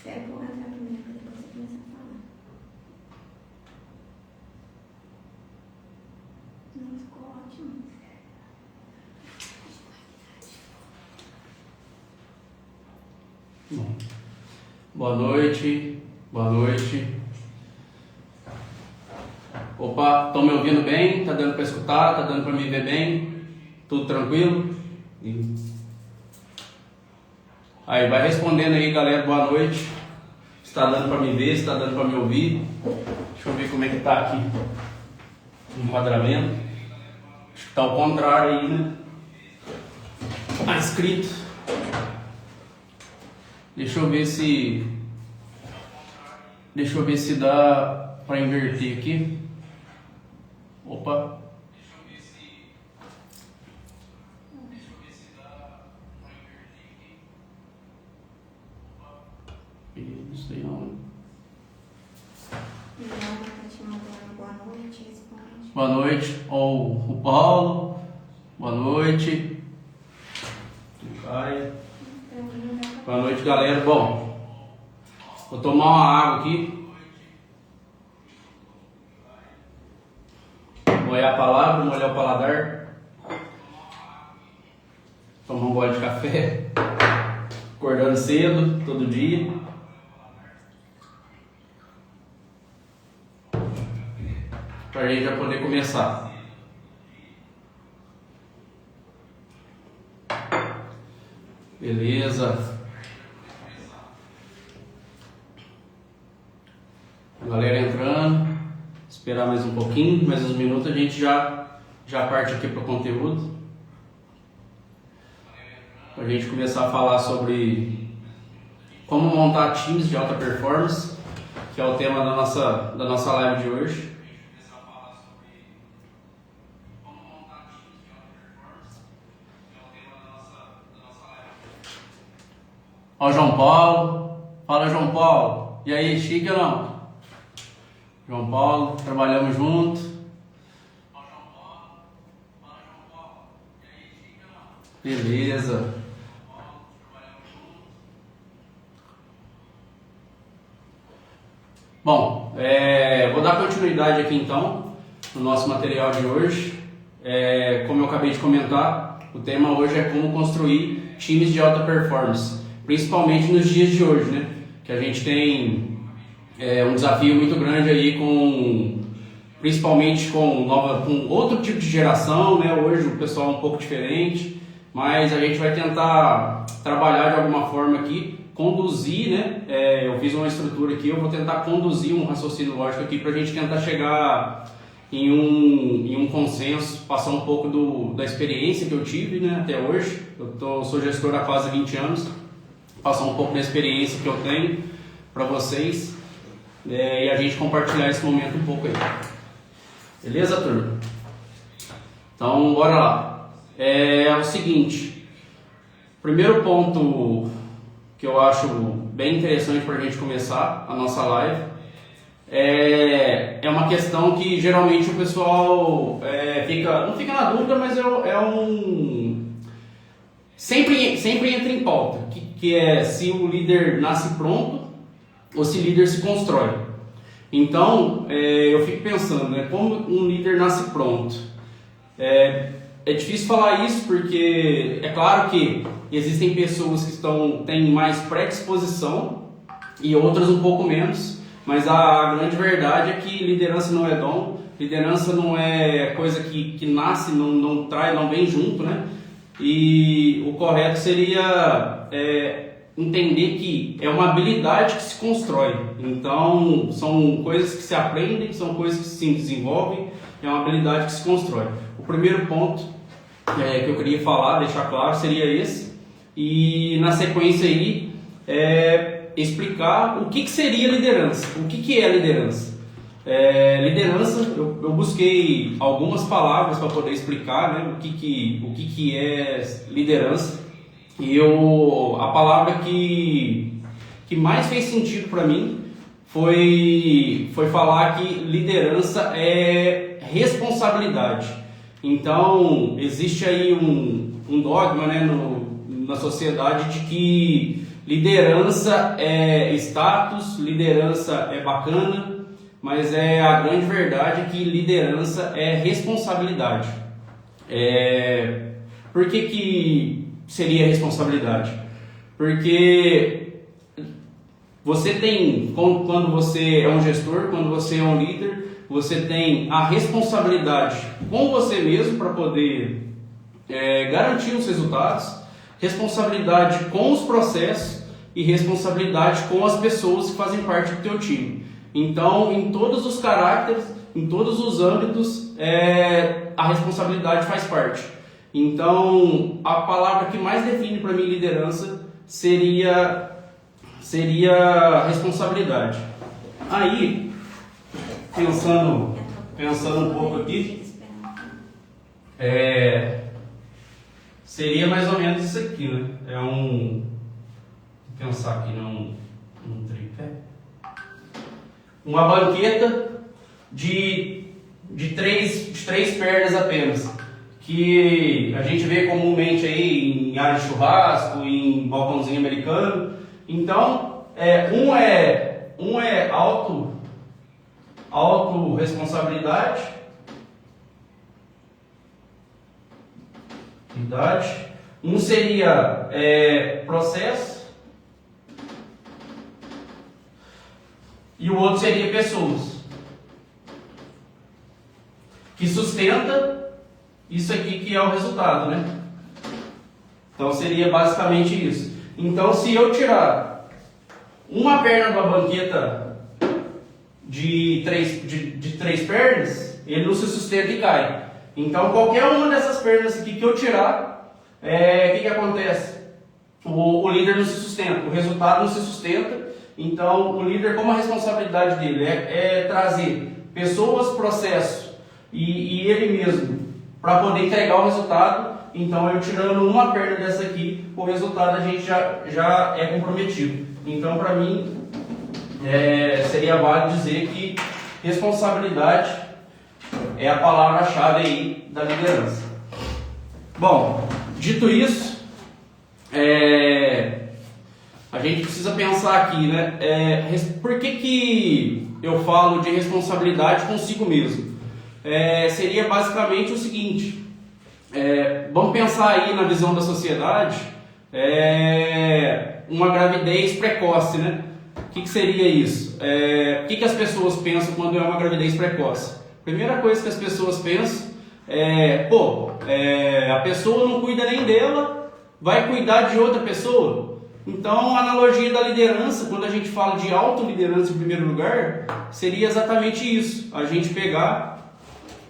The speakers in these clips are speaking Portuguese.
Espera que eu vou entrar primeiro, pra depois você começar a falar. Não, ficou ótimo. Bom. Boa noite, boa noite. Opa, estão me ouvindo bem? Tá dando para escutar? Tá dando para me ver bem? Tudo tranquilo? Aí, vai respondendo aí, galera, boa noite. Se tá dando para me ver, se tá dando para me ouvir. Deixa eu ver como é que tá aqui o enquadramento. Acho que tá ao contrário aí, né? Tá escrito. Deixa eu ver se dá para inverter aqui. Opa. Deixa eu ver se dá para inverter aqui. Opa. Isso aí não. Não, tá te mandando boa noite, responde. Boa noite. O Paulo. Boa noite. O Caio. Boa noite, galera. Bom, vou tomar uma água aqui. Molhar a palavra, molhar o paladar. Tomar um gole de café. Acordando cedo, todo dia. Pra gente já poder começar. Beleza. Galera entrando. Esperar mais um pouquinho, mais uns minutos, a gente já parte aqui para o conteúdo. Para a gente começar a falar sobre como montar times de alta performance, que é o tema da nossa live de hoje. Ó o João Paulo. Fala, João Paulo. E aí, chique ou não? João Paulo, trabalhamos junto. Ó João Paulo. Fala, João Paulo. E aí, chique ou não? Beleza. Bom, vou dar continuidade aqui então no nosso material de hoje. Como eu acabei de comentar, o tema hoje é como construir times de alta performance, principalmente nos dias de hoje, né? Que a gente tem um desafio muito grande aí principalmente com outro tipo de geração, né? Hoje o pessoal é um pouco diferente, mas a gente vai tentar trabalhar de alguma forma aqui, conduzir, né? Eu fiz uma estrutura aqui, eu vou tentar conduzir um raciocínio lógico aqui para a gente tentar chegar em um consenso, passar um pouco da experiência que eu tive, né, até hoje. Sou gestor há quase 20 anos, passar um pouco da experiência que eu tenho para vocês e a gente compartilhar esse momento um pouco aí. Beleza, turma? Então, bora lá. É o seguinte, primeiro ponto que eu acho bem interessante para a gente começar a nossa live é uma questão que geralmente o pessoal não fica na dúvida, mas sempre entra em pauta, que é se o líder nasce pronto ou se o líder se constrói. Então, eu fico pensando, né, como um líder nasce pronto? É difícil falar isso porque é claro que existem pessoas que têm mais predisposição e outras um pouco menos, mas a grande verdade é que liderança não é dom, liderança não é coisa que nasce, não vem junto, né? E o correto seria entender que é uma habilidade que se constrói. Então, são coisas que se aprendem, são coisas que se desenvolvem, é uma habilidade que se constrói. O primeiro ponto que eu queria falar, deixar claro, seria esse. E na sequência aí, explicar o que seria liderança. O que é liderança? Liderança, eu busquei algumas palavras para poder explicar, né, o que é liderança. E a palavra que mais fez sentido para mim foi falar que liderança é responsabilidade. Então, existe aí um dogma, né, na sociedade de que liderança é status, liderança é bacana, mas a grande verdade é que liderança é responsabilidade. Por que seria responsabilidade? Porque você tem, quando você é um gestor, quando você é um líder, você tem a responsabilidade com você mesmo para poder garantir os resultados, responsabilidade com os processos e responsabilidade com as pessoas que fazem parte do teu time. Então, em todos os caracteres, em todos os âmbitos, a responsabilidade faz parte. Então, a palavra que mais define para mim liderança seria responsabilidade. Aí, pensando um pouco aqui, seria mais ou menos isso aqui, né? Vou pensar aqui num tripé. Uma banqueta de três pernas apenas, que a gente vê comumente aí em área de churrasco, em balcãozinho americano. Então, um é autorresponsabilidade, um seria processo e o outro seria pessoas, que sustenta isso aqui que é o resultado, né? Então seria basicamente isso. Então, se eu tirar uma perna da banqueta de três pernas, ele não se sustenta e cai. Então, qualquer uma dessas pernas aqui que eu tirar, o que acontece? O líder não se sustenta, o resultado não se sustenta. Então, o líder, como a responsabilidade dele é trazer pessoas, processos e ele mesmo para poder entregar o resultado, então eu tirando uma perna dessa aqui, o resultado a gente já é comprometido. Então, para mim, seria válido dizer que responsabilidade é a palavra-chave aí da liderança. Bom, dito isso, a gente precisa pensar aqui, né? Por que eu falo de responsabilidade consigo mesmo? Seria basicamente o seguinte: vamos pensar aí na visão da sociedade, uma gravidez precoce, né? O que seria isso? O que as pessoas pensam quando é uma gravidez precoce? Primeira coisa que as pessoas pensam a pessoa não cuida nem dela, vai cuidar de outra pessoa. Então, a analogia da liderança, quando a gente fala de autoliderança em primeiro lugar, seria exatamente isso: a gente pegar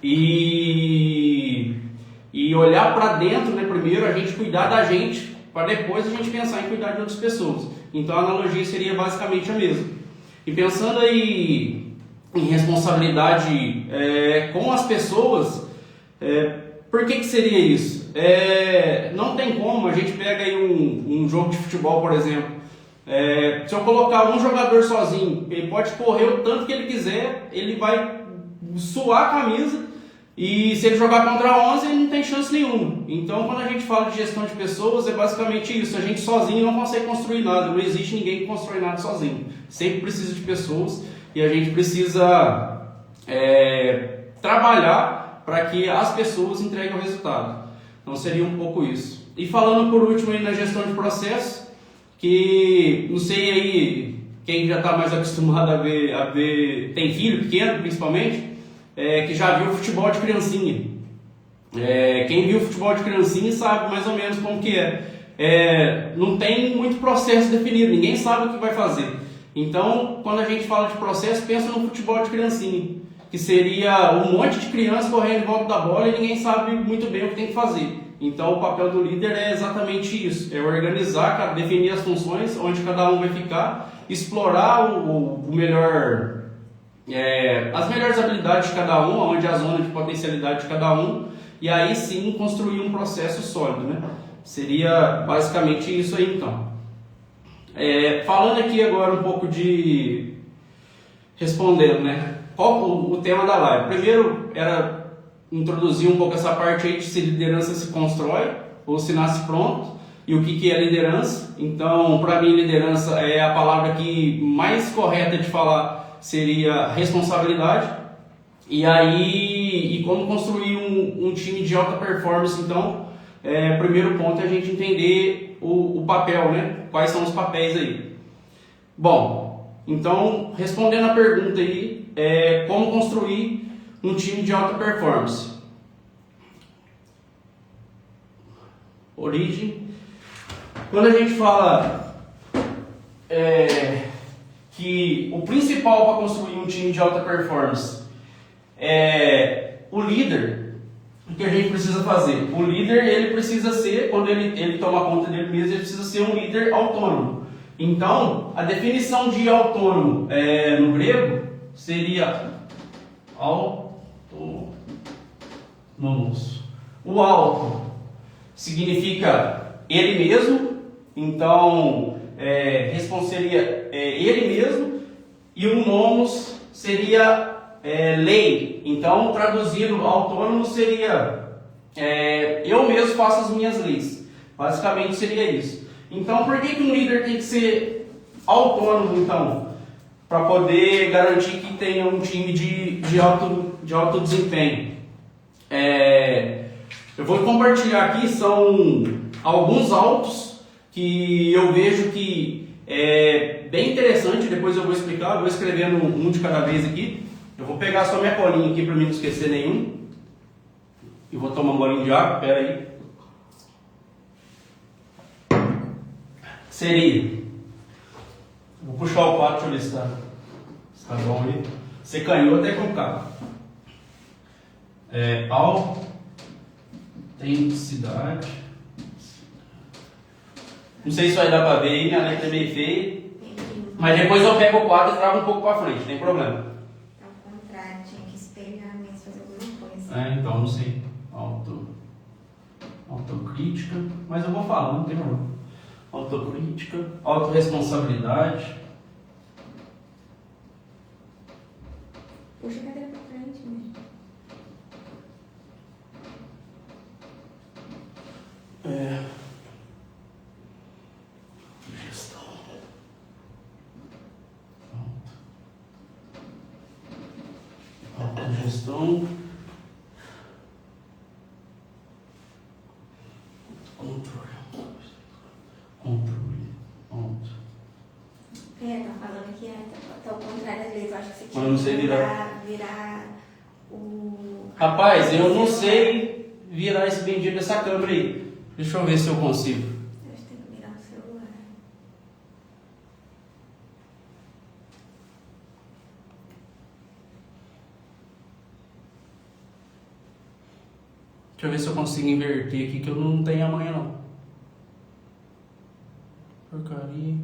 e olhar para dentro, né? Primeiro a gente cuidar da gente, para depois a gente pensar em cuidar de outras pessoas. Então, a analogia seria basicamente a mesma. E pensando aí em responsabilidade com as pessoas, por que seria isso? Não tem como, a gente pega aí um jogo de futebol, por exemplo, se eu colocar um jogador sozinho, ele pode correr o tanto que ele quiser, ele vai suar a camisa, e se ele jogar contra 11, ele não tem chance nenhuma. Então, quando a gente fala de gestão de pessoas, é basicamente isso: a gente sozinho não consegue construir nada, não existe ninguém que constrói nada sozinho, sempre precisa de pessoas. E a gente precisa trabalhar para que as pessoas entreguem o resultado. Então seria um pouco isso. E falando por último aí na gestão de processo, que não sei aí quem já está mais acostumado a ver, tem filho pequeno principalmente, que já viu futebol de criancinha. Quem viu futebol de criancinha sabe mais ou menos como que não tem muito processo definido, ninguém sabe o que vai fazer. Então, quando a gente fala de processo, pensa no futebol de criancinha, que seria um monte de crianças correndo em volta da bola e ninguém sabe muito bem o que tem que fazer. Então, o papel do líder é exatamente isso: organizar, definir as funções, onde cada um vai ficar, explorar o melhor, as melhores habilidades de cada um, onde a zona de potencialidade de cada um, e aí sim construir um processo sólido, né? Seria basicamente isso aí, então. Falando aqui agora um pouco respondendo, né? Qual o tema da live? Primeiro era introduzir um pouco essa parte aí de se liderança se constrói ou se nasce pronto. e o que é liderança. Então, para mim, liderança é a palavra que mais correta de falar seria responsabilidade. E aí, e como construir um time de alta performance, então, o primeiro ponto é a gente entender o papel, né? Quais são os papéis aí. Bom, então, respondendo a pergunta aí, como construir um time de alta performance. Origem. Quando a gente fala que o principal para construir um time de alta performance é o líder, o que a gente precisa fazer? O líder, ele precisa ser, quando ele toma conta dele mesmo, ele precisa ser um líder autônomo. Então, a definição de autônomo no grego seria autonomos. O auto significa ele mesmo, então seria ele mesmo, e o nomos seria lei. Então, traduzindo, autônomo seria eu mesmo faço as minhas leis. Basicamente seria isso. Então, por que um líder tem que ser autônomo, então? Para poder garantir que tenha um time de alto desempenho. Eu vou compartilhar aqui, são alguns autos que eu vejo que é bem interessante, depois eu vou explicar, eu vou escrevendo um de cada vez aqui. Eu vou pegar só minha colinha aqui para mim não esquecer nenhum. E vou tomar um golinho de água, pera aí. Seria. Vou puxar o quadro, deixa eu ver se tá bom aí. Você canhou até com o carro. Autenticidade. Não sei se vai dar para ver aí, minha letra é meio feia. Mas depois eu pego o quadro e trago um pouco para frente, não tem problema. Ao contrário, tinha que espelhar mesmo, fazer alguma coisa. Então, não sei. Autocrítica. Mas eu vou falar, não tem problema. Autocrítica, autorresponsabilidade. Puxa a cadeira pra frente, né? Gestão. Autogestão. Controle. Tá falando que tá ao contrário às vezes. Eu acho que você Mas eu não sei virar o... Rapaz, eu não sei virar esse bendito dessa câmera aí. Deixa eu ver se eu consigo. Eu acho que tem que virar o celular. Deixa eu ver se eu consigo inverter aqui, que eu não tenho amanhã não. Porcaria.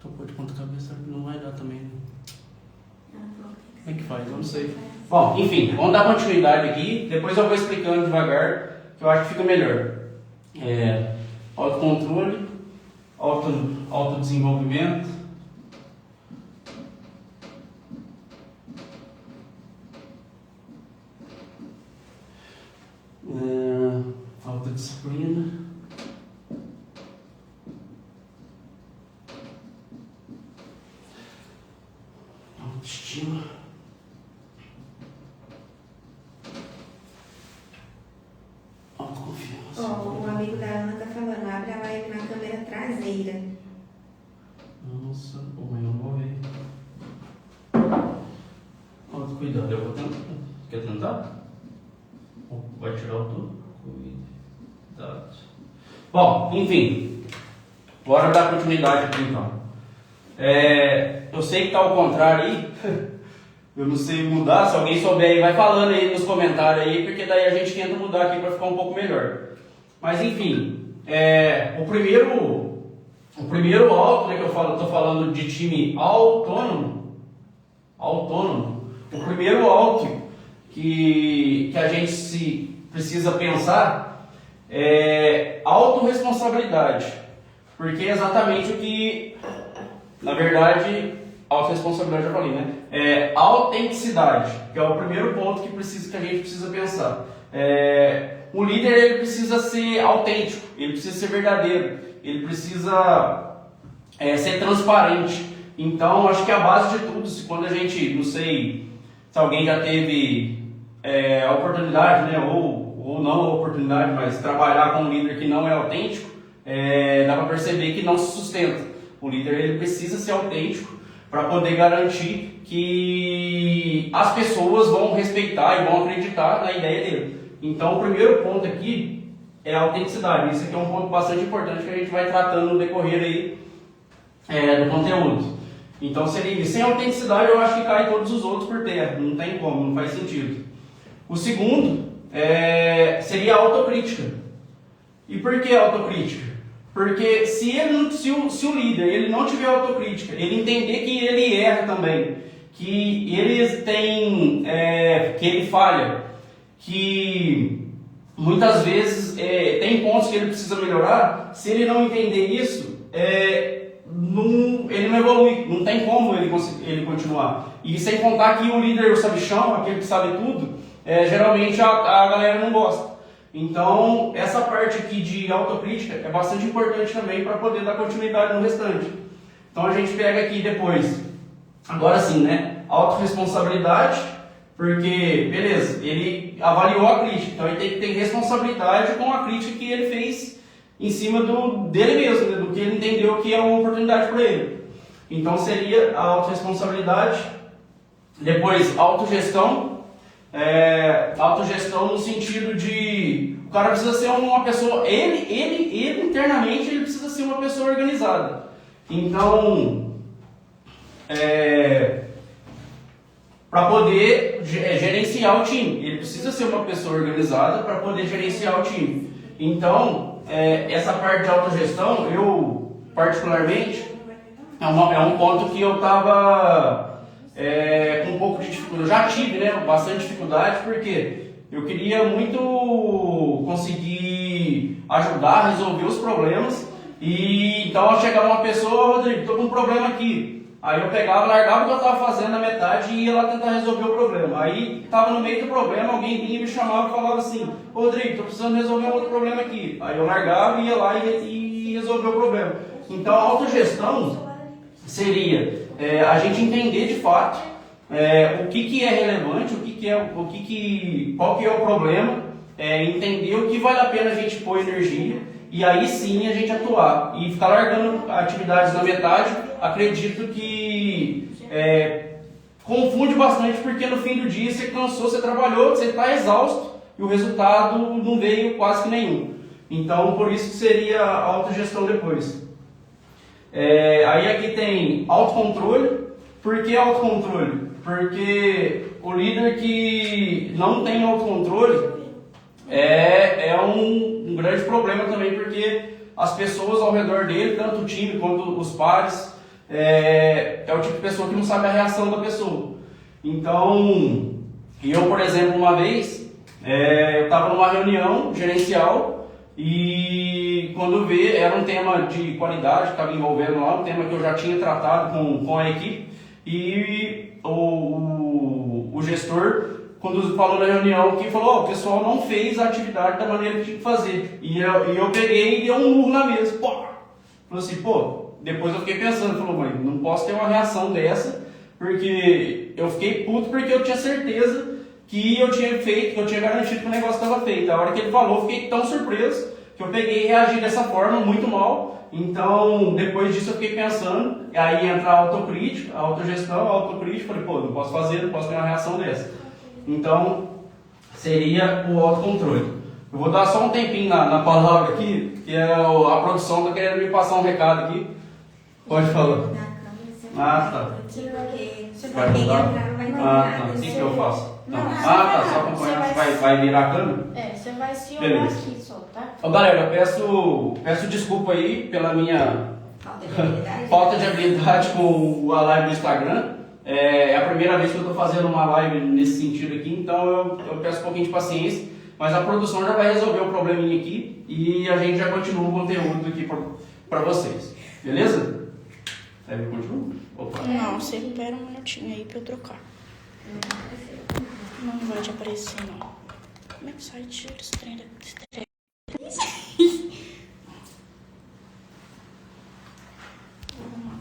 Topou de ponta cabeça, não vai dar também. Né? Como é que faz? Eu não sei. Bom, enfim, vamos dar continuidade aqui. Depois eu vou explicando devagar, que eu acho que fica melhor. Autocontrole, autodesenvolvimento. Autodisciplina. Autoestima. Autoconfiança. O amigo da Ana tá falando, abre a live na câmera traseira. Nossa, mas eu não vou ver. Autocuidado, eu vou tentar. Quer tentar? Vai tirar o tudo? Cuidado. Bom, enfim. Bora dar continuidade aqui então. Eu sei que está ao contrário aí. Eu não sei mudar. Se alguém souber aí, vai falando aí nos comentários aí, porque daí a gente tenta mudar aqui para ficar um pouco melhor. Mas enfim, o primeiro auto, né, que eu estou falando de time autônomo. O primeiro auto que a gente precisa pensar é autorresponsabilidade. Porque é exatamente o que, na verdade, Autoresponsabilidade, já falei, né? Autenticidade, que é o primeiro ponto que a gente precisa pensar. O líder, ele precisa ser autêntico, ele precisa ser verdadeiro, ele precisa ser transparente. Então, acho que a base de tudo, quando a gente, não sei se alguém já teve a oportunidade, né, ou não a oportunidade, mas trabalhar com um líder que não é autêntico, dá para perceber que não se sustenta. O líder, ele precisa ser autêntico para poder garantir que as pessoas vão respeitar e vão acreditar na ideia dele. Então, o primeiro ponto aqui é a autenticidade. Isso aqui é um ponto bastante importante que a gente vai tratando no decorrer aí, do conteúdo. Então, sem autenticidade, eu acho que cai todos os outros por terra. Não tem como, não faz sentido. O segundo seria a autocrítica. E por que autocrítica? Porque se o líder ele não tiver autocrítica, ele entender que ele erra também, que ele falha, que muitas vezes tem pontos que ele precisa melhorar, se ele não entender isso, ele não evolui, não tem como ele continuar. E sem contar que o líder, o sabichão, aquele que sabe tudo, geralmente a galera não gosta. Então, essa parte aqui de autocrítica é bastante importante também para poder dar continuidade no restante. Então, a gente pega aqui depois, agora sim, né? Autoresponsabilidade, porque, beleza, ele avaliou a crítica, então ele tem que ter responsabilidade com a crítica que ele fez em cima dele mesmo, né? Do que ele entendeu que é uma oportunidade para ele. Então, seria a autorresponsabilidade. Depois, autogestão. Autogestão no sentido de o cara precisa ser uma pessoa, ele internamente ele precisa ser uma pessoa organizada. Então, para poder gerenciar o time, ele precisa ser uma pessoa organizada para poder gerenciar o time. Então, essa parte de autogestão, eu particularmente, é um ponto que eu estava com um pouco de dificuldade. Eu já tive, né, bastante dificuldade, porque eu queria muito conseguir ajudar a resolver os problemas. E então chegava uma pessoa: Rodrigo, estou com um problema aqui. Aí eu pegava, largava o que eu estava fazendo na metade e ia lá tentar resolver o problema. Aí estava no meio do problema, alguém vinha e me chamava e falava assim: Rodrigo, estou precisando resolver um outro problema aqui. Aí eu largava, ia lá e resolver o problema. Então a autogestão seria a gente entender de fato o que é relevante, qual que é o problema, entender o que vale a pena a gente pôr energia e aí sim a gente atuar. E ficar largando atividades na metade, acredito que confunde bastante, porque no fim do dia você cansou, você trabalhou, você está exausto e o resultado não veio quase que nenhum. Então por isso que seria a autogestão depois. Aí aqui tem autocontrole. Por que autocontrole? Porque o líder que não tem autocontrole é um grande problema também, porque as pessoas ao redor dele, tanto o time quanto os pares, é o tipo de pessoa que não sabe a reação da pessoa. Então, eu, por exemplo, uma vez, eu estava numa reunião gerencial e quando era um tema de qualidade que estava envolvendo lá, um tema que eu já tinha tratado com a equipe, e o gestor, quando falou na reunião, que falou: o pessoal não fez a atividade da maneira que tinha que fazer. E eu peguei e dei um murro na mesa. Falou assim, depois eu fiquei pensando, falou: mãe, não posso ter uma reação dessa, porque eu fiquei puto porque eu tinha certeza que eu tinha feito, que eu tinha garantido que o negócio estava feito. A hora que ele falou, eu fiquei tão surpreso que eu peguei e reagi dessa forma, muito mal. Então, depois disso eu fiquei pensando, aí entra a autocrítica, a autogestão, a autocrítica, falei: não posso fazer, não posso ter uma reação dessa. Então, seria o autocontrole. Eu vou dar só um tempinho na palavra aqui, que a produção está querendo me passar um recado aqui. Pode falar. Tá. Vai mudar? Tá. O que eu faço? Tá, só acompanhar. Vai virar a câmera? Você vai se olhar aqui só, tá? Galera, eu peço desculpa aí pela minha falta de habilidade com a live do Instagram. É a primeira vez que eu estou fazendo uma live nesse sentido aqui, então eu peço um pouquinho de paciência, mas a produção já vai resolver o probleminha aqui e a gente já continua o conteúdo aqui para vocês, beleza? Aí eu continuo? Opa. Não, você espera um minutinho aí pra eu trocar. Não vai te aparecer, não. Como é que sai? Tira esse trem desse trem.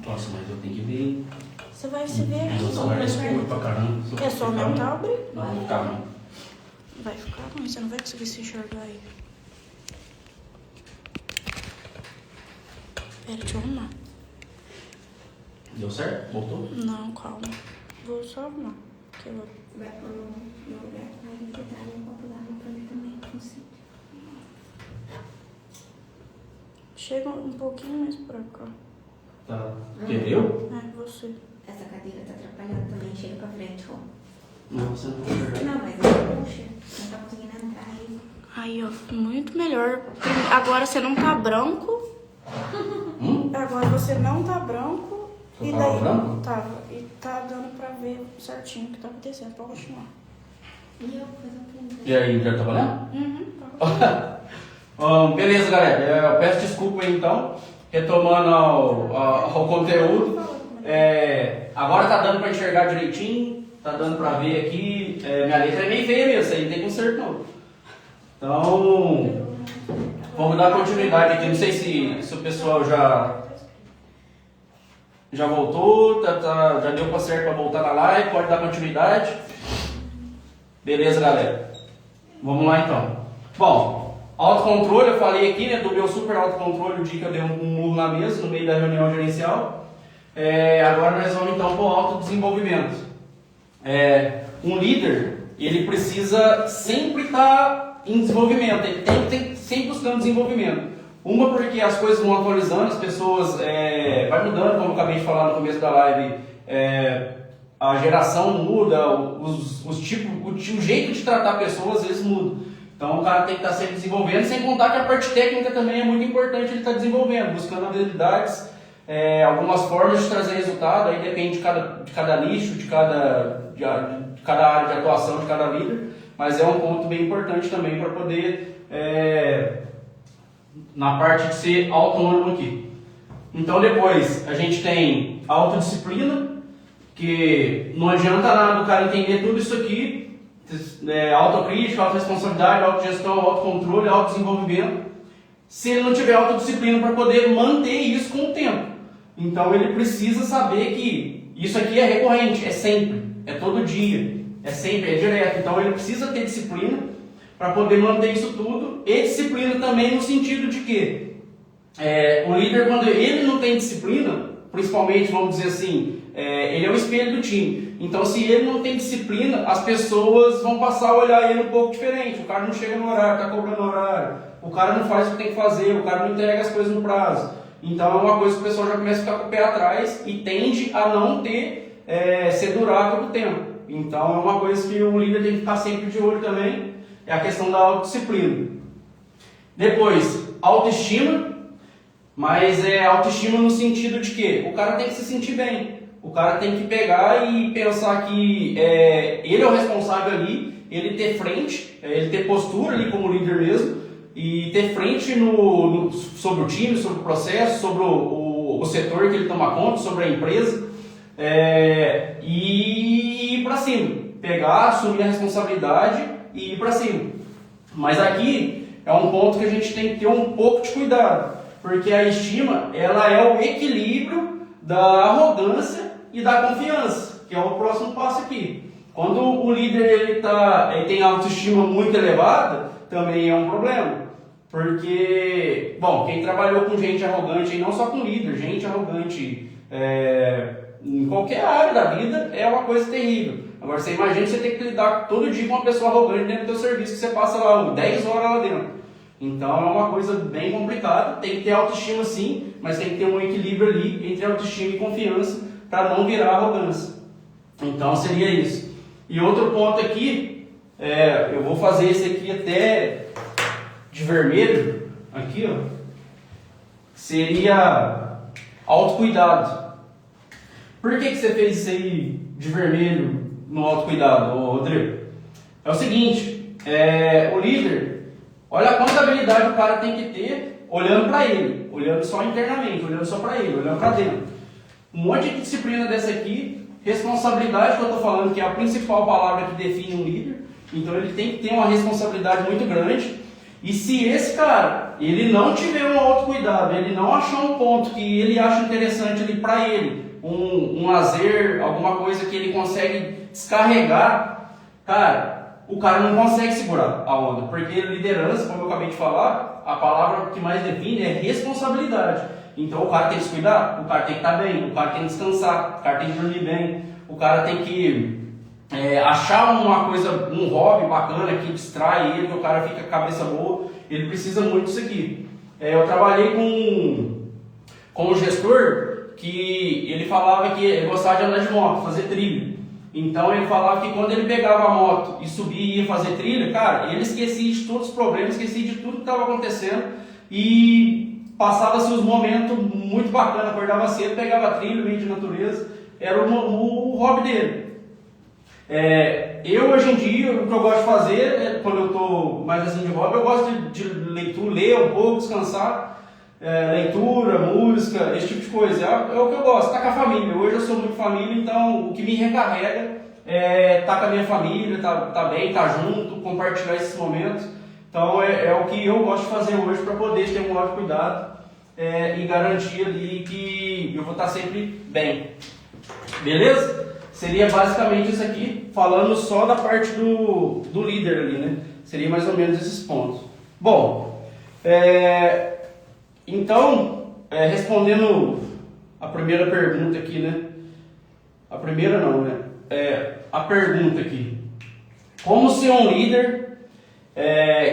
Nossa, mas eu tenho que ver. Você vai se ver aqui. Meu celular é escuro pra caramba. É só aumentar o brilho. Não, não ficar não. Vai ficar ruim, você não vai conseguir se enxergar aí. Pera, deixa eu arrumar. Deu certo? Voltou? Não, calma. Vou só arrumar. Que eu vou... Vai pro meu lugar, vai tentar um pouco lá pra mim também, consigo. Chega um pouquinho mais pra cá. Tá. Entendeu? É, você. Essa cadeira tá atrapalhando também, chega pra frente, ó. Não, você não vai enxergar. Não, mas puxa, não tá conseguindo entrar aí. Aí, ó, muito melhor. Agora você não tá branco. Agora você não tá branco. Você E tava daí branco? tava. E tá dando pra ver certinho o que tá acontecendo. Pode continuar. E eu vou fazer um pouco. E aí, já tá valendo? Uhum, tá. Beleza, galera. Eu peço desculpa aí, então. Retomando ao conteúdo. Agora tá dando pra enxergar direitinho. Tá dando pra ver aqui. Minha letra é meio feia mesmo, isso aí não tem conserto não. Então, vamos dar continuidade aqui. Não sei se o pessoal já voltou, já deu pra certo pra voltar na live, pode dar continuidade. Beleza, galera? Vamos lá então. Bom, autocontrole, eu falei aqui, né, do meu super autocontrole, o dia que eu dei um murro na mesa, no meio da reunião gerencial. Agora nós vamos então para o autodesenvolvimento. Um líder, ele precisa sempre estar em desenvolvimento, ele tem sempre buscando desenvolvimento. Uma porque as coisas vão atualizando, as pessoas vai mudando, como eu acabei de falar no começo da live, a geração muda, o jeito de tratar pessoas às vezes muda. Então o cara tem que estar sempre desenvolvendo, sem contar que a parte técnica também é muito importante ele estar desenvolvendo, buscando habilidades, algumas formas de trazer resultado, aí depende de cada nicho, de cada área de atuação de cada líder, mas é um ponto bem importante também para poder, na parte de ser autônomo aqui. Então depois a gente tem autodisciplina, que não adianta nada o cara entender tudo isso aqui, autocrítica, autorresponsabilidade, autogestão, autocontrole, autodesenvolvimento, se ele não tiver autodisciplina para poder manter isso com o tempo. Então ele precisa saber que isso aqui é recorrente, é sempre, é todo dia, é sempre, é direto. Então ele precisa ter disciplina para poder manter isso tudo, e disciplina também no sentido de que o líder, quando ele não tem disciplina, principalmente, vamos dizer assim, ele é o espelho do time. Então, se ele não tem disciplina, as pessoas vão passar a olhar ele um pouco diferente. O cara não chega no horário, está cobrando horário. O cara não faz o que tem que fazer, o cara não entrega as coisas no prazo. Então, é uma coisa que o pessoal já começa a ficar com o pé atrás e tende a não ser durável com o tempo. Então, é uma coisa que o líder tem que ficar sempre de olho também, é a questão da autodisciplina. Depois, autoestima, mas autoestima no sentido de que o cara tem que se sentir bem. O cara tem que pegar e pensar que ele é o responsável ali, ele ter frente, ele ter postura ali como líder mesmo, e ter frente sobre o time, sobre o processo, sobre o setor que ele toma conta, sobre a empresa, e ir para cima, pegar, assumir a responsabilidade e ir para cima. Mas aqui é um ponto que a gente tem que ter um pouco de cuidado, porque a estima, ela é o equilíbrio da arrogância e da confiança, que é o próximo passo aqui. Quando o líder ele tem autoestima muito elevada, também é um problema. Porque, quem trabalhou com gente arrogante, e não só com líder, gente arrogante em qualquer área da vida, é uma coisa terrível. Agora você imagina você ter que lidar todo dia com uma pessoa arrogante dentro do seu serviço, que você passa lá 10 horas lá dentro. Então é uma coisa bem complicada, tem que ter autoestima sim, mas tem que ter um equilíbrio ali entre autoestima e confiança para não virar arrogância. Então seria isso. E outro ponto aqui, eu vou fazer esse aqui até de vermelho, aqui ó, seria autocuidado. Por que você fez isso aí de vermelho no autocuidado, Rodrigo? É o seguinte, o líder, olha quanta habilidade o cara tem que ter olhando para ele, olhando só internamente, olhando só para ele, olhando para dentro. um monte de disciplina dessa aqui, responsabilidade que eu estou falando, que é a principal palavra que define um líder. Então ele tem que ter uma responsabilidade muito grande. E se esse cara, ele não tiver um autocuidado, ele não achar um ponto que ele acha interessante ali para ele, um lazer, alguma coisa que ele consegue descarregar, cara, o cara não consegue segurar a onda. Porque liderança, como eu acabei de falar, a palavra que mais define é responsabilidade. Então o cara tem que se cuidar, o cara tem que estar bem, o cara tem que descansar, o cara tem que dormir bem, o cara tem que achar uma coisa, um hobby bacana que distrai ele, que o cara fica com a cabeça boa. Ele precisa muito disso aqui. Eu trabalhei com um gestor que ele falava que ele gostava de andar de moto, fazer trilha. Então ele falava que quando ele pegava a moto e subia e ia fazer trilha, cara, ele esquecia de todos os problemas, esquecia de tudo que estava acontecendo e passava-se os momentos muito bacanas, acordava cedo, pegava a trilha, meio de natureza, era o hobby dele. Eu hoje em dia, o que eu gosto de fazer, quando eu estou mais assim de hobby, eu gosto de leitura, ler um pouco, descansar, leitura, música, esse tipo de coisa, é o que eu gosto, estar com a família. Hoje eu sou muito família, então o que me recarrega é estar com a minha família, tá bem, estar junto, compartilhar esses momentos. Então é o que eu gosto de fazer hoje para poder ter um maior cuidado e garantir ali que eu vou estar sempre bem. Beleza? Seria basicamente isso aqui, falando só da parte do líder ali, né? Seria mais ou menos esses pontos. Bom, então, respondendo a primeira pergunta aqui, né? A primeira não, né? A pergunta aqui. Como ser um líder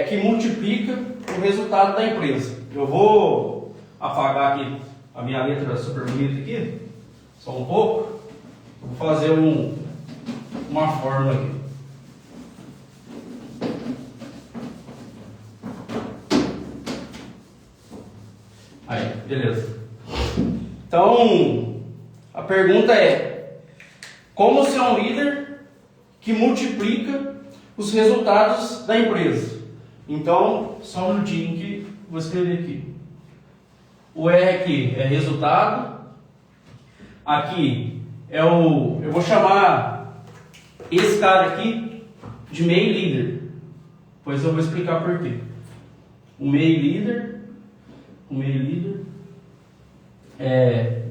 que multiplica o resultado da empresa? Eu vou apagar aqui a minha letra super bonita aqui, só um pouco. Vou fazer uma fórmula aqui. Aí, beleza. Então, a pergunta é: como ser um líder que multiplica os resultados da empresa? Então, só um minutinho que vou escrever aqui. O R aqui é resultado. Aqui eu vou chamar esse cara aqui de main leader, pois eu vou explicar por quê. O main leader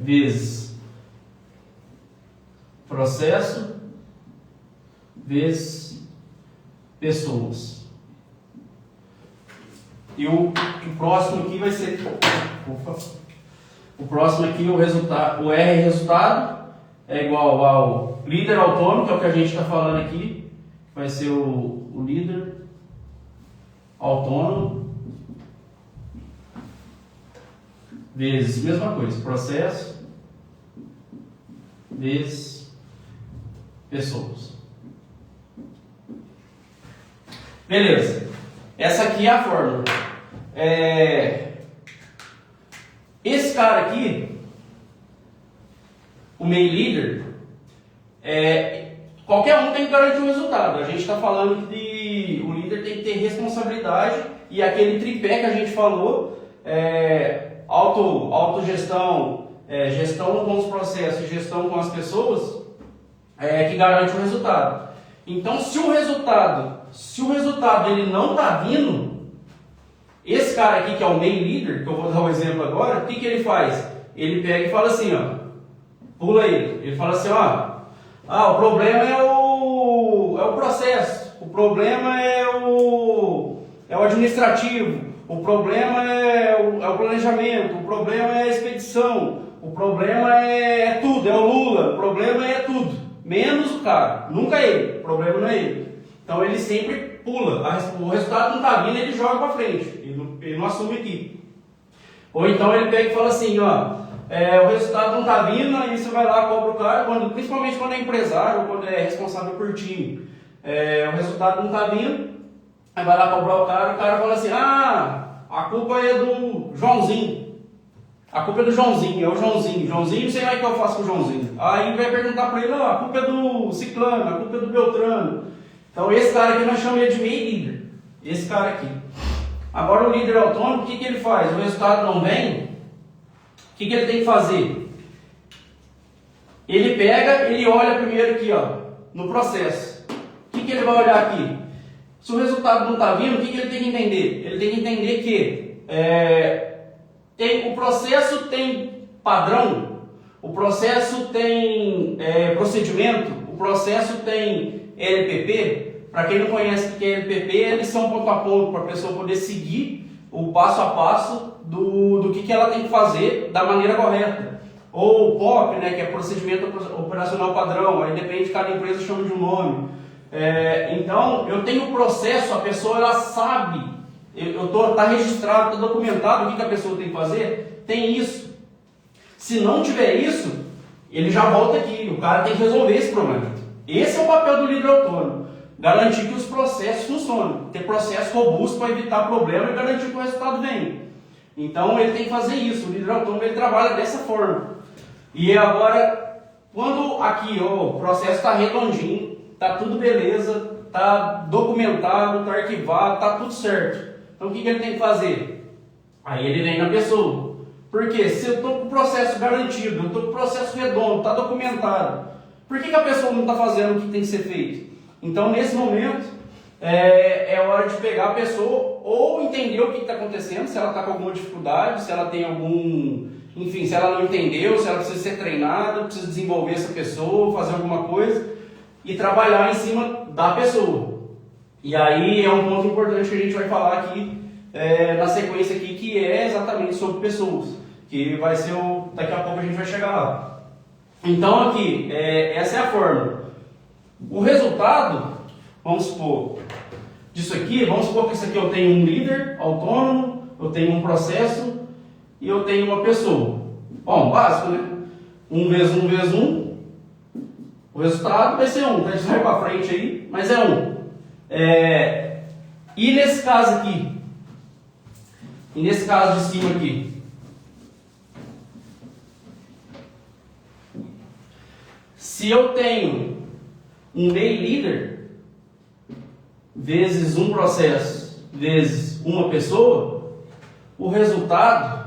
vezes processo vezes pessoas. E o próximo aqui vai ser, o próximo aqui o resultado, o R resultado é igual ao líder autônomo, que é o que a gente está falando aqui, vai ser o líder autônomo, vezes, mesma coisa, processo, vezes pessoas. Beleza, essa aqui é a fórmula. Esse cara aqui, o main leader, qualquer um tem que garantir o resultado. A gente está falando que o líder tem que ter responsabilidade e aquele tripé que a gente falou, autogestão, gestão com os processos e gestão com as pessoas, que garante o resultado. Então, se o resultado ele não está vindo, esse cara aqui que é o main leader, que eu vou dar um exemplo agora, o que ele faz? Ele pega e fala assim, pula ele fala assim, o problema é o processo, o problema é o administrativo, o problema é o planejamento, o problema é a expedição, o problema é tudo, é o Lula, o problema é tudo, menos o cara, nunca é ele, o problema não é ele. Então ele sempre pula, o resultado não está vindo, ele joga para frente, ele não assume equipe. Ou então ele pega e fala assim, o resultado não está vindo, aí você vai lá, cobra o cara, principalmente quando é empresário ou quando é responsável por time, o resultado não está vindo, aí vai lá cobrar o cara fala assim, a culpa é do Joãozinho, é o Joãozinho, não sei lá o que eu faço com o Joãozinho, aí vai perguntar para ele, a culpa é do Ciclano, a culpa é do Beltrano. Então esse cara aqui nós chamamos ele de main leader, esse cara aqui. Agora o líder autônomo, o que ele faz? O resultado não vem, o que ele tem que fazer? ele pega, ele olha primeiro aqui, ó, no processo. O que ele vai olhar aqui? Se o resultado não está vindo, o que ele tem que entender? Ele tem que entender que o processo tem padrão, o processo tem procedimento, o processo tem LPP. Para quem não conhece o que é LPP, eles são ponto a ponto para a pessoa poder seguir o passo a passo do que ela tem que fazer da maneira correta. Ou o POP, né, que é procedimento operacional padrão, aí depende de cada empresa, chama de um nome. Então, eu tenho o processo, a pessoa ela sabe, está registrado, está documentado o que a pessoa tem que fazer, tem isso. Se não tiver isso, ele já volta aqui, o cara tem que resolver esse problema. Esse é o papel do líder autônomo, garantir que os processos funcionem, ter processo robusto para evitar problema e garantir que o resultado venha. Então, ele tem que fazer isso, o líder autônomo ele trabalha dessa forma. E agora, quando aqui o processo está redondinho, está tudo beleza, está documentado, está arquivado, está tudo certo. Então o que ele tem que fazer? Aí ele vem na pessoa. Porque se eu estou com o processo garantido, eu estou com o processo redondo, está documentado, por que a pessoa não está fazendo o que tem que ser feito? Então nesse momento é hora de pegar a pessoa ou entender o que está acontecendo, se ela está com alguma dificuldade, se ela tem algum... Enfim, se ela não entendeu, se ela precisa ser treinada, precisa desenvolver essa pessoa, fazer alguma coisa e trabalhar em cima da pessoa. E aí é um ponto importante que a gente vai falar aqui na sequência aqui, que é exatamente sobre pessoas, que vai ser daqui a pouco a gente vai chegar lá. Então aqui, essa é a forma. O resultado, vamos supor, disso aqui, vamos supor que isso aqui eu tenho um líder autônomo, eu tenho um processo e eu tenho uma pessoa. Bom, básico, né? 1 vezes 1 vezes 1. O resultado vai ser 1. A gente vai para frente aí, mas é 1. E nesse caso aqui? E nesse caso de cima aqui? Se eu tenho um MEI líder vezes um processo vezes uma pessoa, o resultado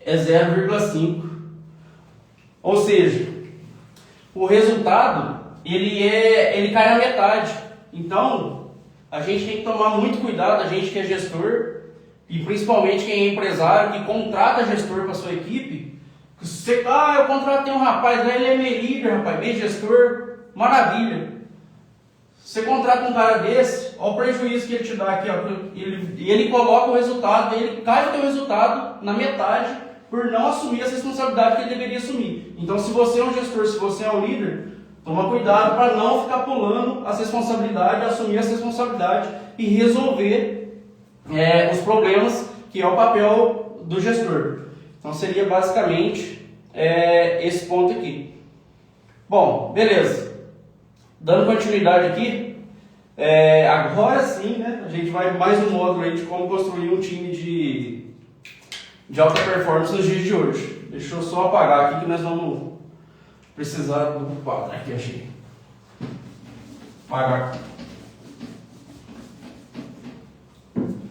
é 0,5. Ou seja, o resultado ele cai na metade. Então, a gente tem que tomar muito cuidado, a gente que é gestor, e principalmente quem é empresário, que contrata gestor para sua equipe. Você, eu contratei um rapaz, ele é meio líder, rapaz, meio gestor, maravilha. Você contrata um cara desse, olha o prejuízo que ele te dá aqui, ó, ele coloca o resultado, ele cai o teu resultado na metade, por não assumir essa responsabilidade que ele deveria assumir. Então, se você é um gestor, se você é um líder, toma cuidado para não ficar pulando as responsabilidades, assumir essa responsabilidade e resolver os problemas, que é o papel do gestor. Então, seria basicamente esse ponto aqui. Bom, beleza. Dando continuidade aqui, agora sim, né, a gente vai mais um módulo aí de como construir um time de alta performance nos dias de hoje. Deixa eu só apagar aqui que nós vamos precisar do quadro. Aqui, achei. Apagar.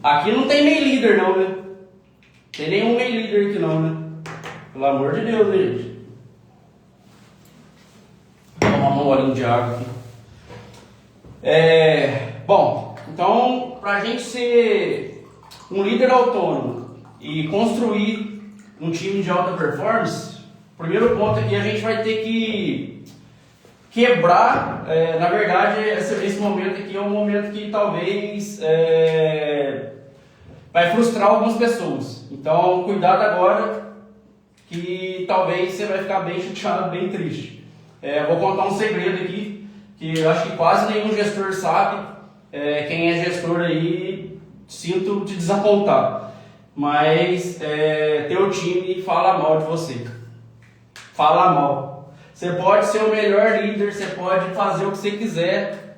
Aqui não tem MEI líder não, né? Tem nenhum MEI líder aqui não, né? Pelo amor de Deus, né, gente? Vou tomar um golinho de água aqui. Bom, então, para a gente ser um líder autônomo e construir um time de alta performance, o primeiro ponto aqui a gente vai ter que quebrar, na verdade, esse momento aqui é um momento que talvez vai frustrar algumas pessoas. Então, cuidado agora, que talvez você vai ficar bem chateado, bem triste. Vou contar um segredo aqui, que eu acho que quase nenhum gestor sabe. Quem é gestor aí, sinto te desapontar. Mas teu time fala mal de você. Fala mal. Você pode ser o melhor líder, você pode fazer o que você quiser.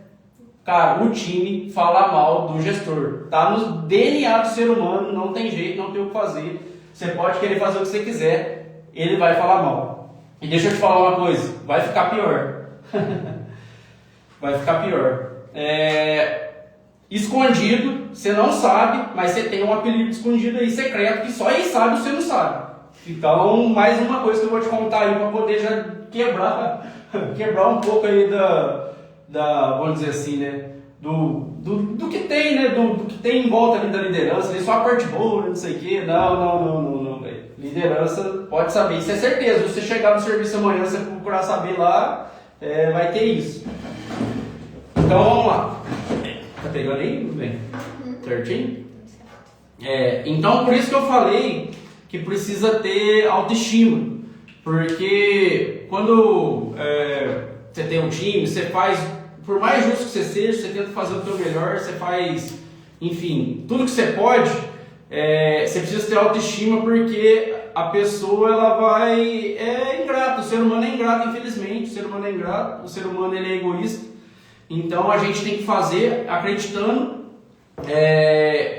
Cara, o time fala mal do gestor. Tá no DNA do ser humano, não tem jeito, não tem o que fazer. Você pode querer fazer o que você quiser, ele vai falar mal. E deixa eu te falar uma coisa, vai ficar pior. Vai ficar pior. Escondido, você não sabe, mas você tem um apelido escondido aí, secreto, que só ele sabe, você não sabe. Então, mais uma coisa que eu vou te contar aí para poder já quebrar um pouco aí vamos dizer assim, né? Do que tem, né? Do que tem em volta ali da liderança, ali, só a parte boa, não sei o quê. Não, velho. Liderança, pode saber, isso é certeza. Se você chegar no serviço amanhã, você procurar saber lá, vai ter isso. Então, vamos lá. Tá pegando aí? Tudo bem. Certinho? Então, por isso que eu falei que precisa ter autoestima. Porque quando você tem um time, você faz, por mais justo que você seja, você tenta fazer o seu melhor, você faz, enfim, tudo que você pode, você precisa ter autoestima, porque a pessoa, ela é ingrata, o ser humano é ingrato, infelizmente, o ser humano é ingrato, o ser humano ele é egoísta, então a gente tem que fazer acreditando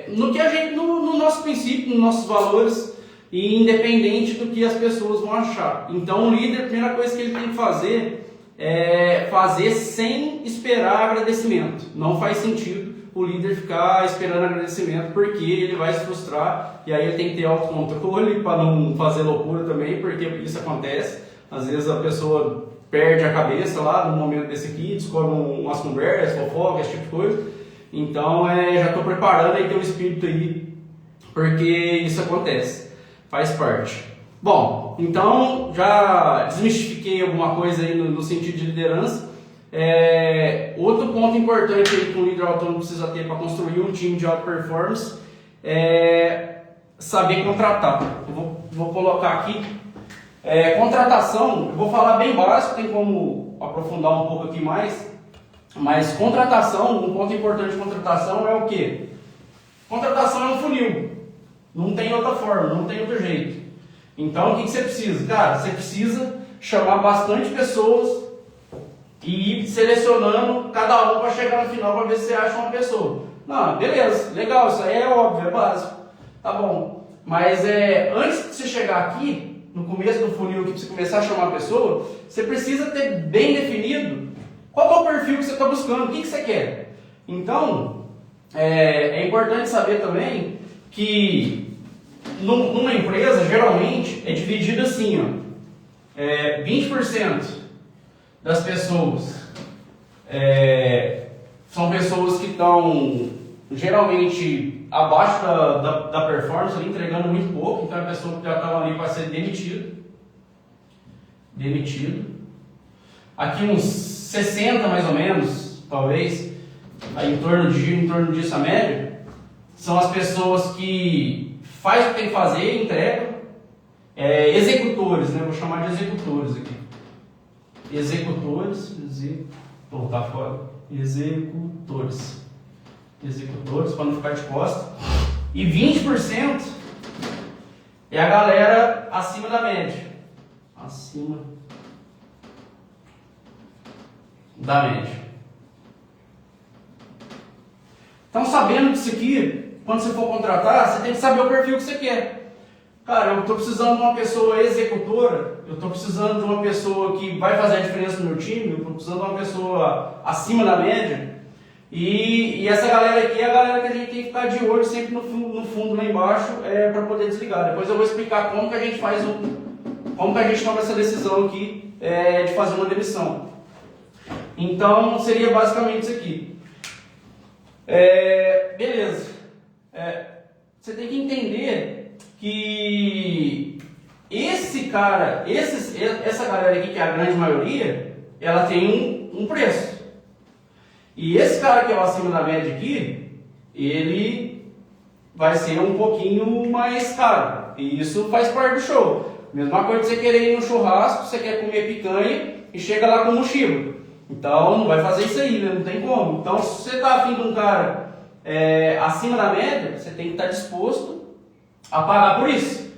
no que a gente, no nosso princípio, nos nossos valores, e independente do que as pessoas vão achar. Então o líder, a primeira coisa que ele tem que fazer é fazer sem esperar agradecimento. Não faz sentido o líder ficar esperando agradecimento, porque ele vai se frustrar, e aí ele tem que ter autocontrole para não fazer loucura também, porque isso acontece. Às vezes a pessoa perde a cabeça lá no momento desse aqui, descobre umas conversas, fofoca, esse tipo de coisa. Então já estou preparando aí teu espírito aí, porque isso acontece, faz parte. Bom, então já desmistifiquei alguma coisa aí no sentido de liderança. Outro ponto importante aí que um líder autônomo precisa ter para construir um time de alta performance é saber contratar. Eu vou colocar aqui. Contratação, eu vou falar bem básico, tem como aprofundar um pouco aqui mais, mas contratação, um ponto importante de contratação é o quê? Contratação é um funil, não tem outra forma, não tem outro jeito. Então, o que você precisa? Cara, você precisa chamar bastante pessoas e ir selecionando cada um para chegar no final para ver se você acha uma pessoa. Não, beleza, legal, isso aí é óbvio, é básico, tá bom. Mas antes de você chegar aqui, no começo do funil, que você começar a chamar a pessoa, você precisa ter bem definido qual é o perfil que você está buscando, o que você quer. Então, é importante saber também que numa empresa, geralmente, é dividido assim, ó, 20% das pessoas são pessoas que estão geralmente abaixo da performance, ali, entregando muito pouco, então é a pessoa que já estava ali para ser demitido. Aqui uns 60 mais ou menos, talvez, aí em torno disso a média, são as pessoas que faz o que tem que fazer, entrega. Executores, né? Vou chamar de executores aqui. Tá fora. Executores, para não ficar de costa. E 20% é a galera acima da média. Acima da média. Então, sabendo disso aqui, quando você for contratar, você tem que saber o perfil que você quer. Cara, eu estou precisando de uma pessoa executora, eu estou precisando de uma pessoa que vai fazer a diferença no meu time, eu estou precisando de uma pessoa acima da média. E essa galera aqui é a galera que a gente tem que ficar de olho sempre no fundo lá embaixo, para poder desligar. Depois eu vou explicar como que a gente como que a gente toma essa decisão aqui de fazer uma demissão. Então seria basicamente isso aqui. Beleza. Você tem que entender que essa galera aqui, que é a grande maioria, ela tem um preço. E esse cara que é o acima da média aqui, ele vai ser um pouquinho mais caro. E isso faz parte do show. Mesma coisa que você querer ir no churrasco, você quer comer picanha e chega lá com mochila. Então não vai fazer isso aí, né? Não tem como. Então se você está afim de um cara acima da média, você tem que estar disposto a pagar por isso.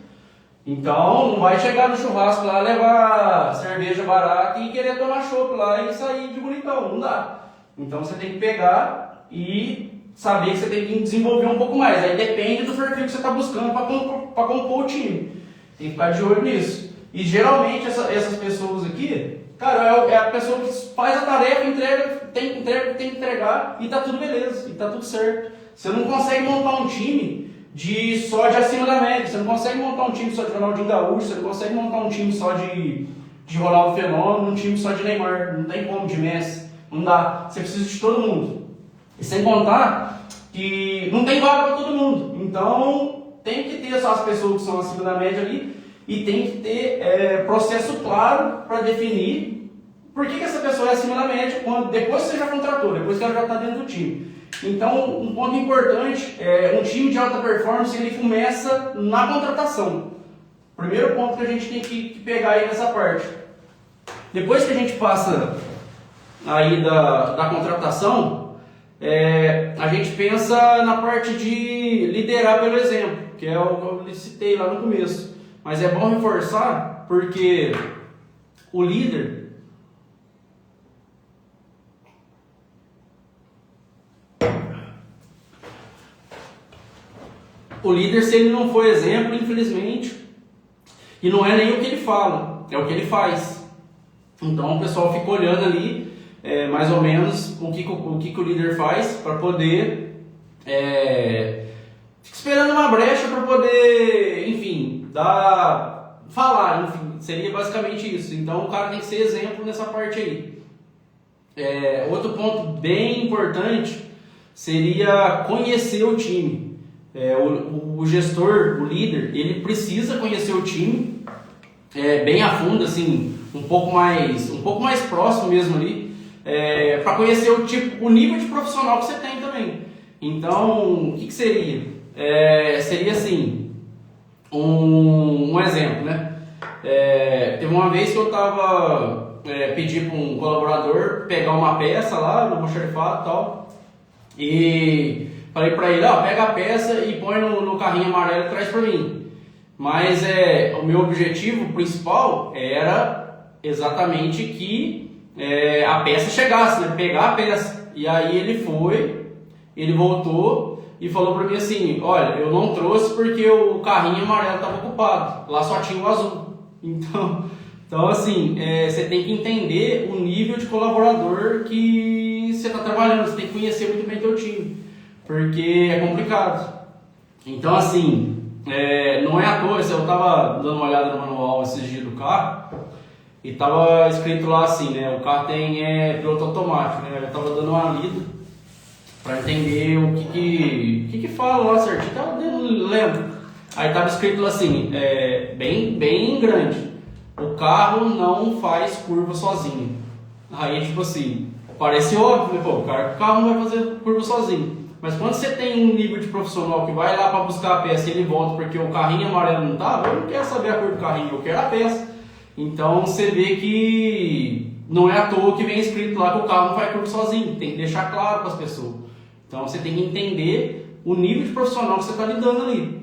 Então não vai chegar no churrasco lá, levar cerveja barata e querer tomar chopp lá e sair de bonitão. Não dá. Então você tem que pegar e saber que você tem que desenvolver um pouco mais. Aí depende do perfil que você está buscando para compor o time. Tem que ficar de olho nisso. E geralmente essas pessoas aqui, cara, é a pessoa que faz a tarefa, tem que entregar e tá tudo beleza, e tá tudo certo. Você não consegue montar um time só de acima da média. Você não consegue montar um time só de Ronaldinho Gaúcho, você não consegue montar um time só de Ronaldo Fenômeno, um time só de Neymar, não tem como, de Messi, não dá. Você precisa de todo mundo. E sem contar que não tem vaga para todo mundo. Então tem que ter só as pessoas que são acima da média ali e tem que ter processo claro para definir por que essa pessoa é acima da média depois que você já contratou, depois que ela já está dentro do time. Então, um ponto importante um time de alta performance ele começa na contratação. Primeiro ponto que a gente tem que pegar aí nessa parte. Depois que a gente passa aí da contratação, a gente pensa na parte de liderar pelo exemplo, que é o que eu citei lá no começo. Mas é bom reforçar porque o líder se ele não for exemplo, infelizmente, e não é nem o que ele fala, é o que ele faz. Então o pessoal fica olhando ali, mais ou menos, o que o líder faz para poder... fica esperando uma brecha para poder, enfim, falar, enfim, seria basicamente isso. Então o cara tem que ser exemplo nessa parte aí. Outro ponto bem importante seria conhecer o time. O gestor, o líder, ele precisa conhecer o time bem a fundo, assim, um pouco mais próximo mesmo ali, para conhecer o nível de profissional que você tem também. Então, o que seria? Seria assim, um exemplo, né? Teve uma vez que eu pedi para um colaborador pegar uma peça lá no almoxarifado e tal, e falei para ele, pega a peça e põe no carrinho amarelo e traz para mim. Mas o meu objetivo principal era exatamente que a peça chegasse, né? Pegar a peça. E aí ele voltou e falou para mim assim, olha, eu não trouxe porque o carrinho amarelo estava ocupado, lá só tinha o azul. Então assim, você tem que entender o nível de colaborador que você está trabalhando, você tem que conhecer muito bem teu time. Porque é complicado. Então assim, não é à toa, eu estava dando uma olhada no manual esses dias do carro e estava escrito lá assim, né? O carro tem piloto automático, né? Eu estava dando uma lida para entender o que fala lá certinho, estava lendo. Aí estava escrito lá assim, bem grande, o carro não faz curva sozinho. Aí tipo assim, parece óbvio, né? Pô, o carro não vai fazer curva sozinho. Mas quando você tem um nível de profissional que vai lá para buscar a peça e ele volta porque o carrinho amarelo não estava, eu não quero saber a cor do carrinho, eu quero a peça. Então você vê que não é à toa que vem escrito lá que o carro não faz curva sozinho, tem que deixar claro para as pessoas. Então você tem que entender o nível de profissional que você está lidando ali.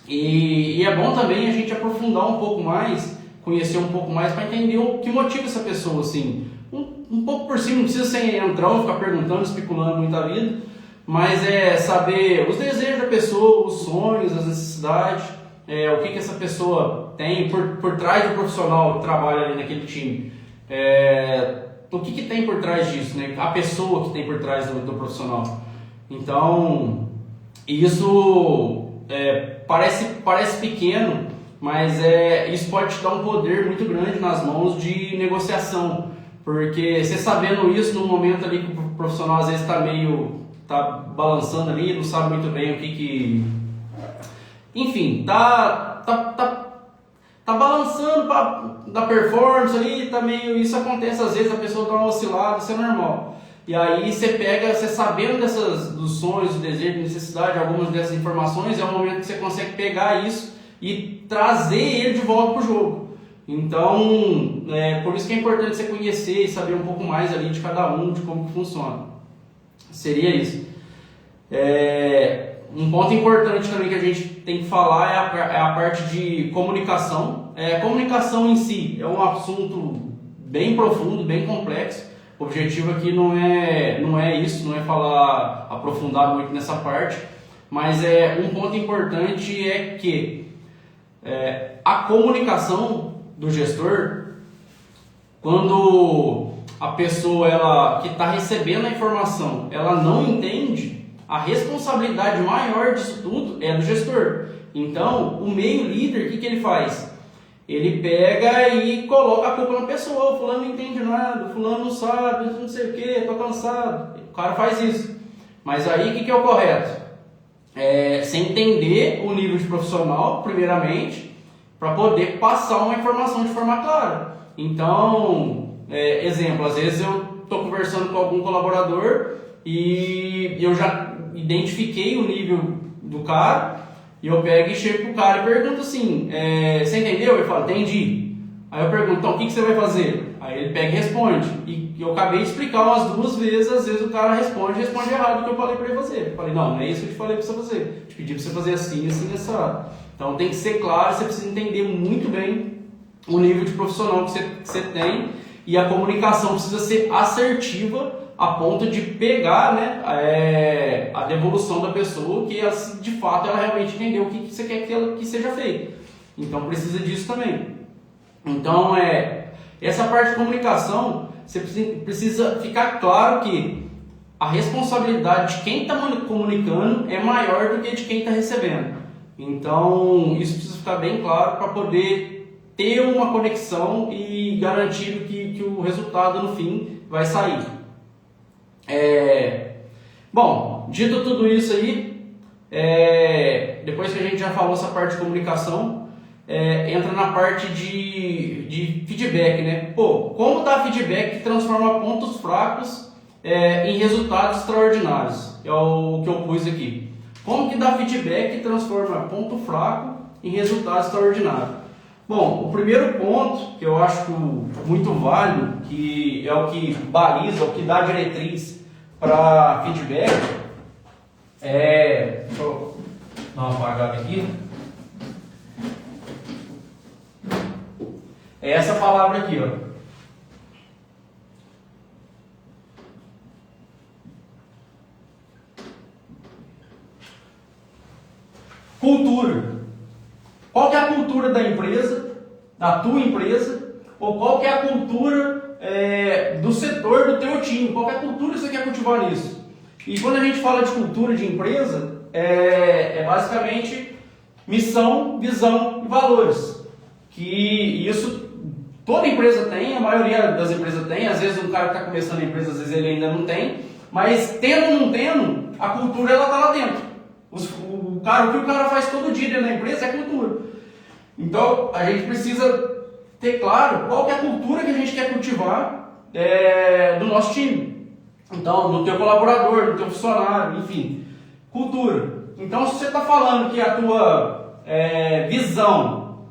E é bom também a gente aprofundar um pouco mais, conhecer um pouco mais para entender o que motiva essa pessoa, assim. Um pouco por cima, não precisa ser entrão, ficar perguntando, especulando muita vida. Mas saber os desejos da pessoa, os sonhos, as necessidades, o que essa pessoa tem por trás do profissional que trabalha ali naquele time. O que tem por trás disso, né? A pessoa que tem por trás do profissional. Então, isso parece pequeno, mas isso pode te dar um poder muito grande nas mãos de negociação. Porque você sabendo isso num momento ali que o profissional às vezes tá balançando ali, não sabe muito bem o que... Enfim, tá balançando da performance ali, tá meio... Isso acontece às vezes, a pessoa dá uma oscilada, isso é normal. E aí você sabendo dos sonhos, do desejo, necessidade, algumas dessas informações, é o momento que você consegue pegar isso e trazer ele de volta pro jogo. Então, por isso que é importante você conhecer e saber um pouco mais ali de cada um, de como que funciona. Seria isso. Um ponto importante também que a gente tem que falar é a parte de comunicação. A comunicação em si é um assunto bem profundo, bem complexo. O objetivo aqui não é isso, não é aprofundar muito nessa parte, mas um ponto importante é que a comunicação do gestor, quando a pessoa que está recebendo a informação, ela não entende a responsabilidade maior disso tudo é do gestor. Então, o meio líder, o que ele faz? Ele pega e coloca a culpa na pessoa. O fulano não entende nada, o fulano não sabe, não sei o que, tô cansado. O cara faz isso. Mas aí, o que é o correto? Você entender o nível de profissional, primeiramente, para poder passar uma informação de forma clara. Então, exemplo, às vezes eu estou conversando com algum colaborador e eu já identifiquei o nível do cara e eu pego e chego pro cara e pergunto assim, você entendeu? Ele fala, entendi. Aí eu pergunto, então o que você vai fazer? Aí ele pega e responde. E eu acabei de explicar umas 2 vezes, às vezes o cara responde errado o que eu falei para ele fazer. Eu falei, não é isso que eu te falei para você fazer. Eu te pedi para você fazer assim, assim, assado. Então tem que ser claro, você precisa entender muito bem o nível de profissional que você tem e a comunicação precisa ser assertiva a ponto de pegar, né, a devolução da pessoa, que de fato ela realmente entendeu o que você quer que seja feito. Então precisa disso também. Então essa parte de comunicação, você precisa ficar claro que a responsabilidade de quem está comunicando é maior do que de quem está recebendo. Então isso precisa ficar bem claro para poder ter uma conexão e garantir que o resultado no fim vai sair. Bom, dito tudo isso aí, depois que a gente já falou essa parte de comunicação, entra na parte de feedback, né? Como dar feedback que transforma pontos fracos em resultados extraordinários? É o que eu pus aqui. Como que dá feedback que transforma ponto fraco em resultado extraordinário? Bom, o primeiro ponto que eu acho muito válido, que é o que baliza, o que dá diretriz para feedback, deixa eu dar uma apagada aqui, é essa palavra aqui, ó. Cultura. Qual que é a cultura da empresa, da tua empresa, ou qual que é a cultura do setor do teu time? Qual que é a cultura que você quer cultivar nisso? E quando a gente fala de cultura de empresa, é basicamente missão, visão e valores. Que isso toda empresa tem, a maioria das empresas tem, às vezes um cara que está começando a empresa, às vezes ele ainda não tem, mas tendo ou não tendo, a cultura ela está lá dentro. O que o cara faz todo dia dentro da empresa é cultura. Então a gente precisa ter claro qual que é a cultura que a gente quer cultivar do nosso time. Então, no teu colaborador, no teu funcionário, enfim, cultura. Então, se você está falando que a tua visão,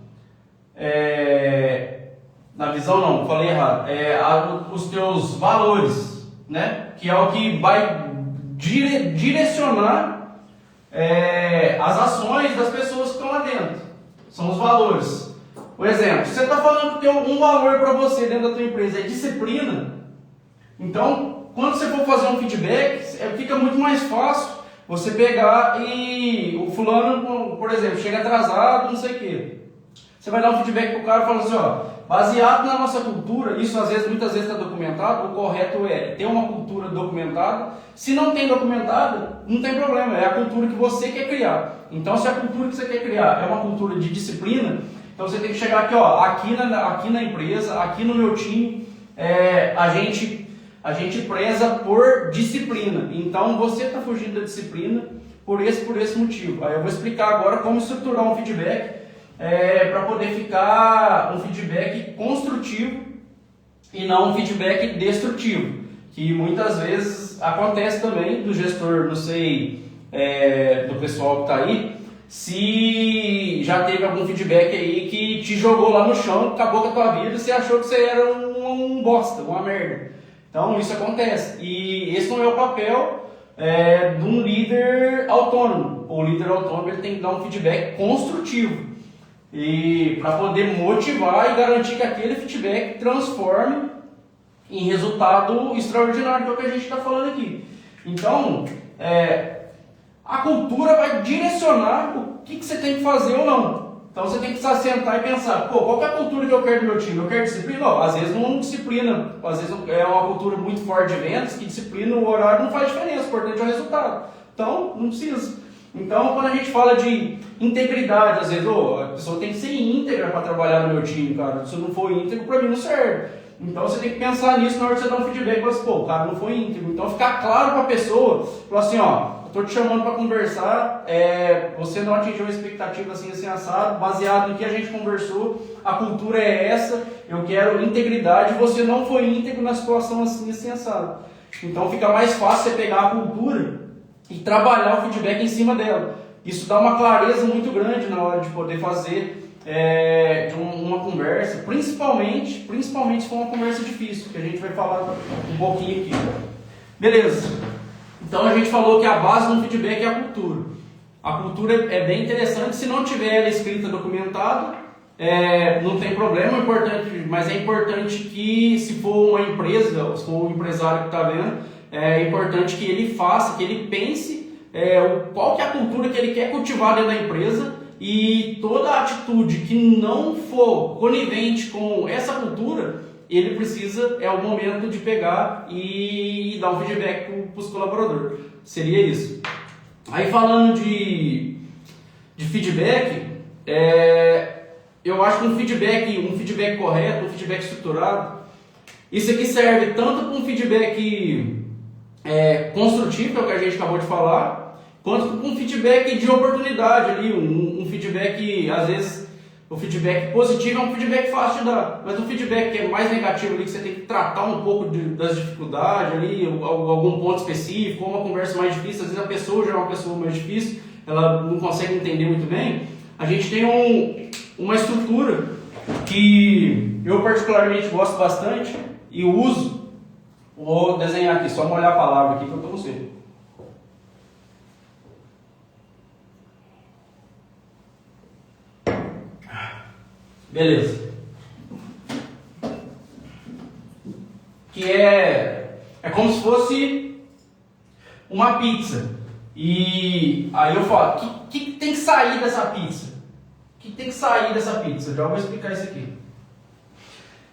na visão não, falei errado, os teus valores, né, que é o que vai direcionar as ações das pessoas que estão lá dentro, são os valores. Por exemplo, se você está falando que tem algum valor para você dentro da tua empresa, é disciplina, então quando você for fazer um feedback, fica muito mais fácil você pegar e o fulano, por exemplo, chega atrasado, não sei o quê. Você vai dar um feedback para o cara e fala assim, baseado na nossa cultura, isso muitas vezes está documentado, o correto é ter uma cultura documentada. Se não tem documentada, não tem problema, é a cultura que você quer criar. Então, se a cultura que você quer criar é uma cultura de disciplina, então você tem que chegar aqui, aqui na empresa, aqui no meu time, a gente preza por disciplina. Então, você está fugindo da disciplina por esse motivo. Aí eu vou explicar agora como estruturar um feedback para poder ficar um feedback construtivo e não um feedback destrutivo, que muitas vezes acontece também do gestor, não sei, do pessoal que está aí, se já teve algum feedback aí que te jogou lá no chão, acabou com a tua vida e você achou que você era um bosta, uma merda. Então isso acontece, e esse não é o papel de um líder autônomo. O líder autônomo ele tem que dar um feedback construtivo e para poder motivar e garantir que aquele feedback transforme em resultado extraordinário, que é o que a gente está falando aqui. Então, a cultura vai direcionar o que você tem que fazer ou não. Então você tem que sentar e pensar, qual que é a cultura que eu quero do meu time? Eu quero disciplina? Não, às vezes não disciplina, às vezes é uma cultura muito forte de vendas, que disciplina o horário não faz diferença, o importante é o resultado. Então, não precisa. Então, quando a gente fala de integridade, às vezes, a pessoa tem que ser íntegra para trabalhar no meu time, cara. Se não for íntegro, para mim não serve. Então, você tem que pensar nisso na hora que você dá um feedback. Fala assim, pô, o cara não foi íntegro. Então, ficar claro para a pessoa, falar assim, ó, eu tô te chamando para conversar, você não atingiu a expectativa assim assado, baseado no que a gente conversou, a cultura é essa, eu quero integridade, você não foi íntegro na situação assim assado. Então, fica mais fácil você pegar a cultura e trabalhar o feedback em cima dela. Isso dá uma clareza muito grande na hora de poder fazer uma conversa, principalmente se for uma conversa difícil, que a gente vai falar um pouquinho aqui. Beleza. Então a gente falou que a base do feedback é a cultura. A cultura é bem interessante, se não tiver ela escrita, documentada, não tem problema, mas é importante que, se for uma empresa, se for um empresário que está vendo, é importante que ele faça, que ele pense qual que é a cultura que ele quer cultivar dentro da empresa, e toda atitude que não for conivente com essa cultura, ele precisa, é o momento de pegar e dar um feedback para os colaboradores. Seria isso. Aí, falando de feedback, eu acho que um feedback correto, um feedback estruturado, isso aqui serve tanto para um feedback construtivo, que é o que a gente acabou de falar, quanto com um feedback de oportunidade ali, um feedback, às vezes, o feedback positivo é um feedback fácil de dar, mas o feedback que é mais negativo ali, que você tem que tratar um pouco das dificuldades ali, algum ponto específico, ou uma conversa mais difícil, às vezes a pessoa já é uma pessoa mais difícil, ela não consegue entender muito bem, a gente tem uma estrutura que eu particularmente gosto bastante e uso. Vou desenhar aqui, só molhar a palavra aqui que eu estou com você. Beleza. Que é como se fosse uma pizza. E aí eu falo, o que tem que sair dessa pizza? O que tem que sair dessa pizza? Já vou explicar isso aqui.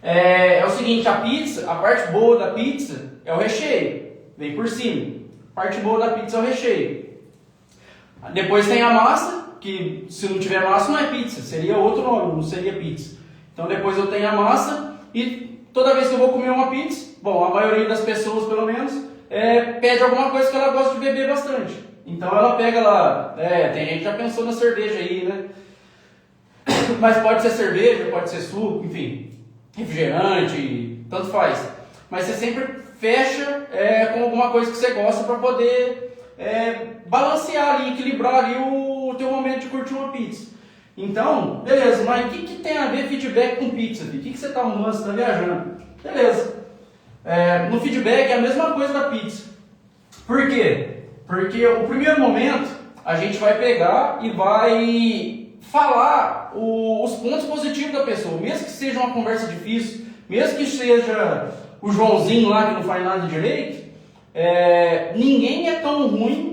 É o seguinte, a pizza, a parte boa da pizza é o recheio. Vem por cima. A parte boa da pizza é o recheio. Depois tem a massa, que se não tiver massa não é pizza, seria outro nome, não seria pizza. Então depois eu tenho a massa e toda vez que eu vou comer uma pizza, bom, a maioria das pessoas pelo menos, pede alguma coisa que ela gosta de beber bastante. Então ela pega lá, tem gente que já pensou na cerveja aí, né? Mas pode ser cerveja, pode ser suco, enfim, refrigerante, tanto faz. Mas você sempre fecha com alguma coisa que você gosta para poder balancear ali, equilibrar ali o teu momento de curtir uma pizza. Então, beleza, mas o que tem a ver feedback com pizza? O que você está arrumando, você está viajando? Beleza. No feedback é a mesma coisa da pizza. Por quê? Porque o primeiro momento a gente vai pegar e vai falar os pontos positivos da pessoa, mesmo que seja uma conversa difícil, mesmo que seja o Joãozinho lá que não faz nada direito, ninguém é tão ruim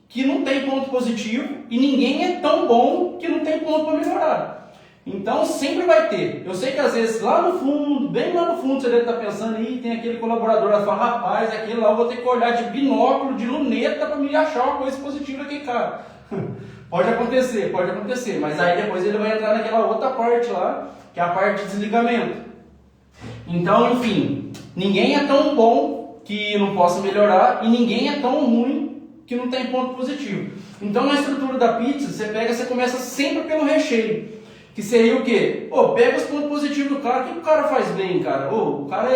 que não tem ponto positivo e ninguém é tão bom que não tem ponto para melhorar. Então sempre vai ter. Eu sei que às vezes lá no fundo, bem lá no fundo, você deve estar pensando aí, tem aquele colaborador que fala, rapaz, aquele lá eu vou ter que olhar de binóculo, de luneta para me achar uma coisa positiva aqui, cara. Pode acontecer, mas aí depois ele vai entrar naquela outra parte lá, que é a parte de desligamento. Então, enfim, ninguém é tão bom que não possa melhorar e ninguém é tão ruim que não tem ponto positivo. Então, na estrutura da pizza, você começa sempre pelo recheio, que seria o quê? Pega os pontos positivos do cara. O que o cara faz bem, cara? O cara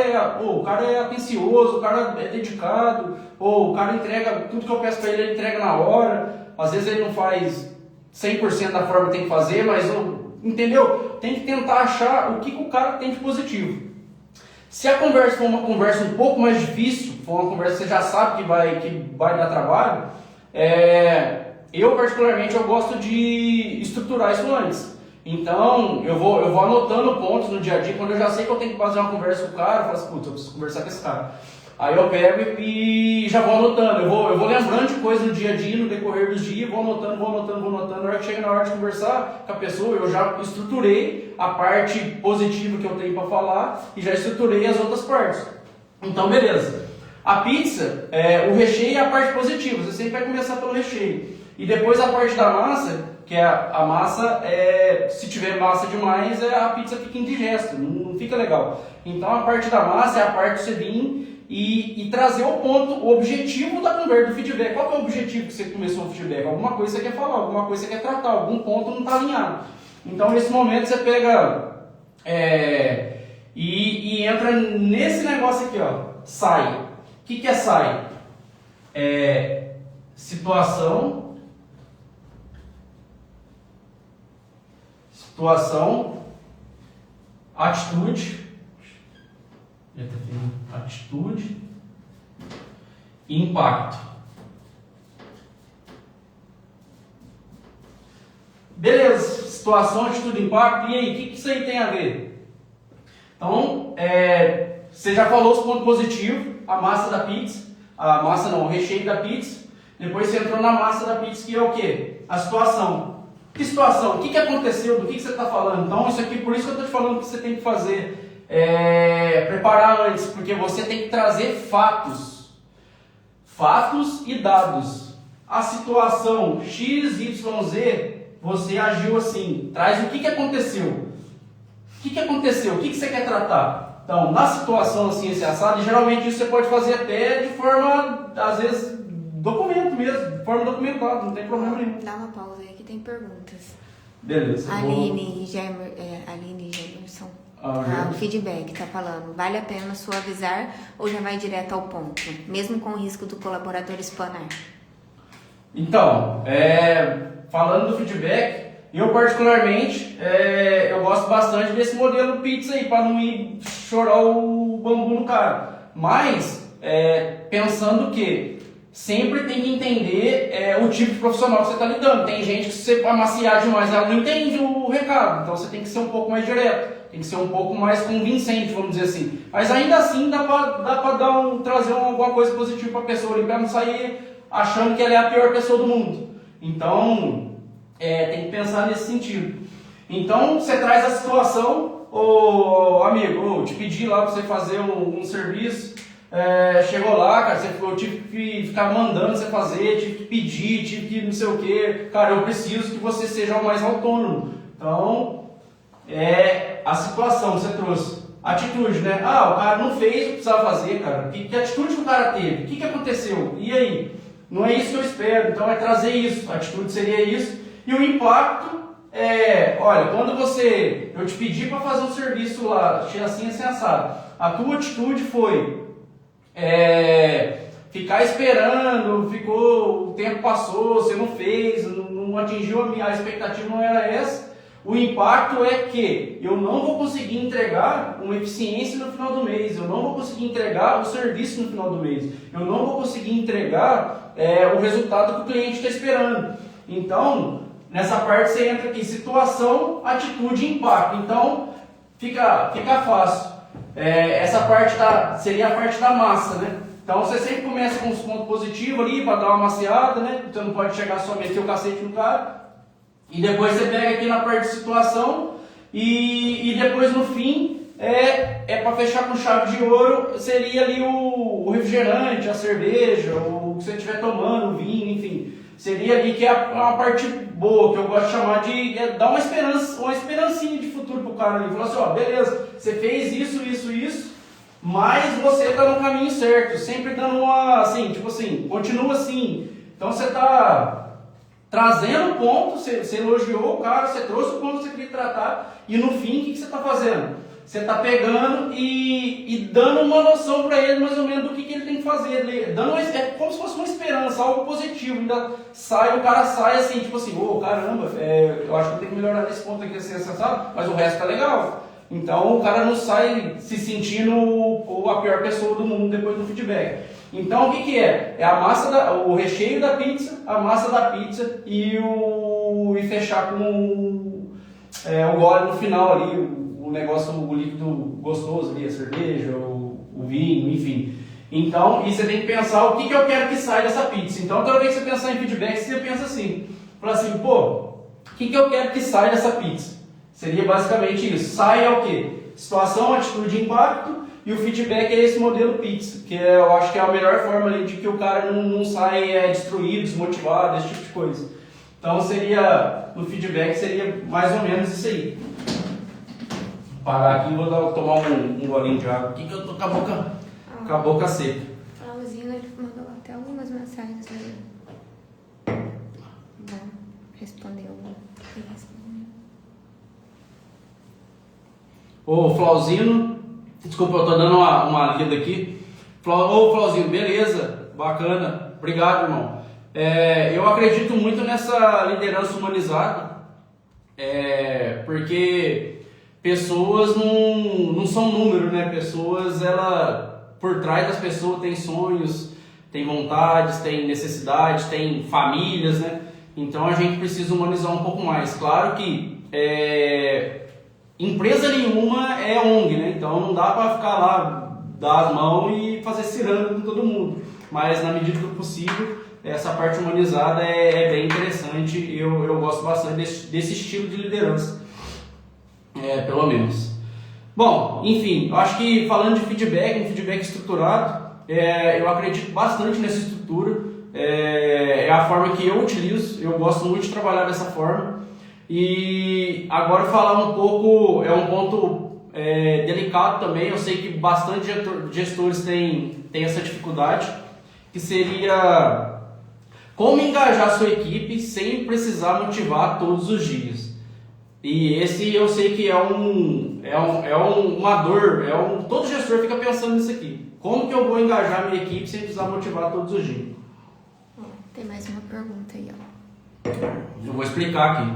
é atencioso, o cara é dedicado, o cara entrega tudo que eu peço para ele, ele entrega na hora. Às vezes ele não faz 100% da forma que tem que fazer, mas, entendeu? Tem que tentar achar o que o cara tem de positivo. Se a conversa for uma conversa um pouco mais difícil, for uma conversa que você já sabe que vai dar trabalho, eu particularmente eu gosto de estruturar isso antes. Então, eu vou anotando pontos no dia a dia, quando eu já sei que eu tenho que fazer uma conversa com o cara, eu falo assim, putz, eu preciso conversar com esse cara. Aí eu pego e já vou anotando, eu vou lembrando de coisas no dia a dia, no decorrer dos dias, vou anotando, na hora que chega na hora de conversar com a pessoa, eu já estruturei a parte positiva que eu tenho para falar e já estruturei as outras partes. Então, beleza. A pizza, o recheio é a parte positiva, você sempre vai começar pelo recheio. E depois a parte da massa, que é a massa, se tiver massa demais, a pizza fica indigesta, não fica legal. Então a parte da massa é a parte de você vir e trazer o ponto, o objetivo da conversa, do feedback. Qual que é o objetivo que você começou o feedback? Alguma coisa você quer falar, alguma coisa você quer tratar, algum ponto não está alinhado. Então nesse momento você pega e entra nesse negócio aqui, ó, sai. O que é sai? Situação, atitude e impacto. Beleza, situação, atitude e impacto. E aí, o que isso aí tem a ver? Então, você já falou os pontos positivos, a massa da pizza, o recheio da pizza. Depois você entrou na massa da pizza, que é o quê? A situação. Que situação? O que aconteceu? Do que você está falando? Então, isso aqui, por isso que eu estou te falando que você tem que fazer, preparar antes, porque você tem que trazer fatos e dados. A situação X, Y, Z, você agiu assim. Traz o que aconteceu. O que aconteceu? O que você quer tratar? Então, na situação assim, esse assado, e geralmente isso você pode fazer até de forma, às vezes, documento mesmo, de forma documentada, não tem problema nenhum. Dá uma pausa aí que tem perguntas. Beleza. Aline Gemerson. O feedback tá falando, vale a pena suavizar ou já vai direto ao ponto, mesmo com o risco do colaborador espanar? Então, falando do feedback, eu particularmente, eu gosto bastante desse modelo pizza aí, para não ir chorar o bambu no cara. Mas, pensando que sempre tem que entender o tipo de profissional que você está lidando. Tem gente que, se você amaciar demais, ela não entende o recado. Então você tem que ser um pouco mais direto, tem que ser um pouco mais convincente, vamos dizer assim. Mas ainda assim dá para trazer alguma coisa positiva para a pessoa, para não sair achando que ela é a pior pessoa do mundo. Então, tem que pensar nesse sentido. Então você traz a situação, amigo, eu te pedi lá para você fazer um serviço. Chegou lá, cara, eu tive que ficar mandando você fazer, tive que pedir, tive que não sei o que. Cara, eu preciso que você seja o mais autônomo. Então, a situação que você trouxe. Atitude, né? O cara não fez o que precisava fazer, cara. Que atitude que o cara teve? O que aconteceu? E aí? Não é isso que eu espero. Então, é trazer isso. A atitude seria isso. E o impacto olha, quando eu te pedi para fazer um serviço lá, assim assado. A tua atitude foi ficar esperando, o tempo passou, você não fez, não atingiu a expectativa, não era essa. O impacto é que eu não vou conseguir entregar uma eficiência no final do mês, eu não vou conseguir entregar o serviço no final do mês, eu não vou conseguir entregar o resultado que o cliente está esperando. Então, nessa parte você entra aqui, situação, atitude e impacto. Então, fica fácil. Essa parte seria a parte da massa, né? Então você sempre começa com os pontos positivos ali para dar uma maciada, né? Você não pode chegar só meter o cacete no cara. E depois você pega aqui na parte de situação e depois no fim para fechar com chave de ouro, seria ali o refrigerante, a cerveja, o que você estiver tomando, o vinho, enfim. Seria ali que é uma parte boa, que eu gosto de chamar de dar uma esperancinha de futuro pro cara ali. Falar assim, beleza, você fez isso, mas você está no caminho certo, sempre dando continua assim. Então você está trazendo o ponto, você elogiou o cara, você trouxe o ponto que você queria tratar, e no fim, o que você está fazendo? Você está pegando e dando uma noção para ele, mais ou menos, do que ele tem que fazer. É como se fosse uma esperança, algo positivo. Ainda o cara sai assim, tipo assim, caramba, eu acho que eu tenho que melhorar nesse ponto aqui, assim, mas o resto tá legal. Então o cara não sai se sentindo a pior pessoa do mundo depois do feedback. Então o que é? É a massa o recheio da pizza, a massa da pizza e fechar com o gole no final ali, o negócio, o líquido gostoso ali, a cerveja, o vinho, enfim. Então, e você tem que pensar o que eu quero que saia dessa pizza. Então, toda vez que você pensar em feedback, você pensa assim, fala assim, o que eu quero que saia dessa pizza? Seria basicamente isso. Sai é o quê? Situação, atitude e impacto. e o feedback é esse modelo PITS, que eu acho que é a melhor forma ali de que o cara não sai destruído, desmotivado, esse tipo de coisa. Então no feedback seria mais ou menos isso aí. Vou parar aqui e vou tomar um golinho de água aqui que eu tô com a boca seca. O Flauzinho, ele mandou até algumas mensagens aí. Não, respondeu. Ô Flauzino, desculpa, eu tô dando uma lida aqui. Ô Flauzino, beleza, bacana, obrigado, irmão. Eu acredito muito nessa liderança humanizada, porque pessoas não são número, né? Pessoas, por trás das pessoas tem sonhos, tem vontades, tem necessidades, tem famílias, né? Então a gente precisa humanizar um pouco mais. Claro que empresa nenhuma é ONG, né? Então não dá para ficar lá, dar as mãos e fazer ciranda com todo mundo. Mas na medida do possível, essa parte humanizada é bem interessante. Eu gosto bastante desse estilo de liderança, pelo menos. Bom, enfim, eu acho que falando de feedback, um feedback estruturado, eu acredito bastante nessa estrutura. É a forma que eu utilizo, eu gosto muito de trabalhar dessa forma. E agora falar um pouco, é um ponto delicado também, eu sei que bastante gestores têm essa dificuldade, que seria como engajar a sua equipe sem precisar motivar todos os dias. E esse eu sei que é uma dor, todo gestor fica pensando nisso aqui. Como que eu vou engajar a minha equipe sem precisar motivar todos os dias? Tem mais uma pergunta aí, ó. Eu vou explicar aqui.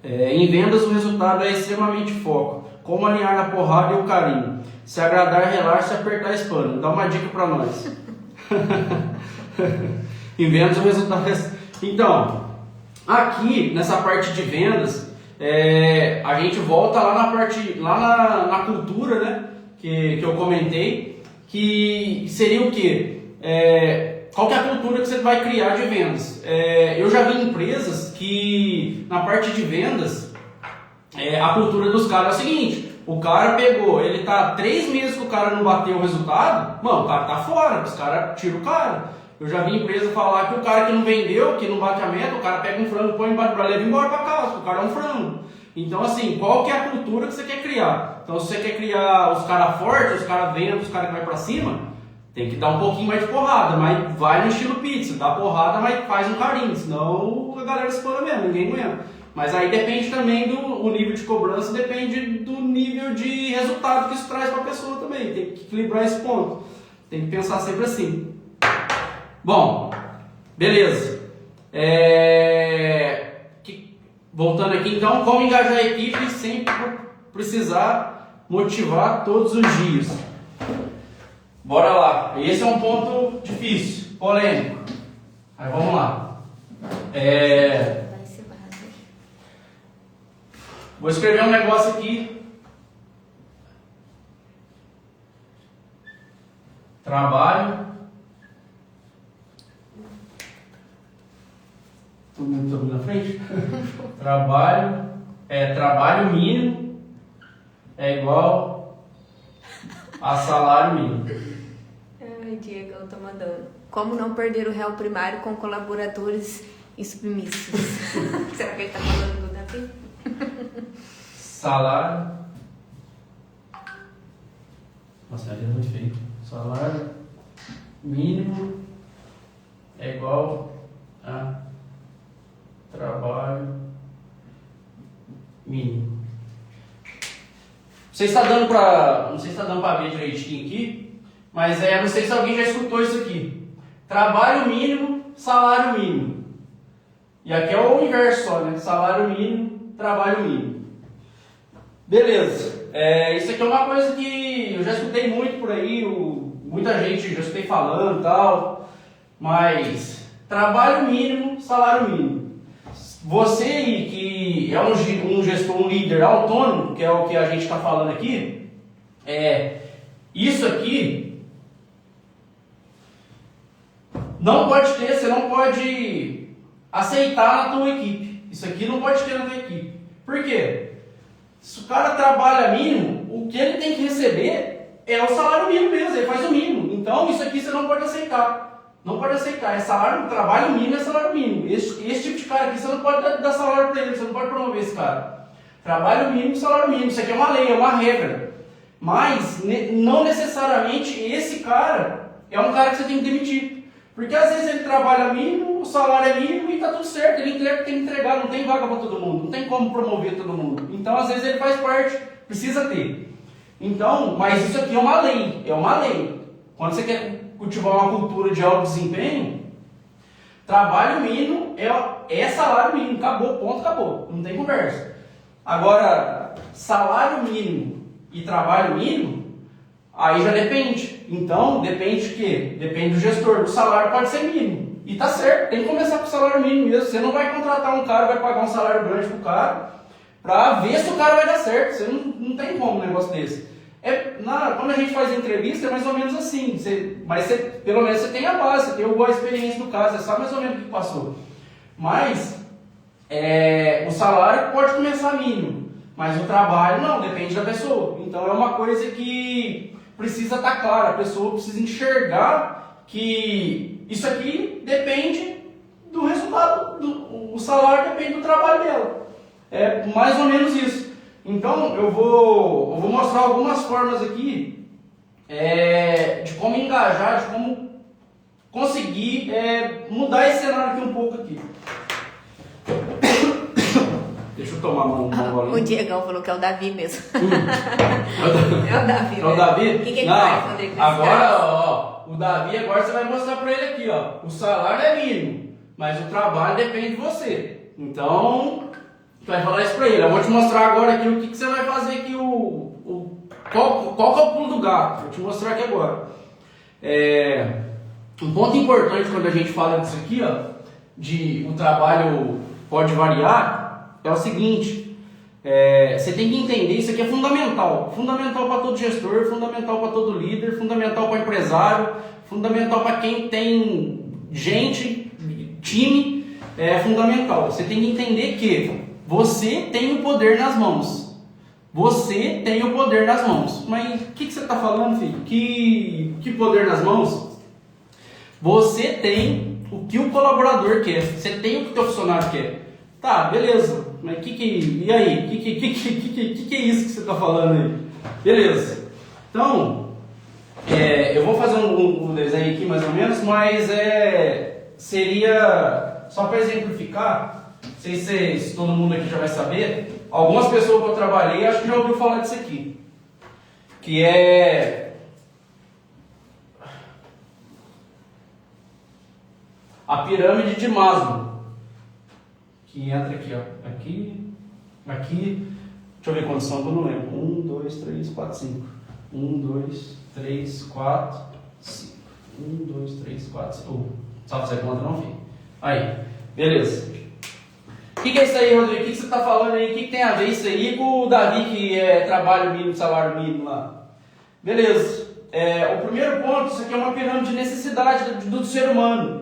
Em vendas, o resultado é extremamente foco. Como alinhar na porrada e o carinho. Se agradar, relaxa, se apertar, espana. Dá uma dica para nós. Em vendas, o resultado é... Então, aqui, nessa parte de vendas, a gente volta lá na cultura, né? Que eu comentei, que seria o quê? Qual que é a cultura que você vai criar de vendas? Eu já vi empresas que na parte de vendas, a cultura dos caras é o seguinte: o cara pegou, ele tá 3 meses que o cara não bateu o resultado, mano, o cara tá fora, os caras tiram o cara. Eu já vi empresa falar que o cara que não vendeu, que não bate a meta, o cara pega um frango, põe embaixo pra levar embora pra casa, porque o cara é um frango. Então assim, qual que é a cultura que você quer criar? Então se você quer criar os caras fortes, os caras vendas, os caras que vai pra cima, tem que dar um pouquinho mais de porrada, mas vai no estilo pizza, dá porrada, mas faz um carinho, senão a galera espana mesmo, ninguém aguenta. Mas aí depende também do nível de cobrança, depende do nível de resultado que isso traz para a pessoa também, tem que equilibrar esse ponto, tem que pensar sempre assim. Bom, beleza. Voltando aqui então, como engajar a equipe sem precisar motivar todos os dias. Bora lá, esse é um ponto difícil, polêmico. Aí vamos lá. Vou escrever um negócio aqui. Trabalho. Todo mundo na frente? Trabalho mínimo é igual a salário mínimo. Ai, Diego, eu tô mandando. Como não perder o réu primário com colaboradores insubmissos? Será que ele tá falando do Davi? Salário. Nossa, ali é muito feio. Salário mínimo é igual a trabalho mínimo. Não sei se está dando para ver direitinho aqui, mas não sei se alguém já escutou isso aqui. Trabalho mínimo, salário mínimo. E aqui é o inverso só, né? Salário mínimo, trabalho mínimo. Beleza. Isso aqui é uma coisa que eu já escutei muito por aí, muita gente já escutei falando e tal, mas trabalho mínimo, salário mínimo. Você aí que é um gestor, um líder autônomo, que é o que a gente está falando aqui, isso aqui não pode ter, você não pode aceitar na tua equipe. Isso aqui não pode ter na tua equipe. Por quê? Se o cara trabalha mínimo, o que ele tem que receber é o salário mínimo mesmo, ele faz o mínimo. Então, isso aqui você não pode aceitar. Não pode aceitar. É salário, trabalho mínimo é salário mínimo. Esse tipo de cara aqui, você não pode dar salário para ele, você não pode promover esse cara. Trabalho mínimo, salário mínimo. Isso aqui é uma lei, é uma regra. Mas, não necessariamente esse cara é um cara que você tem que demitir. Porque às vezes ele trabalha mínimo, o salário é mínimo e está tudo certo. Ele entrega o que tem que entregar, não tem vaga para todo mundo, não tem como promover todo mundo. Então, às vezes ele faz parte, precisa ter. Então, mas isso aqui é uma lei, é uma lei. Quando você quer cultivar uma cultura de alto desempenho, trabalho mínimo é salário mínimo, acabou, ponto, acabou, não tem conversa. Agora, salário mínimo e trabalho mínimo, aí já depende. Então, depende de quê? Depende do gestor. O salário pode ser mínimo. E tá certo, tem que começar com o salário mínimo mesmo. Você não vai contratar um cara, vai pagar um salário grande pro cara, pra ver se o cara vai dar certo. Você não tem como um negócio desse. Quando a gente faz entrevista, é mais ou menos assim. Pelo menos você tem a base, você tem uma boa experiência do caso, você sabe mais ou menos o que passou. Mas, o salário pode começar mínimo. Mas o trabalho não, depende da pessoa. Então é uma coisa que precisa estar clara, a pessoa precisa enxergar que isso aqui depende do resultado, o salário depende do trabalho dela. É mais ou menos isso. Então eu vou mostrar algumas formas aqui de como engajar, de como conseguir mudar esse cenário aqui um pouco aqui. Deixa eu tomar uma bola. O Diegão falou que é o Davi mesmo. É o Davi. É o Davi? O que faz, Rodrigo? Agora, o Davi, agora você vai mostrar pra ele aqui, ó. O salário é mínimo, mas o trabalho depende de você. Então, você vai falar isso pra ele. Eu vou te mostrar agora aqui o que você vai fazer aqui, qual que é o pulo do gato. Vou te mostrar aqui agora. Um ponto importante quando a gente fala disso aqui, ó, o trabalho pode variar, é o seguinte, você tem que entender, isso aqui é fundamental para todo gestor, fundamental para todo líder, fundamental para empresário, fundamental para quem tem gente, time, é fundamental. Você tem que entender que você tem o poder nas mãos. Você tem o poder nas mãos. Mas o que você está falando, filho? Que poder nas mãos? Você tem o que o colaborador quer, você tem o que o teu funcionário quer. Tá, beleza, mas e aí? Que é isso que você está falando aí? Beleza. Então, eu vou fazer um desenho aqui mais ou menos, mas seria, só para exemplificar, não sei se todo mundo aqui já vai saber, algumas pessoas que eu trabalhei, acho que já ouviu falar disso aqui, que é a pirâmide de Maslow. Que entra aqui, ó. Aqui. Deixa eu ver quantos são, que eu não lembro. 1, 2, 3, 4, 5. 1, 2, 3, 4, 5. 1, 2, 3, 4, 5. Sabe fazer conta, não, filho? Aí, beleza. O que é isso aí, Rodrigo? O que você está falando aí? O que tem a ver isso aí com o Davi, que é trabalho mínimo, salário mínimo lá? Beleza. O primeiro ponto, isso aqui é uma pirâmide de necessidade do ser humano.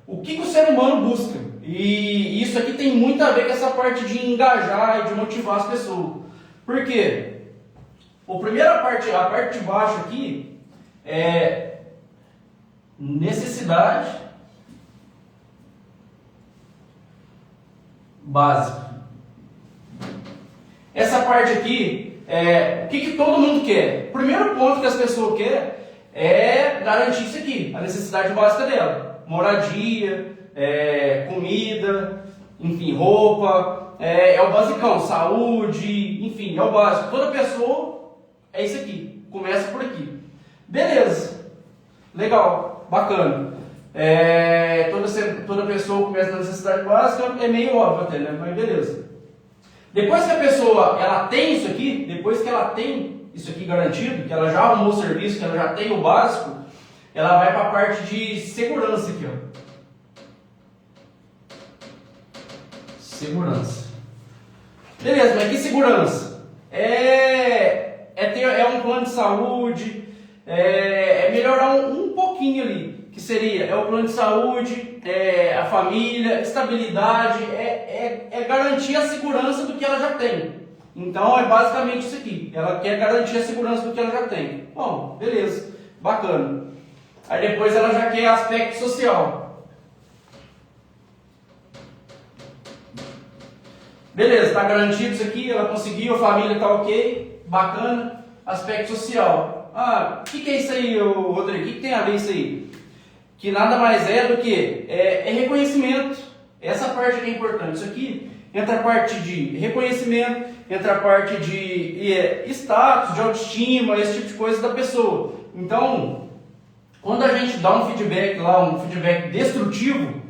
O que o ser humano busca? E isso aqui tem muito a ver com essa parte de engajar e de motivar as pessoas. Por quê? A parte de baixo aqui é necessidade básica. Essa parte aqui o que todo mundo quer? O primeiro ponto que as pessoas querem é garantir isso aqui, a necessidade básica dela. Moradia, comida, enfim, roupa, é o basicão, saúde, enfim, é o básico. Toda pessoa é isso aqui, começa por aqui. Beleza, legal, bacana. Toda pessoa começa na necessidade básica, é meio óbvio até, né? Mas beleza. Depois que a pessoa ela tem isso aqui, depois que ela tem isso aqui garantido, que ela já arrumou o serviço, que ela já tem o básico, ela vai para a parte de segurança aqui, ó. Segurança. Beleza, mas que segurança? É um plano de saúde, melhorar um pouquinho ali. Que seria o plano de saúde, a família, estabilidade, garantir a segurança do que ela já tem. Então é basicamente isso aqui. Ela quer garantir a segurança do que ela já tem. Bom, beleza, bacana. Aí depois ela já quer aspecto social. Beleza, está garantido isso aqui, ela conseguiu, a família está ok, bacana. Aspecto social. O que é isso aí, Rodrigo? O que tem a ver isso aí? Que nada mais é do que reconhecimento. Essa parte que é importante. Isso aqui entra a parte de reconhecimento, entra a parte de status, de autoestima, esse tipo de coisa da pessoa. Então, quando a gente dá um feedback lá, um feedback destrutivo,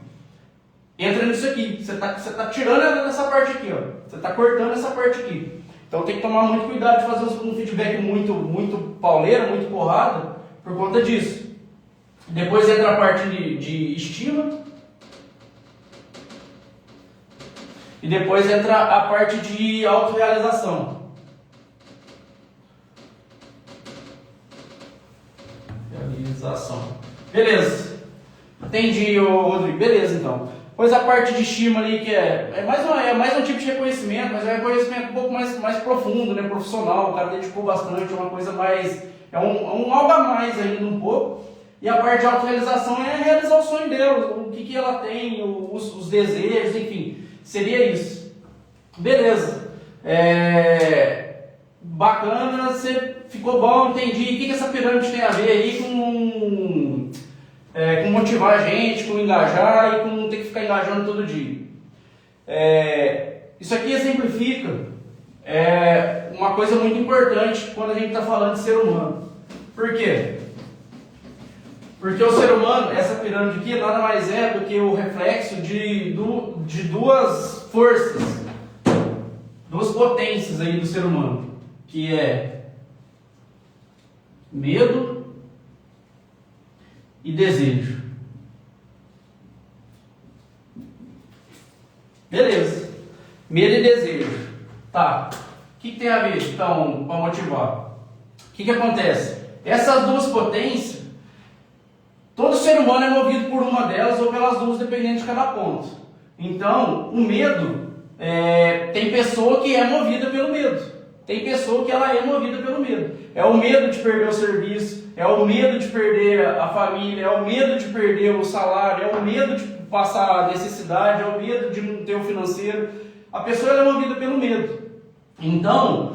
entra nisso aqui. Você tá tirando ela dessa parte aqui, ó. Você está cortando essa parte aqui. Então tem que tomar muito cuidado de fazer um feedback muito pauleira, muito porrada, por conta disso. Depois entra a parte de estima. E depois entra a parte de autorrealização. Realização. Beleza. Entendi, Rodrigo. Beleza, então. Pois a parte de estima ali, que é mais um tipo de reconhecimento, mas é um reconhecimento um pouco mais profundo, né, profissional. O cara dedicou bastante, é uma coisa mais... É um algo a mais ainda um pouco. E a parte de autorrealização é realizar o sonho dela, o que ela tem, os desejos, enfim. Seria isso. Beleza. Bacana, você ficou bom, entendi. O que essa pirâmide tem a ver aí com motivar a gente, com engajar e com não ter que ficar engajando todo dia? Isso aqui exemplifica uma coisa muito importante quando a gente está falando de ser humano. Por quê? Porque o ser humano, essa pirâmide aqui, nada mais é do que o reflexo de duas forças, duas potências aí do ser humano, que é medo e desejo. Beleza. Medo e desejo. Tá. O que tem a ver, então, para motivar? O que acontece? Essas duas potências, todo ser humano é movido por uma delas ou pelas duas, dependendo de cada ponto. Então, o medo, tem pessoa que é movida pelo medo. Tem pessoa que ela é movida pelo medo. É o medo de perder o serviço, é o medo de perder a família, é o medo de perder o salário, é o medo de passar a necessidade, é o medo de não ter o financeiro. A pessoa ela é movida pelo medo. Então,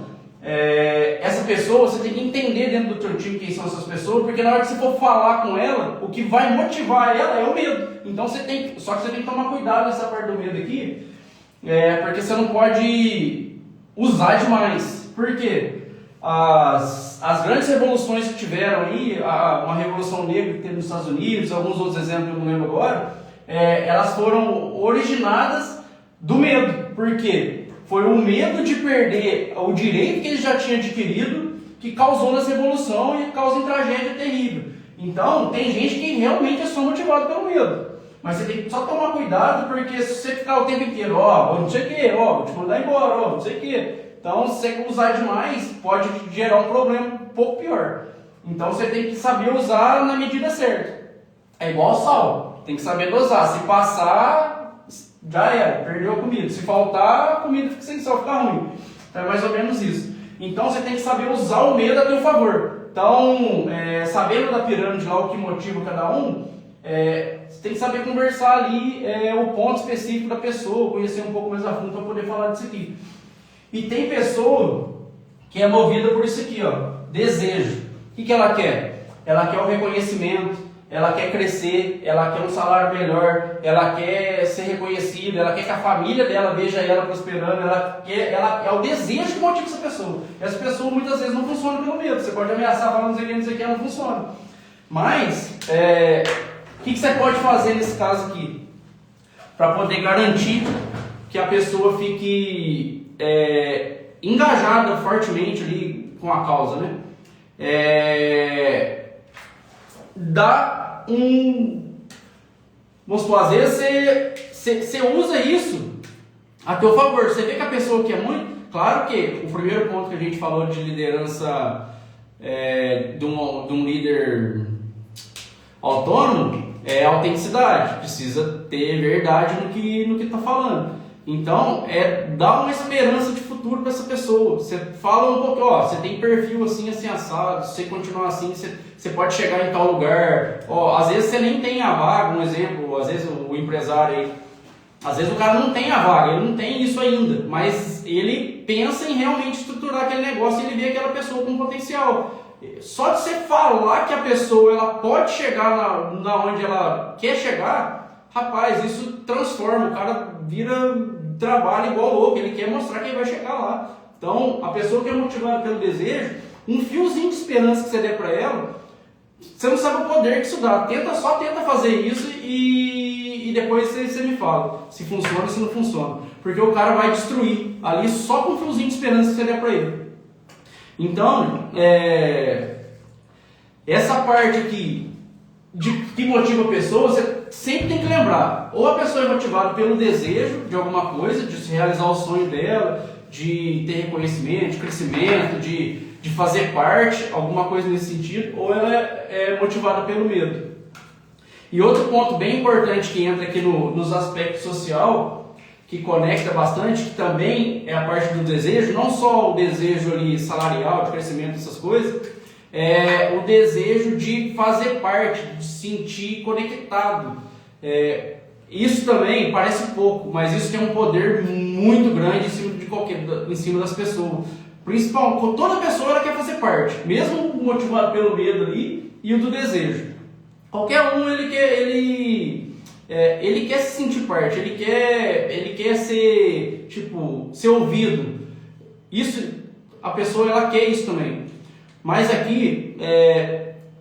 essa pessoa, você tem que entender dentro do teu time quem são essas pessoas, porque na hora que você for falar com ela, o que vai motivar ela é o medo. Então só que você tem que tomar cuidado nessa parte do medo aqui, porque você não pode usar demais. Por quê? As grandes revoluções que tiveram aí, uma revolução negra que teve nos Estados Unidos, alguns outros exemplos que eu não lembro agora, elas foram originadas do medo. Por quê? Foi o medo de perder o direito que eles já tinham adquirido que causou nessa revolução e causa em tragédia terrível. Então, tem gente que realmente é só motivado pelo medo. Mas você tem que só tomar cuidado, porque se você ficar o tempo inteiro, não sei o que, vou te mandar embora, não sei o que. Então, se você usar demais, pode gerar um problema um pouco pior. Então, você tem que saber usar na medida certa. É igual sal, tem que saber dosar. Se passar, já era, perdeu a comida. Se faltar, a comida fica sem sal, fica ruim. Então, é mais ou menos isso. Então, você tem que saber usar o medo a teu favor. Então, sabendo da pirâmide lá, o que motiva cada um, você tem que saber conversar ali o ponto específico da pessoa, conhecer um pouco mais a fundo para poder falar disso aqui. E tem pessoa que é movida por isso aqui, desejo. O que ela quer? Ela quer o reconhecimento, ela quer crescer, ela quer um salário melhor, ela quer ser reconhecida, ela quer que a família dela veja ela prosperando, é o desejo que motiva essa pessoa. Essa pessoa muitas vezes não funciona pelo medo. Você pode ameaçar falando não sei o que, não funciona. Mas, o que você pode fazer nesse caso aqui? Para poder garantir que a pessoa fique engajada fortemente ali com a causa, né? Dá vamos supor, às vezes você usa isso a teu favor. Você vê que a pessoa quer muito. Claro que o primeiro ponto que a gente falou de liderança de um líder autônomo é autenticidade, precisa ter verdade no que está falando. Então, dar uma esperança de futuro para essa pessoa. Você fala um pouco, ó, você tem perfil assim assado, se você continuar assim, você pode chegar em tal lugar. Ó, às vezes você nem tem a vaga, um exemplo, às vezes o empresário aí, às vezes o cara não tem a vaga, ele não tem isso ainda, mas ele pensa em realmente estruturar aquele negócio e ele vê aquela pessoa com potencial. Só de você falar que a pessoa ela pode chegar na onde ela quer chegar, rapaz, isso transforma, o cara trabalha igual louco, ele quer mostrar que ele vai chegar lá. Então, a pessoa que é motivada pelo desejo, um fiozinho de esperança que você der para ela, você não sabe o poder que isso dá. Só tenta fazer isso e depois você me fala se funciona ou se não funciona. Porque o cara vai destruir ali só com um fiozinho de esperança que você der para ele. Então, essa parte aqui que motiva a pessoa, você sempre tem que lembrar, ou a pessoa é motivada pelo desejo de alguma coisa, de se realizar o sonho dela, de ter reconhecimento, de crescimento, de fazer parte, alguma coisa nesse sentido, ou ela é motivada pelo medo. E outro ponto bem importante que entra aqui nos aspectos social, que conecta bastante, que também é a parte do desejo, não só o desejo ali salarial, de crescimento, essas coisas, é o desejo de fazer parte, de se sentir conectado. Isso também parece pouco, mas isso tem um poder muito grande em cima das pessoas. Principalmente, toda pessoa ela quer fazer parte, mesmo motivado pelo medo ali e o do desejo. Qualquer um ele quer se sentir parte, ele quer ser ouvido. Isso, a pessoa ela quer isso também. Mas aqui,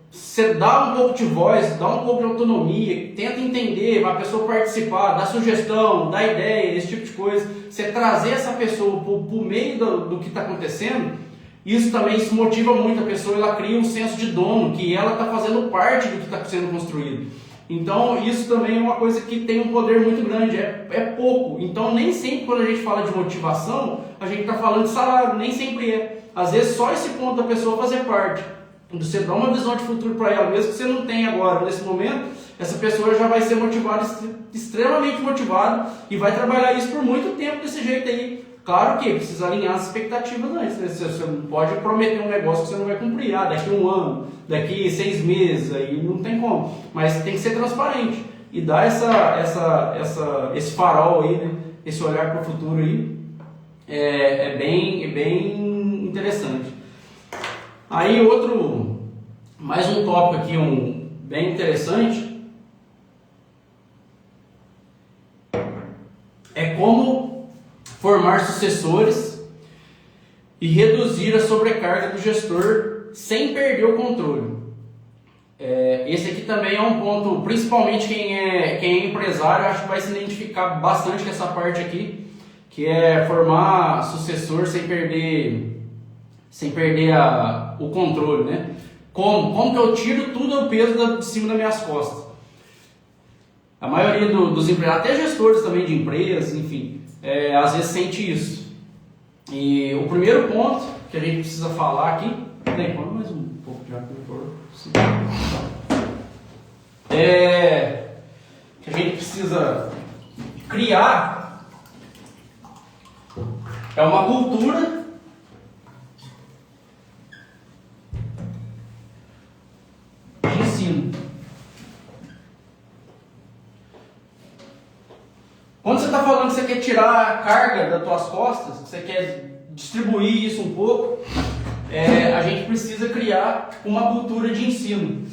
você dá um pouco de voz, dá um pouco de autonomia, tenta entender, a pessoa participar, dar sugestão, dar ideia, esse tipo de coisa. Você trazer essa pessoa para o meio do que está acontecendo, isso também motiva muito a pessoa, ela cria um senso de dono, que ela está fazendo parte do que está sendo construído. Então isso também é uma coisa que tem um poder muito grande, é pouco. Então nem sempre quando a gente fala de motivação, a gente está falando de salário, nem sempre é. Às vezes só esse ponto da pessoa fazer parte, você dá uma visão de futuro para ela, mesmo que você não tenha agora, nesse momento, essa pessoa já vai ser motivada, extremamente motivada, e vai trabalhar isso por muito tempo desse jeito aí. Claro que precisa alinhar as expectativas antes, né? Você não pode prometer um negócio que você não vai cumprir, daqui a 1 ano, daqui 6 meses, aí não tem como. Mas tem que ser transparente e dar esse farol aí, né? Esse olhar para o futuro aí, é bem interessante. Aí mais um tópico aqui, bem interessante, é como formar sucessores e reduzir a sobrecarga do gestor sem perder o controle. Esse aqui também é um ponto, principalmente quem é empresário, acho que vai se identificar bastante com essa parte aqui, que é formar sucessor sem perder o controle, né? Como que eu tiro tudo o peso de cima das minhas costas? A maioria dos empresários, até gestores também de empresas, enfim, às vezes sente isso. E o primeiro ponto que a gente precisa falar aqui, põe mais um pouco de água que a gente precisa criar uma cultura de ensino. Quando você está falando que você quer tirar a carga das tuas costas, que você quer distribuir isso um pouco, a gente precisa criar uma cultura de ensino.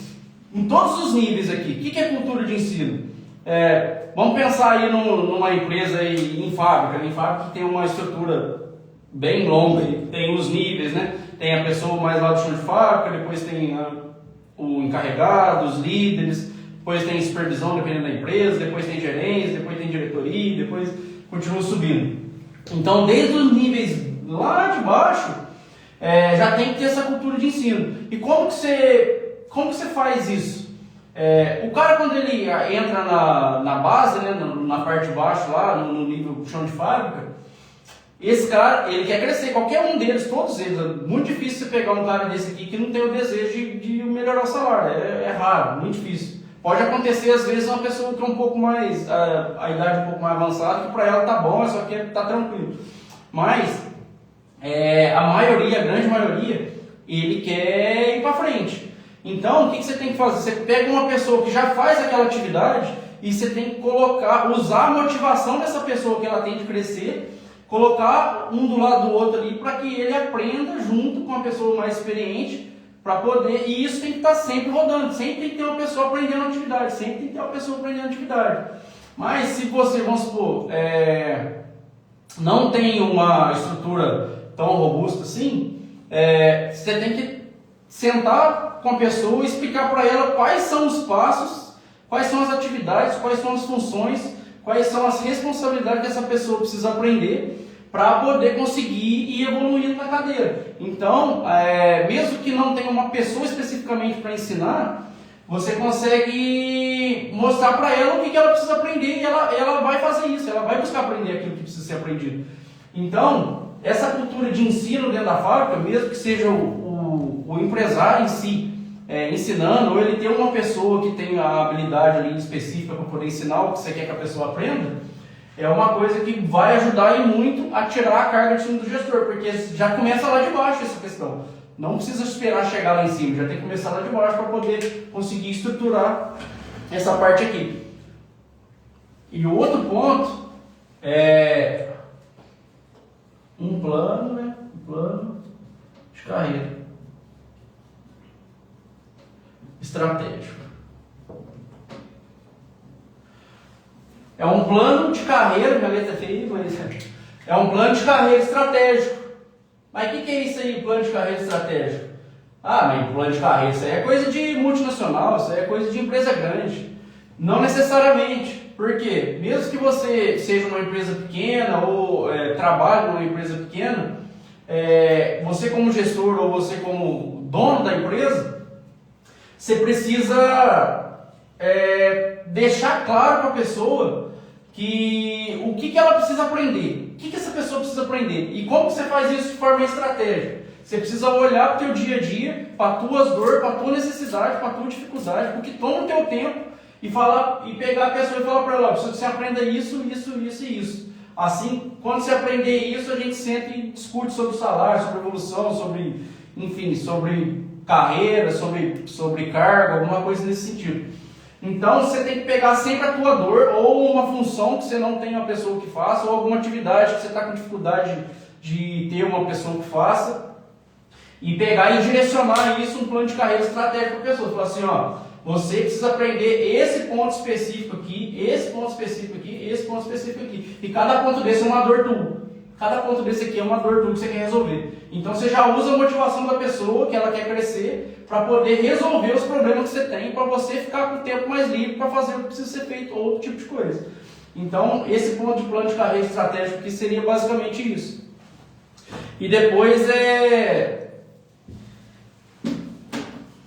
Em todos os níveis aqui. O que é cultura de ensino? Vamos pensar aí numa empresa aí, em fábrica. Em fábrica tem uma estrutura bem longa, tem os níveis, né? Tem a pessoa mais lá do chão de fábrica, depois tem o encarregado, os líderes, depois tem supervisão dependendo da empresa, depois tem gerência, depois tem diretoria, depois continua subindo. Então, desde os níveis lá de baixo, já tem que ter essa cultura de ensino. E como que você faz isso? O cara, quando ele entra na base, né, na parte de baixo, lá no nível chão de fábrica, esse cara, ele quer crescer, qualquer um deles, todos eles. É muito difícil você pegar um cara desse aqui que não tem o desejo de melhorar o salário, é raro, muito difícil. Pode acontecer às vezes uma pessoa que é um pouco mais, a idade um pouco mais avançada, que para ela tá bom, só que tá tranquilo. Mas a maioria, a grande maioria, ele quer ir para frente. Então, o que você tem que fazer? Você pega uma pessoa que já faz aquela atividade e você tem que usar a motivação dessa pessoa que ela tem de crescer, colocar um do lado do outro ali para que ele aprenda junto com a pessoa mais experiente, para poder, e isso tem que estar sempre rodando, sempre tem que ter uma pessoa aprendendo atividade, sempre tem que ter uma pessoa aprendendo atividade. Mas se você, vamos supor, não tem uma estrutura tão robusta assim, você tem que sentar com a pessoa e explicar para ela quais são os passos, quais são as atividades, quais são as funções, quais são as responsabilidades que essa pessoa precisa aprender para poder conseguir ir evoluindo na cadeira. Então, mesmo que não tenha uma pessoa especificamente para ensinar, você consegue mostrar para ela o que ela precisa aprender e ela vai fazer isso, ela vai buscar aprender aquilo que precisa ser aprendido. Então, essa cultura de ensino dentro da fábrica, mesmo que seja o empresário em si ensinando, ou ele tem uma pessoa que tem a habilidade ali específica para poder ensinar o que você quer que a pessoa aprenda, é uma coisa que vai ajudar e muito a tirar a carga de cima do gestor, porque já começa lá de baixo essa questão. Não precisa esperar chegar lá em cima, já tem que começar lá de baixo para poder conseguir estruturar essa parte aqui. E o outro ponto é um plano de carreira estratégico. É um plano de carreira, minha letra é feia, mas é um plano de carreira estratégico. Mas o que é isso aí, plano de carreira estratégico? Mas plano de carreira, isso aí é coisa de multinacional, isso aí é coisa de empresa grande. Não necessariamente, porque mesmo que você seja uma empresa pequena ou trabalhe numa empresa pequena, você como gestor ou você como dono da empresa, você precisa deixar claro para a pessoa o que ela precisa aprender, o que essa pessoa precisa aprender e como você faz isso de forma estratégica. Você precisa olhar para o teu dia a dia, para as tuas dores, para a tua necessidade, para a tua dificuldade, para o que toma o teu tempo e pegar a pessoa e falar para ela, preciso que você aprenda isso, isso, isso e isso. Assim, quando você aprender isso, a gente senta e discute sobre o salário, sobre evolução, sobre carreira, sobre carga, alguma coisa nesse sentido. Então você tem que pegar sempre a tua dor ou uma função que você não tem uma pessoa que faça ou alguma atividade que você está com dificuldade de ter uma pessoa que faça e pegar e direcionar isso um plano de carreira estratégico para a pessoa. Falar assim, você precisa aprender esse ponto específico aqui, esse ponto específico aqui, esse ponto específico aqui. E cada ponto desse é uma dor tua. Cada ponto desse aqui é uma dor tua que você quer resolver. Então você já usa a motivação da pessoa que ela quer crescer para poder resolver os problemas que você tem, para você ficar com o tempo mais livre para fazer o que precisa ser feito, outro tipo de coisa. Então esse ponto de plano de carreira estratégico aqui seria basicamente isso. E depois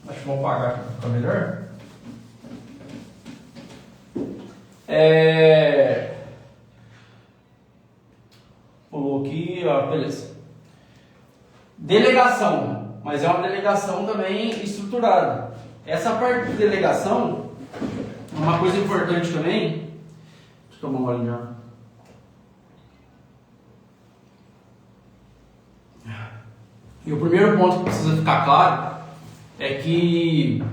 acho que vou apagar aqui para ficar melhor. Pulou aqui, beleza. Delegação, mas é uma delegação também estruturada. Essa parte de delegação, uma coisa importante também, deixa eu tomar um olho já. E o primeiro ponto que precisa ficar claro é que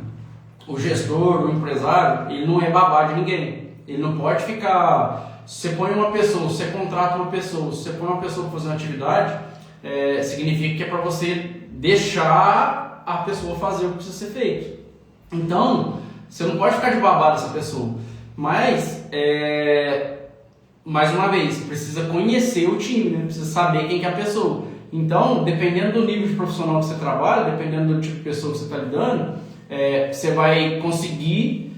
o gestor, o empresário, ele não é babá de ninguém. Ele não pode ficar... Se você põe uma pessoa, se você contrata uma pessoa, se você põe uma pessoa para fazer uma atividade, significa que é para você deixar a pessoa fazer o que precisa ser feito. Então, você não pode ficar de babá dessa pessoa. Mas, mais uma vez, precisa conhecer o time, né? Precisa saber quem que é a pessoa. Então, dependendo do nível de profissional que você trabalha, dependendo do tipo de pessoa que você está lidando, você vai conseguir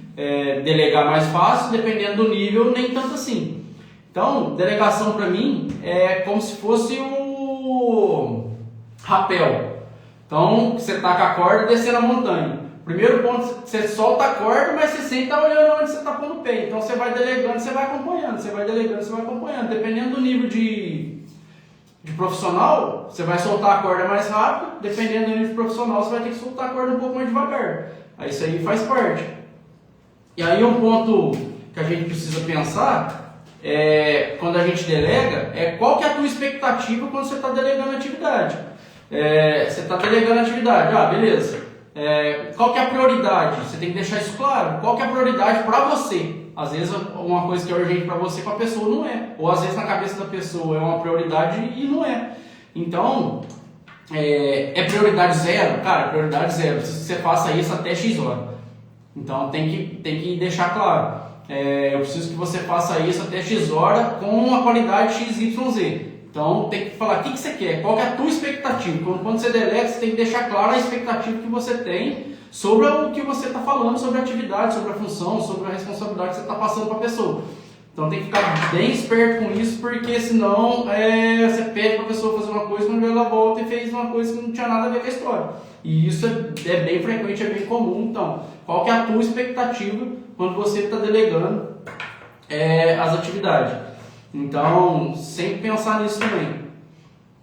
delegar mais fácil, dependendo do nível, nem tanto assim. Então, delegação para mim é como se fosse o rapel. Então, você taca a corda descendo a montanha. Primeiro ponto, você solta a corda, mas você sempre está olhando onde você está pondo o pé. Então, você vai delegando, você vai acompanhando, você vai delegando, você vai acompanhando. Dependendo do nível de profissional, você vai soltar a corda mais rápido. Dependendo do nível de profissional, você vai ter que soltar a corda um pouco mais devagar. Aí isso aí faz parte. E aí um ponto que a gente precisa pensar quando a gente delega qual que é a tua expectativa quando você está delegando a atividade. Você está delegando a atividade, beleza. Qual que é a prioridade? Você tem que deixar isso claro. Qual que é a prioridade para você? Às vezes uma coisa que é urgente para você, para a pessoa não é. Ou às vezes na cabeça da pessoa é uma prioridade e não é. Então, é prioridade zero? Cara, prioridade zero. Preciso que você faça isso até X hora. Então tem que deixar claro. Eu preciso que você faça isso até X hora com uma qualidade XYZ. Então tem que falar o que você quer, qual que é a tua expectativa. Quando você delega, você tem que deixar clara a expectativa que você tem sobre o que você está falando, sobre a atividade, sobre a função, sobre a responsabilidade que você está passando para a pessoa. Então tem que ficar bem esperto com isso, porque senão você pede para a pessoa fazer uma coisa, quando ela volta e fez uma coisa que não tinha nada a ver com a história. E isso é bem frequente, é bem comum. Então, qual que é a tua expectativa quando você está delegando as atividades? Então, sempre pensar nisso também.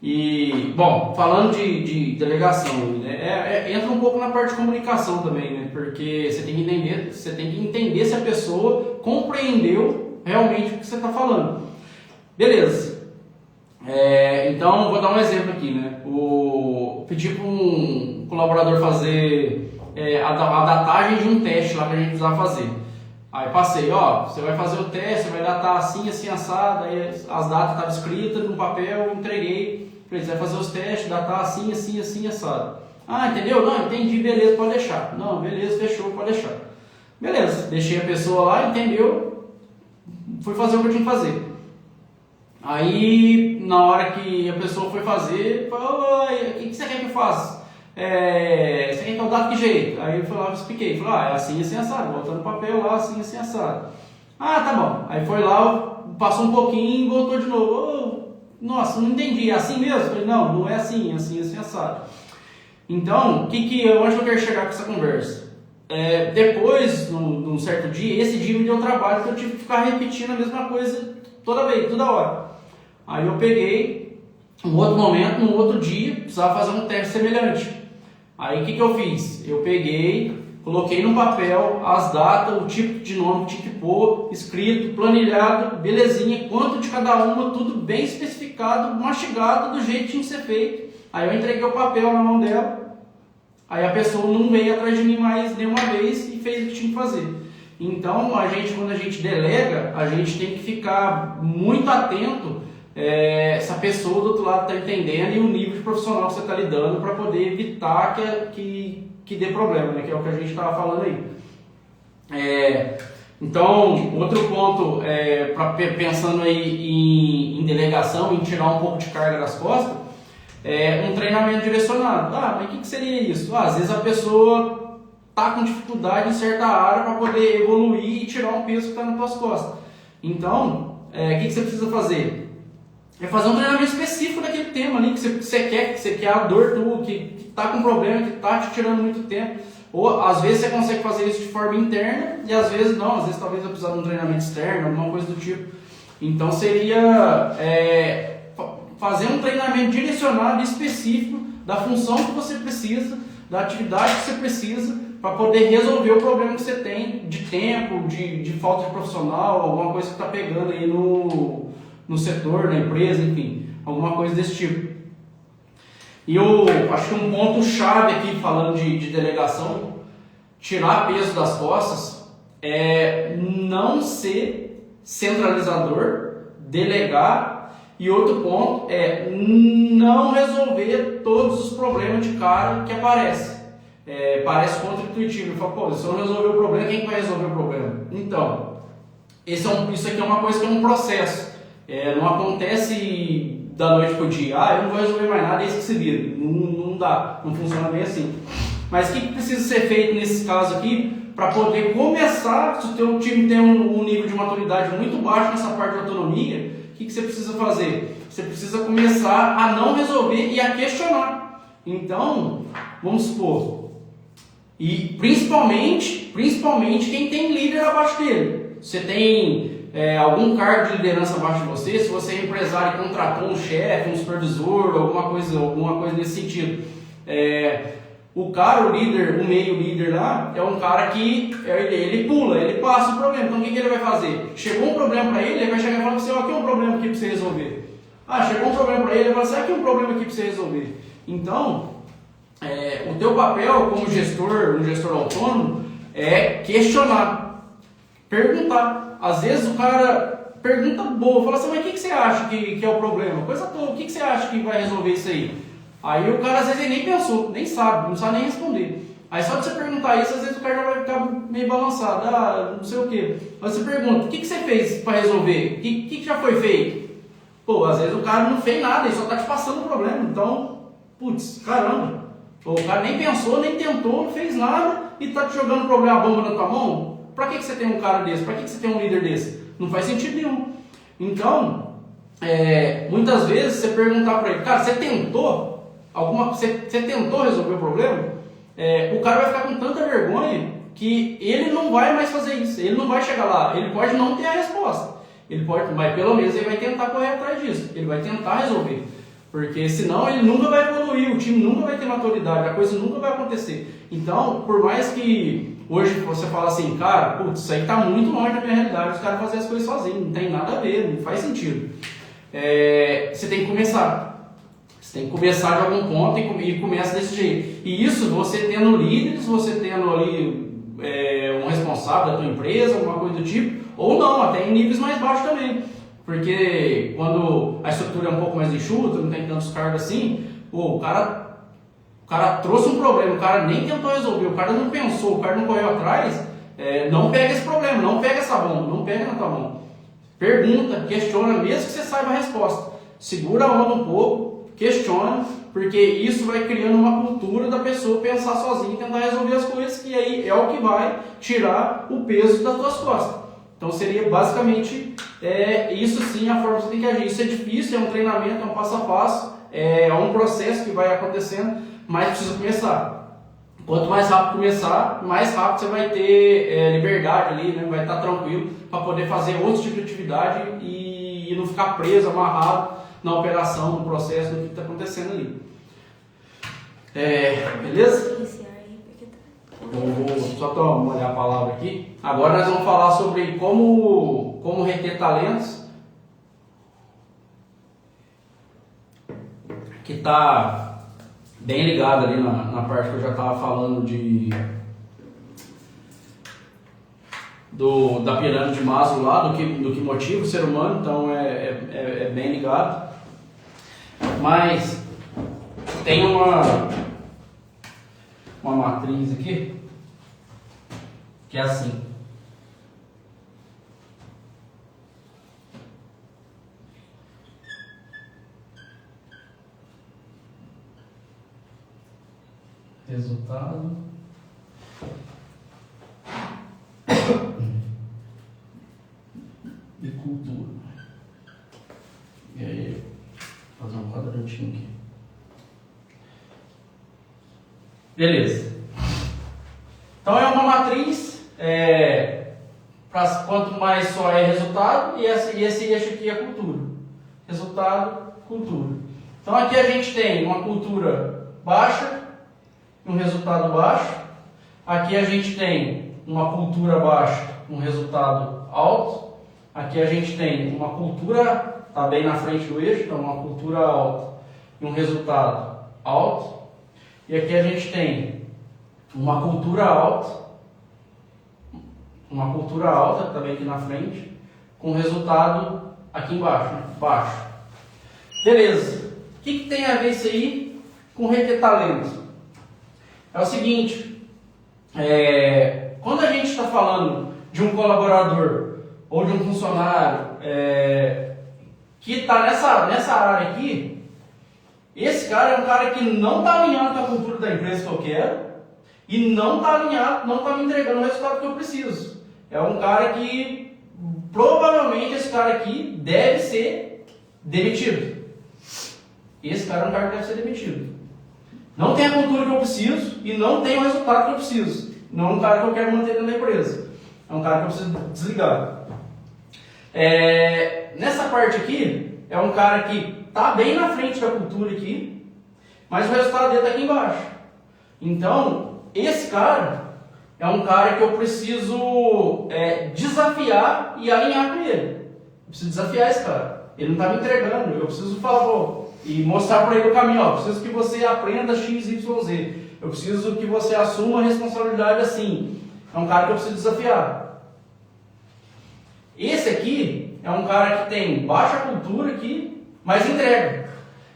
E, bom, falando de delegação, né, entra um pouco na parte de comunicação também, né, porque você tem que entender se a pessoa compreendeu realmente o que você está falando. Beleza. Então, vou dar um exemplo aqui, né? Pedi para um colaborador fazer a datagem de um teste lá que a gente precisava fazer. Aí passei, você vai fazer o teste, vai datar assim, assim, assado, aí as datas estavam escritas no papel, entreguei, falei, você vai fazer os testes, datar assim, assim, assim, assado. Entendeu? Não, entendi, beleza, pode deixar. Não, beleza, fechou, pode deixar. Beleza, deixei a pessoa lá, entendeu? Fui fazer o que eu tinha que fazer. Aí, na hora que a pessoa foi fazer, falou, o que você quer que eu faça? Você quer que eu dá de que jeito? Aí eu fui lá, expliquei, falei, é assim, assim, assado, botando papel lá, assim, assim, assado. Tá bom. Aí foi lá, passou um pouquinho e voltou de novo. Nossa, não entendi, é assim mesmo? Eu falei, não é assim, assim, assim, assado. Então, onde eu quero chegar com essa conversa? Depois, num certo dia, esse dia me deu trabalho, porque eu tive que ficar repetindo a mesma coisa toda hora. Aí eu peguei, um outro momento, num outro dia, precisava fazer um teste semelhante. Aí o que eu fiz? Eu peguei, coloquei no papel as datas, o tipo de nome que tinha que pôr, escrito, planilhado, belezinha, quanto de cada uma, tudo bem especificado, mastigado do jeito que tinha que ser feito. Aí eu entreguei o papel na mão dela, aí a pessoa não veio atrás de mim mais nenhuma vez e fez o que tinha que fazer. Então, quando a gente delega, a gente tem que ficar muito atento se a pessoa do outro lado está entendendo e o nível de profissional que você está lidando para poder evitar que dê problema, né? Que é o que a gente estava falando aí. Então, outro ponto, pensando aí em delegação, em tirar um pouco de carga das costas, um treinamento direcionado. Mas o que seria isso? Às vezes a pessoa está com dificuldade em certa área para poder evoluir e tirar um peso que está nas suas costas. Então, o que você precisa fazer? Fazer um treinamento específico daquele tema ali que você quer a dor tua, que está com problema, que está te tirando muito tempo. Ou às vezes você consegue fazer isso de forma interna e às vezes não, às vezes talvez vai precisar de um treinamento externo, alguma coisa do tipo. Então seria fazer um treinamento direcionado específico da função que você precisa, da atividade que você precisa para poder resolver o problema que você tem de tempo, de falta de profissional, alguma coisa que está pegando aí no setor, na empresa, enfim, alguma coisa desse tipo. E eu acho que um ponto chave aqui, falando de delegação, tirar peso das costas, não ser centralizador, delegar, e outro ponto é não resolver todos os problemas de cara que aparecem. Parece contra-intuitivo. Eu falo, se eu não resolver o problema, quem vai resolver o problema? Então, isso aqui é uma coisa que é um processo. Não acontece da noite para o dia, eu não vou resolver mais nada, é isso que se vira. Não dá, não funciona bem assim. Mas o que precisa ser feito nesse caso aqui para poder começar? Se o teu time tem um nível de maturidade muito baixo nessa parte de autonomia, o que você precisa fazer? Você precisa começar a não resolver e a questionar. Então, vamos supor, e principalmente quem tem líder abaixo dele. Você tem algum cargo de liderança abaixo de você, se você é empresário e contratou um chefe, um supervisor, alguma coisa nesse sentido. O cara, o líder, o meio líder lá, é um cara que ele pula, ele passa o problema. Então o que ele vai fazer? Chegou um problema para ele vai chegar e falar assim, aqui é um problema aqui para você resolver. Chegou um problema para ele vai falar assim, aqui é um problema aqui para você resolver. Então, o teu papel como gestor, um gestor autônomo, é questionar, perguntar. Às vezes o cara pergunta boa, fala assim, mas o que você acha que é o problema? Coisa toda, o que você acha que vai resolver isso aí? Aí o cara às vezes ele nem pensou, nem sabe, não sabe nem responder. Aí só de você perguntar isso, às vezes o cara já vai ficar meio balançado, não sei o quê. Aí você pergunta, o que você fez para resolver? O que já foi feito? Pô, às vezes o cara não fez nada, ele só tá te passando o problema. Então, putz, caramba. Pô, o cara nem pensou, nem tentou, não fez nada e tá te jogando o problema, a bomba na tua mão. Pra que você tem um cara desse? Pra que você tem um líder desse? Não faz sentido nenhum. Então, muitas vezes você perguntar para ele, cara, você tentou resolver o problema? O cara vai ficar com tanta vergonha que ele não vai mais fazer isso, ele não vai chegar lá, ele pode não ter a resposta, mas pelo menos ele vai tentar correr atrás disso, ele vai tentar resolver, porque senão ele nunca vai evoluir, o time nunca vai ter maturidade, a coisa nunca vai acontecer. Então, por mais que hoje você fala assim, cara, putz, isso aí está muito longe da minha realidade, os caras fazem as coisas sozinhos, não tem nada a ver, não faz sentido. Você tem que começar. Você tem que começar de algum ponto e começa desse jeito. E isso você tendo líderes, você tendo ali um responsável da tua empresa, alguma coisa do tipo, ou não, até em níveis mais baixos também. Porque quando a estrutura é um pouco mais enxuta, não tem tantos cargos assim, o cara trouxe um problema, o cara nem tentou resolver, o cara não pensou, o cara não correu atrás, não pega esse problema, não pega essa bomba, não pega na tua mão. Pergunta, questiona, mesmo que você saiba a resposta. Segura a onda um pouco, questiona, porque isso vai criando uma cultura da pessoa pensar sozinha e tentar resolver as coisas, que aí é o que vai tirar o peso das tuas costas. Então seria basicamente isso sim a forma que você tem que agir. Isso é difícil, é um treinamento, é um passo a passo, é um processo que vai acontecendo, mas precisa começar. Quanto mais rápido começar, mais rápido você vai ter liberdade ali, né? Vai estar tranquilo para poder fazer outro tipo de atividade e não ficar preso, amarrado na operação, no processo, no que está acontecendo ali. Beleza? Eu vou só molhar a palavra aqui. Agora nós vamos falar sobre como reter talentos, que está bem ligado ali na parte que eu já estava falando da pirâmide de Maslow lá, do que motiva o ser humano, então é bem ligado. Mas tem uma matriz aqui que é assim. Resultado e cultura. E aí, vou fazer um quadradinho aqui. Beleza. Então é uma matriz, quanto mais só é resultado, e esse eixo aqui é cultura. Resultado, cultura. Então aqui a gente tem uma cultura baixa, um resultado baixo. Aqui a gente tem uma cultura baixa, um resultado alto. Aqui a gente tem uma cultura, está bem na frente do eixo, então uma cultura alta e um resultado alto. E aqui a gente tem uma cultura alta, também aqui na frente, com resultado aqui embaixo, né? Baixo. Beleza. O que tem a ver isso aí com reter talento? É o seguinte, quando a gente está falando de um colaborador ou de um funcionário que está nessa área aqui, esse cara é um cara que não está alinhado com a cultura da empresa que eu quero e não está alinhado, não está me entregando o resultado que eu preciso. É um cara que, provavelmente, esse cara aqui deve ser demitido. Esse cara é um cara que deve ser demitido. Não tem a cultura que eu preciso e não tem o resultado que eu preciso. Não é um cara que eu quero manter dentro da empresa. É um cara que eu preciso desligar. Nessa parte aqui, é um cara que está bem na frente da cultura aqui, mas o resultado dele está aqui embaixo. Então, esse cara é um cara que eu preciso desafiar e alinhar com ele. Eu preciso desafiar esse cara. Ele não está me entregando, eu preciso falar, e mostrar para ele o caminho. Eu preciso que você aprenda X, Y, Z. Eu preciso que você assuma a responsabilidade assim. É um cara que eu preciso desafiar. Esse aqui é um cara que tem baixa cultura aqui, mas entrega.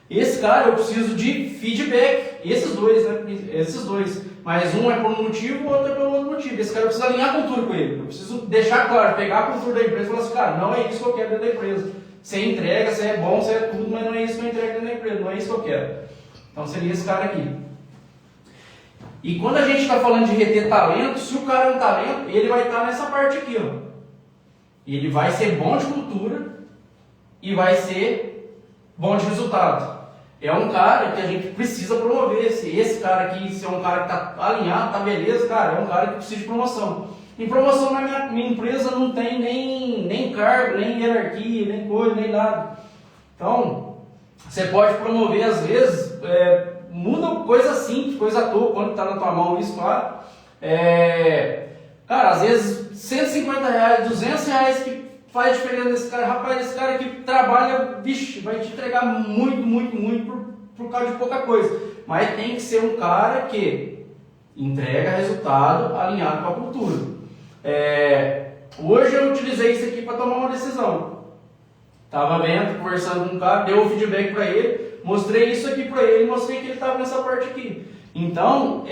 Esse cara eu preciso de feedback. Esses dois, né? Esses dois. Mas um é por um motivo, o outro é pelo outro motivo. Esse cara eu preciso alinhar a cultura com ele. Eu preciso deixar claro, pegar a cultura da empresa e falar assim, cara, não é isso que eu quero dentro da empresa. Você entrega, você é bom, você é tudo, mas não é isso que eu entrego dentro da empresa, não é isso que eu quero. Então seria esse cara aqui. E quando a gente está falando de reter talento, se o cara é um talento, ele vai estar nessa parte aqui, ó. Ele vai ser bom de cultura e vai ser bom de resultado. É um cara que a gente precisa promover. Esse cara aqui, se é um cara que está alinhado, tá beleza, cara, é um cara que precisa de promoção. Em promoção na minha empresa não tem nem cargo, nem hierarquia, nem coisa, nem nada. Então, você pode promover às vezes, muda coisa simples, coisa à toa, quando está na tua mão isso, claro. Cara, às vezes R$150, R$200 que faz diferença nesse cara. Rapaz, esse cara que trabalha, bicho, vai te entregar muito por causa de pouca coisa. Mas tem que ser um cara que entrega resultado alinhado com a cultura. Hoje eu utilizei isso aqui para tomar uma decisão. Estava vendo, conversando com um cara, deu o feedback para ele, mostrei isso aqui para ele, mostrei que ele estava nessa parte aqui. Então,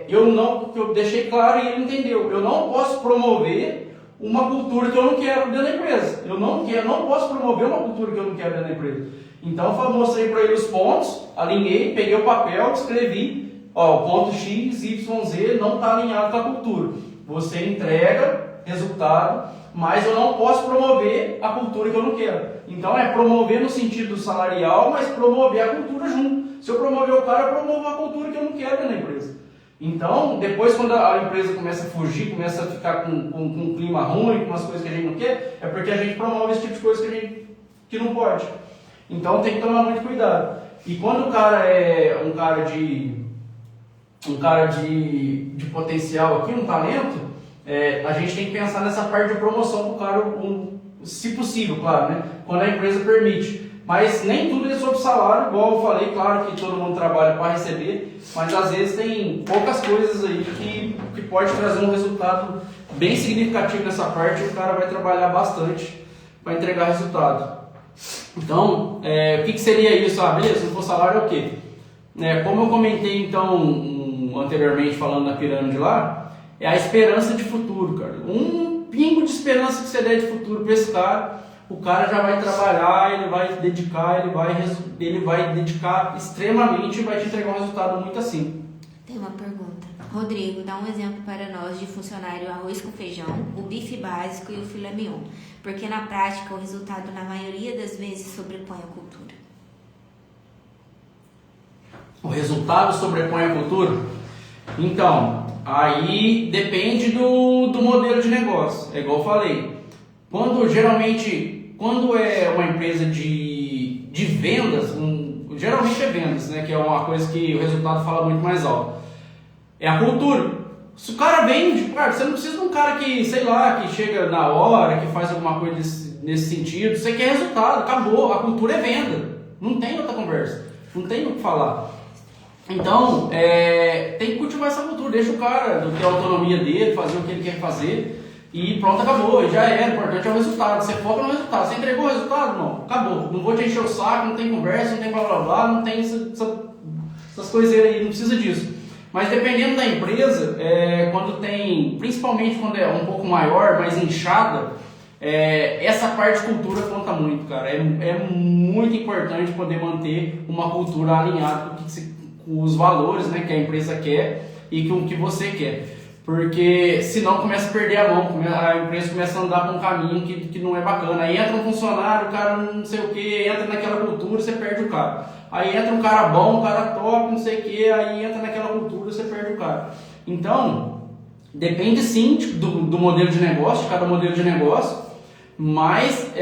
eu deixei claro e ele entendeu. Eu não posso promover uma cultura que eu não quero dentro da empresa. Eu não posso promover uma cultura que eu não quero dentro da empresa. Então, eu mostrei para ele os pontos, alinhei, peguei o papel, escrevi, o ponto X, Y, Z não está alinhado com a cultura. Você entrega resultado, mas eu não posso promover a cultura que eu não quero. Então, é promover no sentido salarial, mas promover a cultura junto. Se eu promover o cara, eu promovo a cultura que eu não quero dentro da empresa. Então, depois quando a empresa começa a fugir, começa a ficar com um clima ruim, com umas coisas que a gente não quer, é porque a gente promove esse tipo de coisa que não pode. Então, tem que tomar muito cuidado. E quando o cara é um cara de potencial aqui, um talento, a gente tem que pensar nessa parte de promoção para o cara, se possível, claro, né? Quando a empresa permite. Mas nem tudo é sobre salário, igual eu falei, claro que todo mundo trabalha para receber, mas às vezes tem poucas coisas aí que pode trazer um resultado bem significativo nessa parte e o cara vai trabalhar bastante para entregar resultado. Então, o que seria isso? Beleza, se não for salário é o quê? Como eu comentei então anteriormente falando da pirâmide lá, é a esperança de futuro, cara. Um pingo de esperança que você der de futuro para esse cara, o cara já vai trabalhar, ele vai dedicar, ele vai dedicar extremamente e vai te entregar um resultado muito assim. Tem uma pergunta. Rodrigo, dá um exemplo para nós de funcionário arroz com feijão, o bife básico e o filé mignon, porque na prática o resultado na maioria das vezes sobrepõe a cultura. O resultado sobrepõe a cultura? Então, aí depende do modelo de negócio. É igual eu falei. Quando é uma empresa de vendas, geralmente é vendas, né, que é uma coisa que o resultado fala muito mais alto. É a cultura. Se o cara vende, cara, você não precisa de um cara que, sei lá, que chega na hora, que faz alguma coisa nesse sentido. Você quer resultado, acabou. A cultura é venda. Não tem outra conversa. Não tem o que falar. Então, tem que cultivar essa cultura. Deixa o cara ter a autonomia dele, fazer o que ele quer fazer. E pronto, acabou, e já era, o importante é o resultado, você foca no resultado, você entregou o resultado? Não, acabou, não vou te encher o saco, não tem conversa, não tem blá blá blá, não tem essas coisas aí, não precisa disso. Mas dependendo da empresa, quando tem, principalmente quando é um pouco maior, mais inchada, essa parte de cultura conta muito, cara, é muito importante poder manter uma cultura alinhada com os valores, né, que a empresa quer e com o que você quer. Porque senão começa a perder a mão, a empresa começa a andar por um caminho que não é bacana. Aí entra um funcionário, o cara não sei o que, entra naquela cultura, você perde o cara. Aí entra um cara bom, um cara top, não sei o que, aí entra naquela cultura, você perde o cara. Então, depende sim do modelo de negócio, de cada modelo de negócio, mas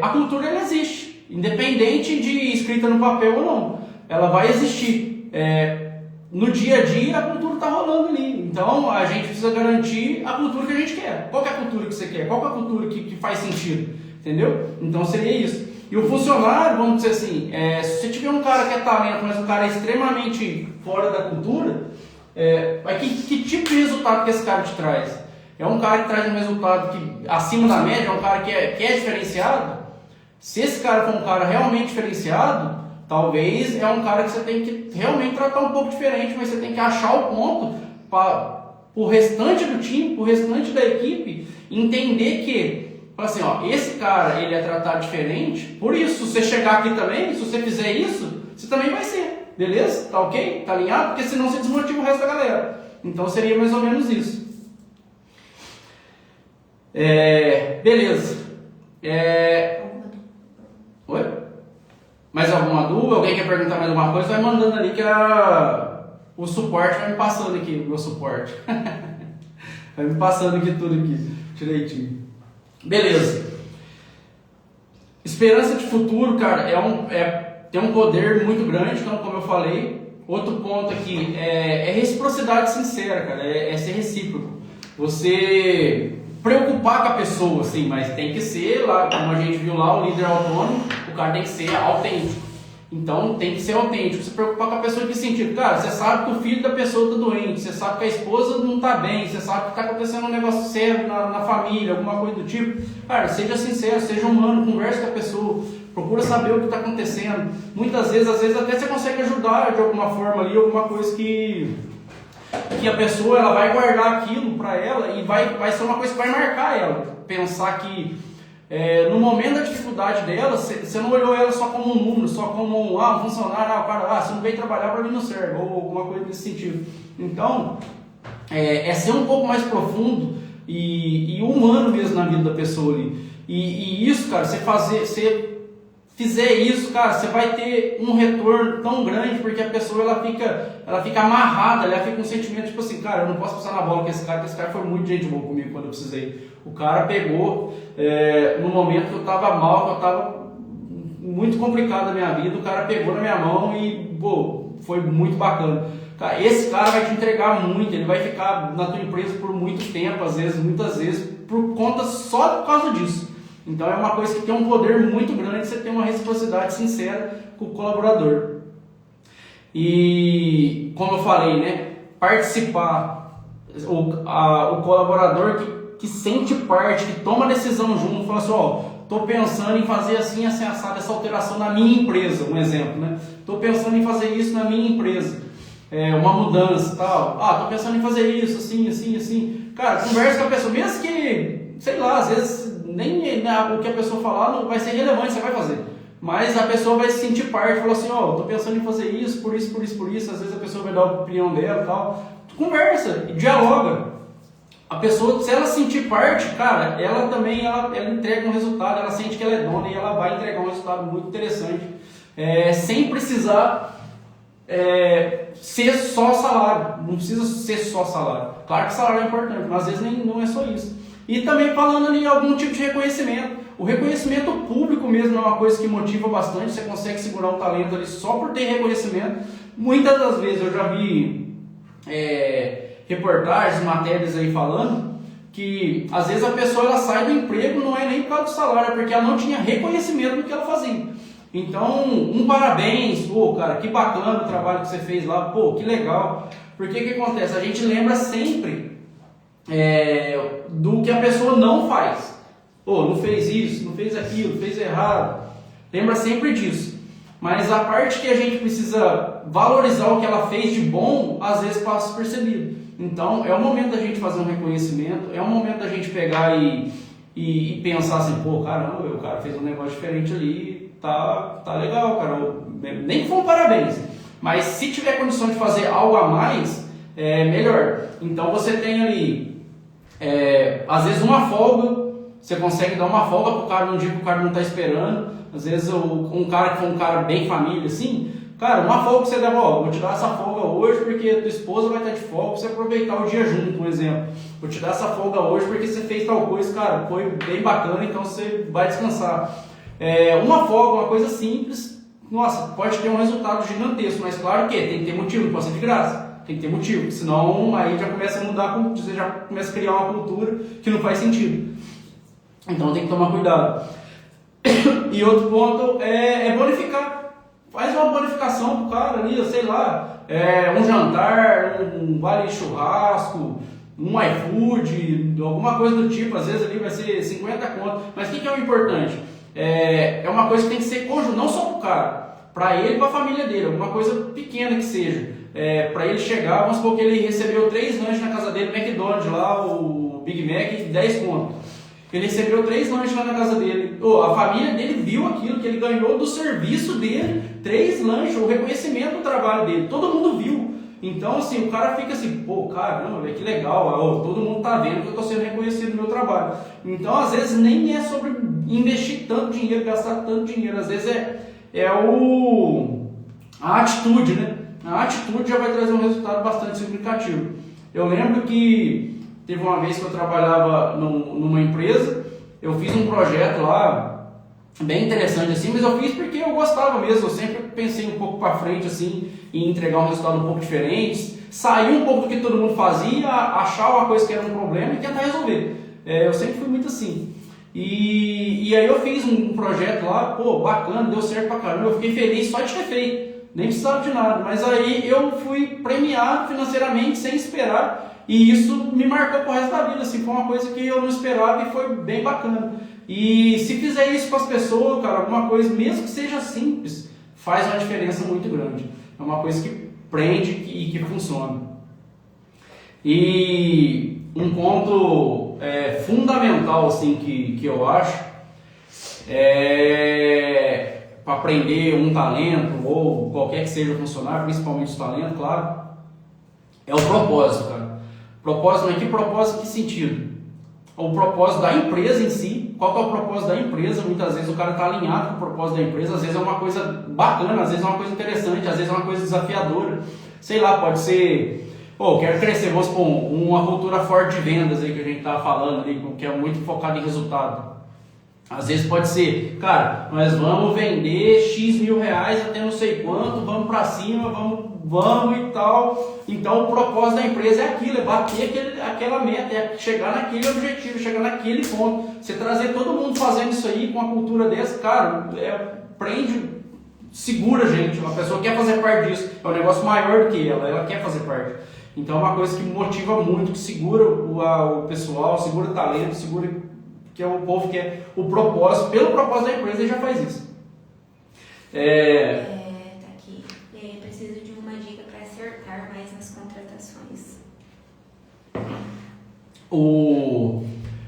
a cultura ela existe, independente de escrita no papel ou não, ela vai existir. no dia a dia a cultura está rolando ali. Então a gente precisa garantir a cultura que a gente quer. Qual que é a cultura que você quer? Qual que é a cultura que faz sentido? Entendeu? Então seria isso. E o funcionário, vamos dizer assim, se você tiver um cara que é talento, mas o cara é extremamente fora da cultura, que tipo de resultado que esse cara te traz? É um cara que traz um resultado que acima da média, é um cara que é diferenciado? Se esse cara for um cara realmente diferenciado, talvez é um cara que você tem que realmente tratar um pouco diferente, mas você tem que achar o ponto para o restante do time, para o restante da equipe, entender que, assim, ó, esse cara ele é tratado diferente, por isso, se você chegar aqui também, se você fizer isso, você também vai ser, beleza? Tá ok? Tá alinhado? Porque senão você desmotiva o resto da galera. Então seria mais ou menos isso. Beleza. Oi? Mais alguma dúvida? Alguém quer perguntar mais alguma coisa? Vai mandando ali que o suporte vai me passando aqui, o meu suporte. Vai me passando aqui tudo aqui, direitinho. Beleza. Esperança de futuro, cara, tem um poder muito grande, então, como eu falei. Outro ponto aqui é reciprocidade sincera, cara, é ser recíproco. Você preocupar com a pessoa, assim, mas tem que ser, lá, como a gente viu lá, o líder autônomo, o cara tem que ser autêntico. Então tem que ser autêntico. Se preocupar com a pessoa em que sentido? Cara, você sabe que o filho da pessoa está doente, você sabe que a esposa não está bem, você sabe que está acontecendo um negócio sério na família, alguma coisa do tipo. Cara, seja sincero, seja humano, converse com a pessoa, procura saber o que está acontecendo. Muitas vezes, às vezes até você consegue ajudar de alguma forma ali, alguma coisa que a pessoa ela vai guardar aquilo para ela e vai ser uma coisa que vai marcar ela. Pensar que no momento da dificuldade dela, você não olhou ela só como um número, só como um funcionário, o cara, você não veio trabalhar para mim não serve, ou alguma coisa nesse sentido. Então, ser um pouco mais profundo e humano mesmo na vida da pessoa ali. E isso, cara, você fizer isso, cara, você vai ter um retorno tão grande, porque a pessoa ela fica amarrada, ela fica com um sentimento tipo assim, cara, eu não posso passar na bola com esse cara, porque esse cara foi muito gente boa comigo quando eu precisei. O cara pegou no momento que eu tava mal, que eu tava muito complicado na minha vida, o cara pegou na minha mão e, pô, foi muito bacana. Cara, esse cara vai te entregar muito, ele vai ficar na tua empresa por muito tempo, muitas vezes, por conta só por causa disso. Então é uma coisa que tem um poder muito grande, você tem uma reciprocidade sincera com o colaborador. E, como eu falei, né, participar, o colaborador que sente parte, que toma decisão junto, fala assim, estou pensando em fazer assim, assado, essa alteração na minha empresa, um exemplo, né? Estou pensando em fazer isso na minha empresa, uma mudança e tal. Estou pensando em fazer isso, assim, assim, assim. Cara, conversa com a pessoa, mesmo que, sei lá, às vezes nem o que a pessoa falar não vai ser relevante, você vai fazer. Mas a pessoa vai se sentir parte, falar assim, estou pensando em fazer isso, por isso, por isso, por isso. Às vezes a pessoa vai dar a opinião dela e tal. Tu conversa e dialoga. A pessoa, se ela sentir parte, cara, ela também ela entrega um resultado, ela sente que ela é dona e ela vai entregar um resultado muito interessante, sem precisar ser só salário. Não precisa ser só salário. Claro que salário é importante, mas às vezes não é só isso. E também falando ali algum tipo de reconhecimento. O reconhecimento público mesmo é uma coisa que motiva bastante, você consegue segurar um talento ali só por ter reconhecimento. Muitas das vezes eu já vi reportagens, matérias aí falando que às vezes a pessoa ela sai do emprego, não é nem por causa do salário, é porque ela não tinha reconhecimento do que ela fazia. Então, parabéns, cara, que bacana o trabalho que você fez lá, que legal. Porque o que acontece? A gente lembra sempre do que a pessoa não faz. Não fez isso, não fez aquilo, fez errado. Lembra sempre disso. Mas a parte que a gente precisa valorizar o que ela fez de bom, às vezes passa percebido. Então, é o momento da gente fazer um reconhecimento, é o momento da gente pegar e pensar assim, caramba, o cara fez um negócio diferente ali, tá legal, cara. Nem que for um parabéns. Mas se tiver condição de fazer algo a mais, melhor. Então, você tem ali, às vezes uma folga, você consegue dar uma folga pro cara num dia que o cara não tá esperando. Às vezes um cara que for um cara bem família, assim, cara, uma folga que você dá, vou te dar essa folga hoje porque tua esposa vai estar de folga pra você aproveitar o dia junto, um exemplo. Vou te dar essa folga hoje porque você fez tal coisa, cara, foi bem bacana, então você vai descansar. Uma folga, uma coisa simples, nossa, pode ter um resultado gigantesco, mas claro que tem que ter motivo, não pode ser de graça, tem que ter motivo, senão aí já começa a mudar, você já começa a criar uma cultura que não faz sentido. Então tem que tomar cuidado. E outro ponto é bonificar. Faz uma bonificação pro cara ali, sei lá, um jantar, um vale churrasco, um iFood, alguma coisa do tipo, às vezes ali vai ser 50 conto. Mas o que é o importante? É uma coisa que tem que ser conjunto, não só pro cara, para ele e para a família dele, alguma coisa pequena que seja. Para ele chegar, vamos supor que ele recebeu 3 lanches na casa dele, McDonald's lá, o Big Mac, 10 conto. Ele recebeu 3 lanches lá na casa dele. A família dele viu aquilo, que ele ganhou do serviço dele, 3 lanches, o reconhecimento do trabalho dele. Todo mundo viu. Então, assim, o cara fica assim, pô, caramba, que legal, todo mundo tá vendo que eu tô sendo reconhecido no meu trabalho. Então, às vezes, nem é sobre investir tanto dinheiro, gastar tanto dinheiro. Às vezes a atitude, né? A atitude já vai trazer um resultado bastante significativo. Eu lembro que teve uma vez que eu trabalhava numa empresa, eu fiz um projeto lá, bem interessante assim, mas eu fiz porque eu gostava mesmo, eu sempre pensei um pouco para frente assim, em entregar um resultado um pouco diferente, sair um pouco do que todo mundo fazia, achar uma coisa que era um problema e tentar resolver. Eu sempre fui muito assim. E aí eu fiz um projeto lá, pô, bacana, deu certo pra caramba, eu fiquei feliz só de ter feito, nem precisava de nada, mas aí eu fui premiado financeiramente sem esperar, e isso me marcou pro resto da vida, assim, foi uma coisa que eu não esperava e foi bem bacana. E se fizer isso com as pessoas, cara, alguma coisa, mesmo que seja simples, faz uma diferença muito grande. É uma coisa que prende e que funciona. E um ponto fundamental assim, que eu acho para aprender um talento ou qualquer que seja o funcionário, principalmente o talento, claro, é o propósito, cara. Propósito, mas que propósito, que sentido? O propósito da empresa em si. Qual que é o propósito da empresa? Muitas vezes o cara está alinhado com o propósito da empresa, às vezes é uma coisa bacana, às vezes é uma coisa interessante, às vezes é uma coisa desafiadora. Sei lá, pode ser, quero crescer, vamos supor, uma cultura forte de vendas aí que a gente estava falando ali, que é muito focado em resultado. Às vezes pode ser, cara, nós vamos vender X mil reais até não sei quanto, vamos para cima, vamos e tal. Então o propósito da empresa é aquilo, é bater aquela meta, é chegar naquele objetivo, chegar naquele ponto. Você trazer todo mundo fazendo isso aí com uma cultura dessa, cara, prende, segura a gente. Uma pessoa quer fazer parte disso, é um negócio maior do que ela quer fazer parte. Então é uma coisa que motiva muito, que segura o pessoal, segura o talento, segura que é o povo que é o propósito, pelo propósito da empresa, ele já faz isso. Tá aqui. Preciso de uma dica para acertar mais nas contratações.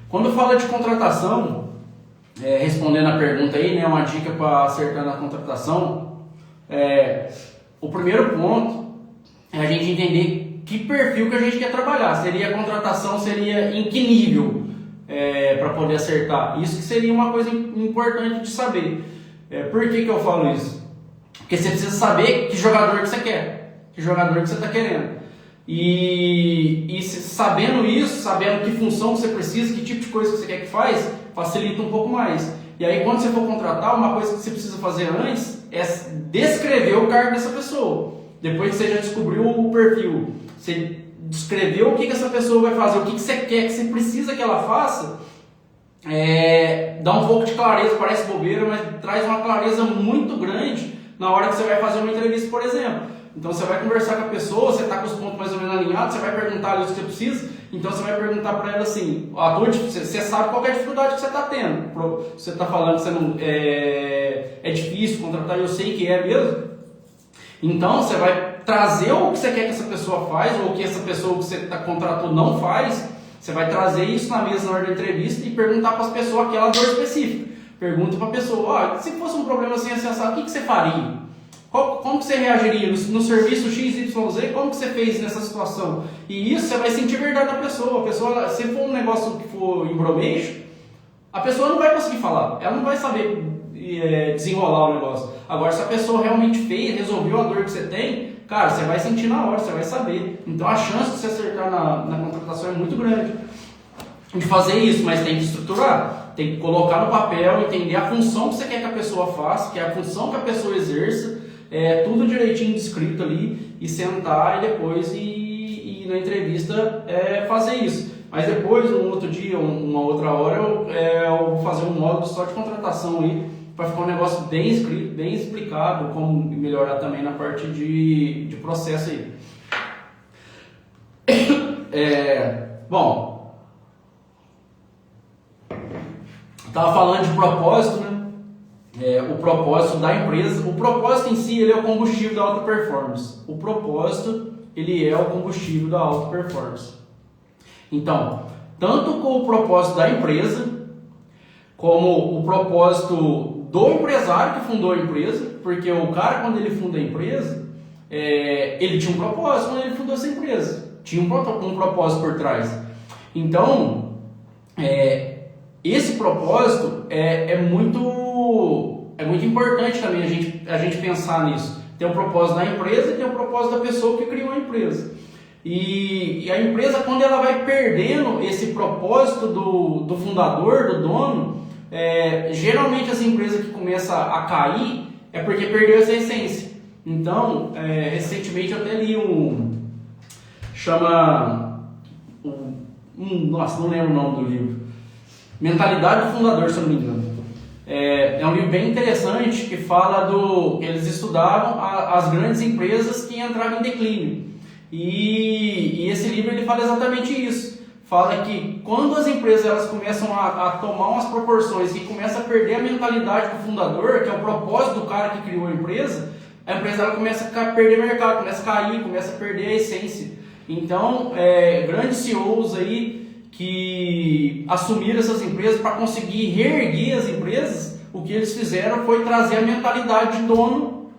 Quando fala de contratação, respondendo a pergunta aí, né, uma dica para acertar na contratação, o primeiro ponto é a gente entender que perfil que a gente quer trabalhar. Seria a contratação, seria em que nível? Para poder acertar. Isso que seria uma coisa importante de saber. Por que eu falo isso? Porque você precisa saber que jogador que você quer, que jogador que você está querendo. E sabendo isso, sabendo que função que você precisa, que tipo de coisa que você quer que faz, facilita um pouco mais. E aí quando você for contratar, uma coisa que você precisa fazer antes é descrever o cargo dessa pessoa. Depois que você já descobriu o perfil, você descrever o que essa pessoa vai fazer, o que você quer, que você precisa que ela faça, dá um pouco de clareza, parece bobeira, mas traz uma clareza muito grande na hora que você vai fazer uma entrevista, por exemplo. Então você vai conversar com a pessoa, você está com os pontos mais ou menos alinhados, você vai perguntar ali o que você precisa, então você vai perguntar para ela assim, você sabe qual é a dificuldade que você está tendo, você está falando que você não, é difícil contratar, eu sei que é mesmo, então você vai trazer o que você quer que essa pessoa faz, ou o que essa pessoa que você contratou não faz, você vai trazer isso na mesa na hora da entrevista e perguntar para as pessoas aquela dor específica. Pergunta para a pessoa, se fosse um problema assim, o que você faria? Como que você reagiria no serviço XYZ? Como que você fez nessa situação? E isso você vai sentir verdade da pessoa. A pessoa, se for um negócio que for embromation, a pessoa não vai conseguir falar, ela não vai saber desenrolar o negócio. Agora, se a pessoa realmente fez, resolveu a dor que você tem, cara, você vai sentir na hora, você vai saber. Então a chance de você acertar na contratação é muito grande de fazer isso, mas tem que estruturar. tem que colocar no papel, entender a função que você quer que a pessoa faça, que é a função que a pessoa exerça, tudo direitinho descrito ali, e sentar e depois ir na entrevista fazer isso. Mas depois, um outro dia, uma outra hora, eu vou fazer um módulo só de contratação aí, para ficar um negócio bem escrito, bem explicado, como melhorar também na parte de processo aí. Bom, estava falando de propósito, né? O propósito da empresa, o propósito em si ele é o combustível da alta performance. O propósito ele é o combustível da alta performance. Então, tanto com o propósito da empresa, como o propósito do empresário que fundou a empresa, porque o cara, quando ele funda a empresa, ele tinha um propósito quando ele fundou essa empresa, tinha um propósito por trás. Então, esse propósito é muito importante também a gente pensar nisso. Tem o propósito da empresa e tem o propósito da pessoa que criou a empresa. E a empresa, quando ela vai perdendo esse propósito do fundador, do dono, geralmente as empresas que começam a cair é porque perdeu essa essência. Então, recentemente eu até li nossa, não lembro o nome do livro, Mentalidade do Fundador, se eu não me engano. É um livro bem interessante que fala eles estudavam as grandes empresas que entravam em declínio. E esse livro ele fala exatamente isso. Fala que quando as empresas elas começam a tomar umas proporções e começa a perder a mentalidade do fundador, que é o propósito do cara que criou a empresa ela começa a perder mercado, começa a cair, começa a perder a essência. Então, grandes CEOs aí que assumiram essas empresas para conseguir reerguer as empresas, o que eles fizeram foi trazer a mentalidade de dono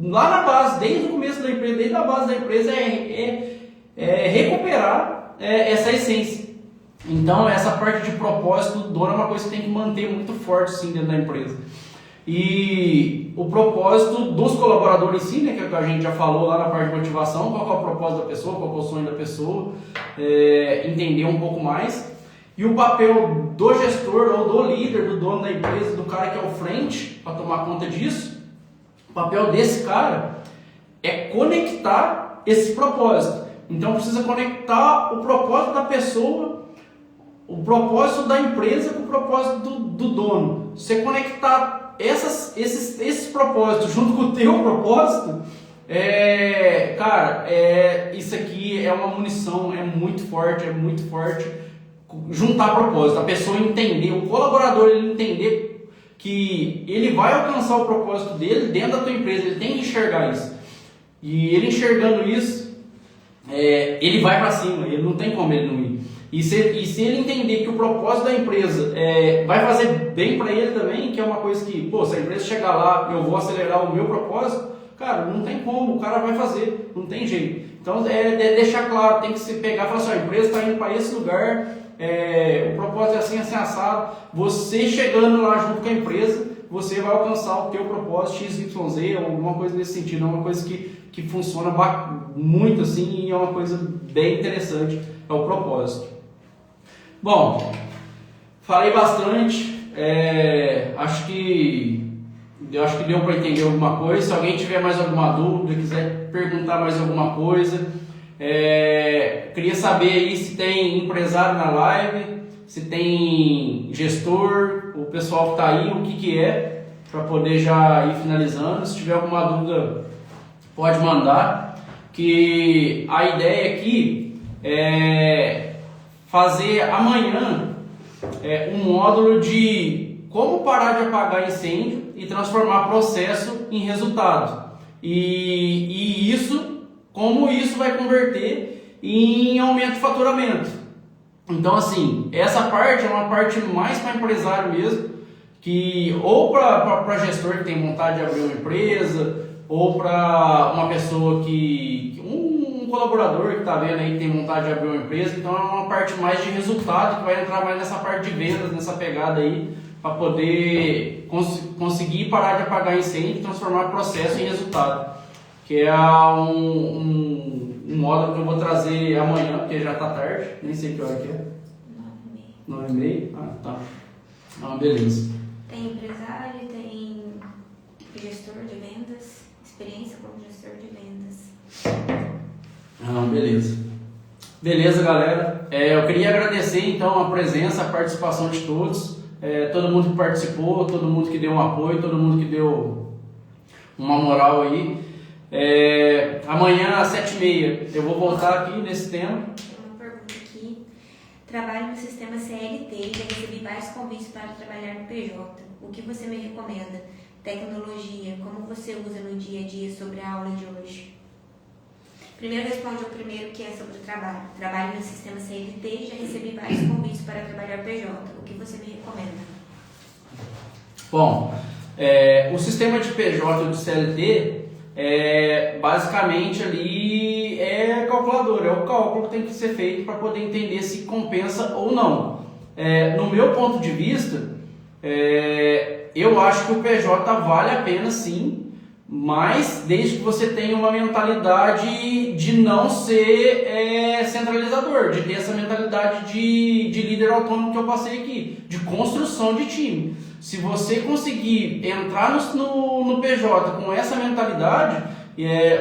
lá na base, desde o começo da empresa, desde a base da empresa, recuperar essa essência. Então, essa parte de propósito do dono é uma coisa que tem que manter muito forte sim, dentro da empresa. E o propósito dos colaboradores em si, né, que a gente já falou lá na parte de motivação, qual é o propósito da pessoa, qual é o sonho da pessoa, entender um pouco mais. E o papel do gestor ou do líder, do dono da empresa, do cara que é o frente para tomar conta disso, o papel desse cara é conectar esse propósito. Então precisa conectar o propósito da pessoa, o propósito da empresa com o propósito do dono. Você conectar esses propósitos junto com o teu propósito, isso aqui é uma munição, é muito forte. Juntar propósito, a pessoa entender, o colaborador ele entender que ele vai alcançar o propósito dele dentro da tua empresa, ele tem que enxergar isso. E ele enxergando isso, ele vai para cima, ele não tem como ele não ir. E se ele entender que o propósito da empresa vai fazer bem para ele também, que é uma coisa que, se a empresa chegar lá, eu vou acelerar o meu propósito, cara, não tem como, o cara vai fazer, não tem jeito. Então, deixar claro, tem que se pegar e falar assim, a empresa está indo para esse lugar, o propósito é assim, assim, assado. Você chegando lá junto com a empresa, você vai alcançar o teu propósito XYZ, ou alguma coisa nesse sentido. É uma coisa que funciona muito assim e é uma coisa bem interessante, é o propósito. Bom, falei bastante, acho que deu para entender alguma coisa. Se alguém tiver mais alguma dúvida, quiser perguntar mais alguma coisa, queria saber aí se tem empresário na live, se tem gestor, o pessoal que está aí, o que é, para poder já ir finalizando. Se tiver alguma dúvida, pode mandar, que a ideia aqui é fazer amanhã um módulo de como parar de apagar incêndio e transformar processo em resultado. E como isso vai converter em aumento de faturamento. Então, assim, essa parte é uma parte mais para empresário mesmo, ou para gestor que tem vontade de abrir uma empresa, ou para uma pessoa um colaborador que está vendo aí que tem vontade de abrir uma empresa. Então é uma parte mais de resultado, que vai entrar mais nessa parte de vendas, nessa pegada aí, para poder conseguir parar de apagar incêndio e transformar processo em resultado, que é um módulo que eu vou trazer amanhã, porque já está tarde, nem sei que hora que é. 9h30. Ah, tá. Ah, beleza. Tem empresário, tem gestor de vendas, experiência como gestor de vendas. Ah, beleza. Beleza, galera. Eu queria agradecer então a presença, a participação de todos, todo mundo que participou, todo mundo que deu um apoio, todo mundo que deu uma moral aí. Amanhã às 7h30 eu vou voltar aqui nesse tema. Tem uma pergunta aqui. Trabalho no sistema CLT e já recebi vários convites para trabalhar no PJ. O que você me recomenda? Tecnologia, como você usa no dia a dia sobre a aula de hoje? Primeiro responde o primeiro, que é sobre o trabalho. Trabalho no sistema CLT e já recebi vários convites para trabalhar PJ. O que você me recomenda? Bom, o sistema de PJ ou de CLT basicamente ali é calculador, é o cálculo que tem que ser feito para poder entender se compensa ou não. No meu ponto de vista, eu acho que o PJ vale a pena sim, mas desde que você tenha uma mentalidade de não ser centralizador, de ter essa mentalidade de líder autônomo que eu passei aqui, de construção de time. Se você conseguir entrar no PJ com essa mentalidade,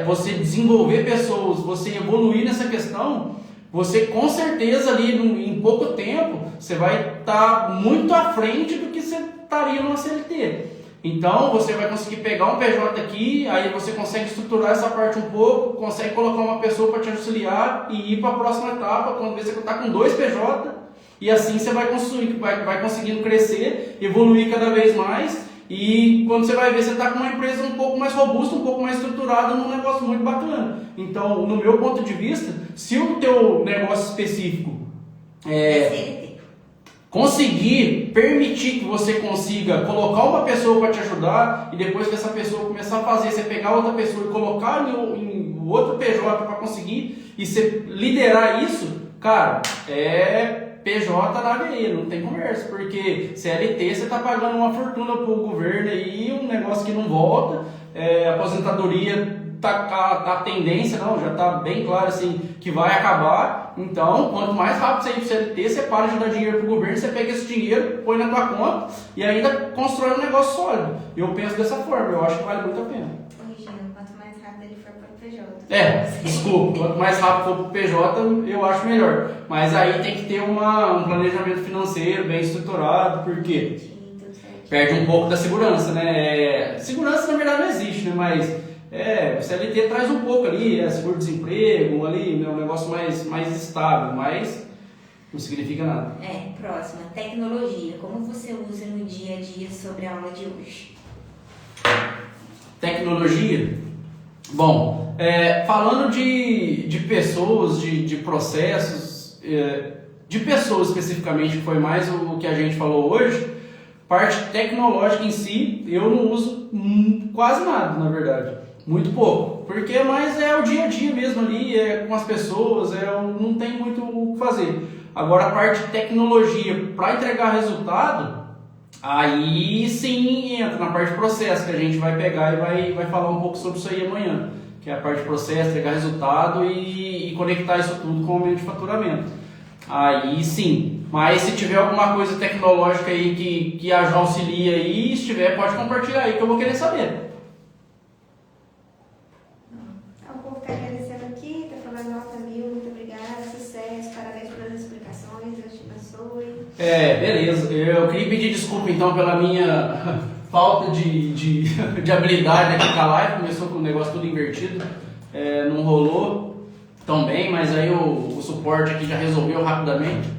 você desenvolver pessoas, você evoluir nessa questão, você com certeza ali em pouco tempo, você vai estar muito à frente do que você estaria numa CLT. Então você vai conseguir pegar um PJ aqui, aí você consegue estruturar essa parte um pouco, consegue colocar uma pessoa para te auxiliar e ir para a próxima etapa, quando você está com 2 PJ, e assim você vai conseguindo crescer, evoluir cada vez mais, e quando você vai ver, você está com uma empresa um pouco mais robusta, um pouco mais estruturada, num negócio muito bacana. Então, no meu ponto de vista, se o teu negócio específico conseguir permitir que você consiga colocar uma pessoa para te ajudar, e depois que essa pessoa começar a fazer, você pegar outra pessoa e colocar em outro PJ para conseguir, e você liderar isso, cara, PJ na veia, não tem conversa, porque CLT você está pagando uma fortuna pro governo aí, um negócio que não volta, aposentadoria tá a tendência, não, já tá bem claro assim, que vai acabar. Então, quanto mais rápido você ir pro CLT, você para de dar dinheiro pro governo, você pega esse dinheiro, põe na tua conta e ainda constrói um negócio sólido. Eu penso dessa forma, eu acho que vale muito a pena. Corrigindo, quanto mais rápido ele for para o PJ. Desculpa, quanto mais rápido for pro PJ, eu acho melhor. Mas aí tem que ter um planejamento financeiro bem estruturado, porque perde um pouco da segurança, né? Segurança na verdade não existe, né? Mas o CLT traz um pouco ali, seguro-desemprego, ali, um negócio mais estável, mas não significa nada. Próxima, tecnologia. Como você usa no dia a dia sobre a aula de hoje? Tecnologia? Bom, falando de pessoas, de processos, de pessoas especificamente, que foi mais o que a gente falou hoje, parte tecnológica em si, eu não uso quase nada, na verdade. Muito pouco, porque mais é o dia a dia mesmo ali, com as pessoas, não tem muito o que fazer. Agora a parte de tecnologia para entregar resultado, aí sim entra na parte de processo, que a gente vai pegar e vai falar um pouco sobre isso aí amanhã, que é a parte de processo, entregar resultado e conectar isso tudo com o aumento de faturamento. Aí sim, mas se tiver alguma coisa tecnológica aí que auxilia aí, se tiver, pode compartilhar aí que eu vou querer saber. Beleza. Eu queria pedir desculpa então pela minha falta de habilidade aqui com a live. Começou com o negócio tudo invertido, não rolou tão bem, mas aí o suporte aqui já resolveu rapidamente.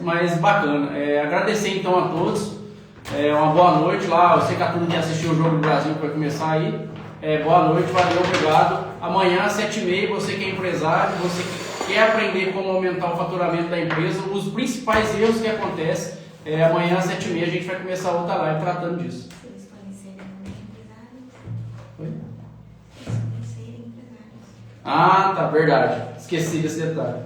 Mas bacana. Agradecer então a todos. Uma boa noite lá. Eu sei que a turma que assistiu o Jogo do Brasil vai começar aí. Boa noite, valeu, obrigado. Amanhã às 7h30, você que é empresário, você que quer aprender como aumentar o faturamento da empresa, os principais erros que acontecem, amanhã às 7h30 a gente vai começar outra live tratando disso. Vocês conhecerem empresários? Oi? Vocês conhecerem empresários? Tá, verdade. Esqueci desse detalhe.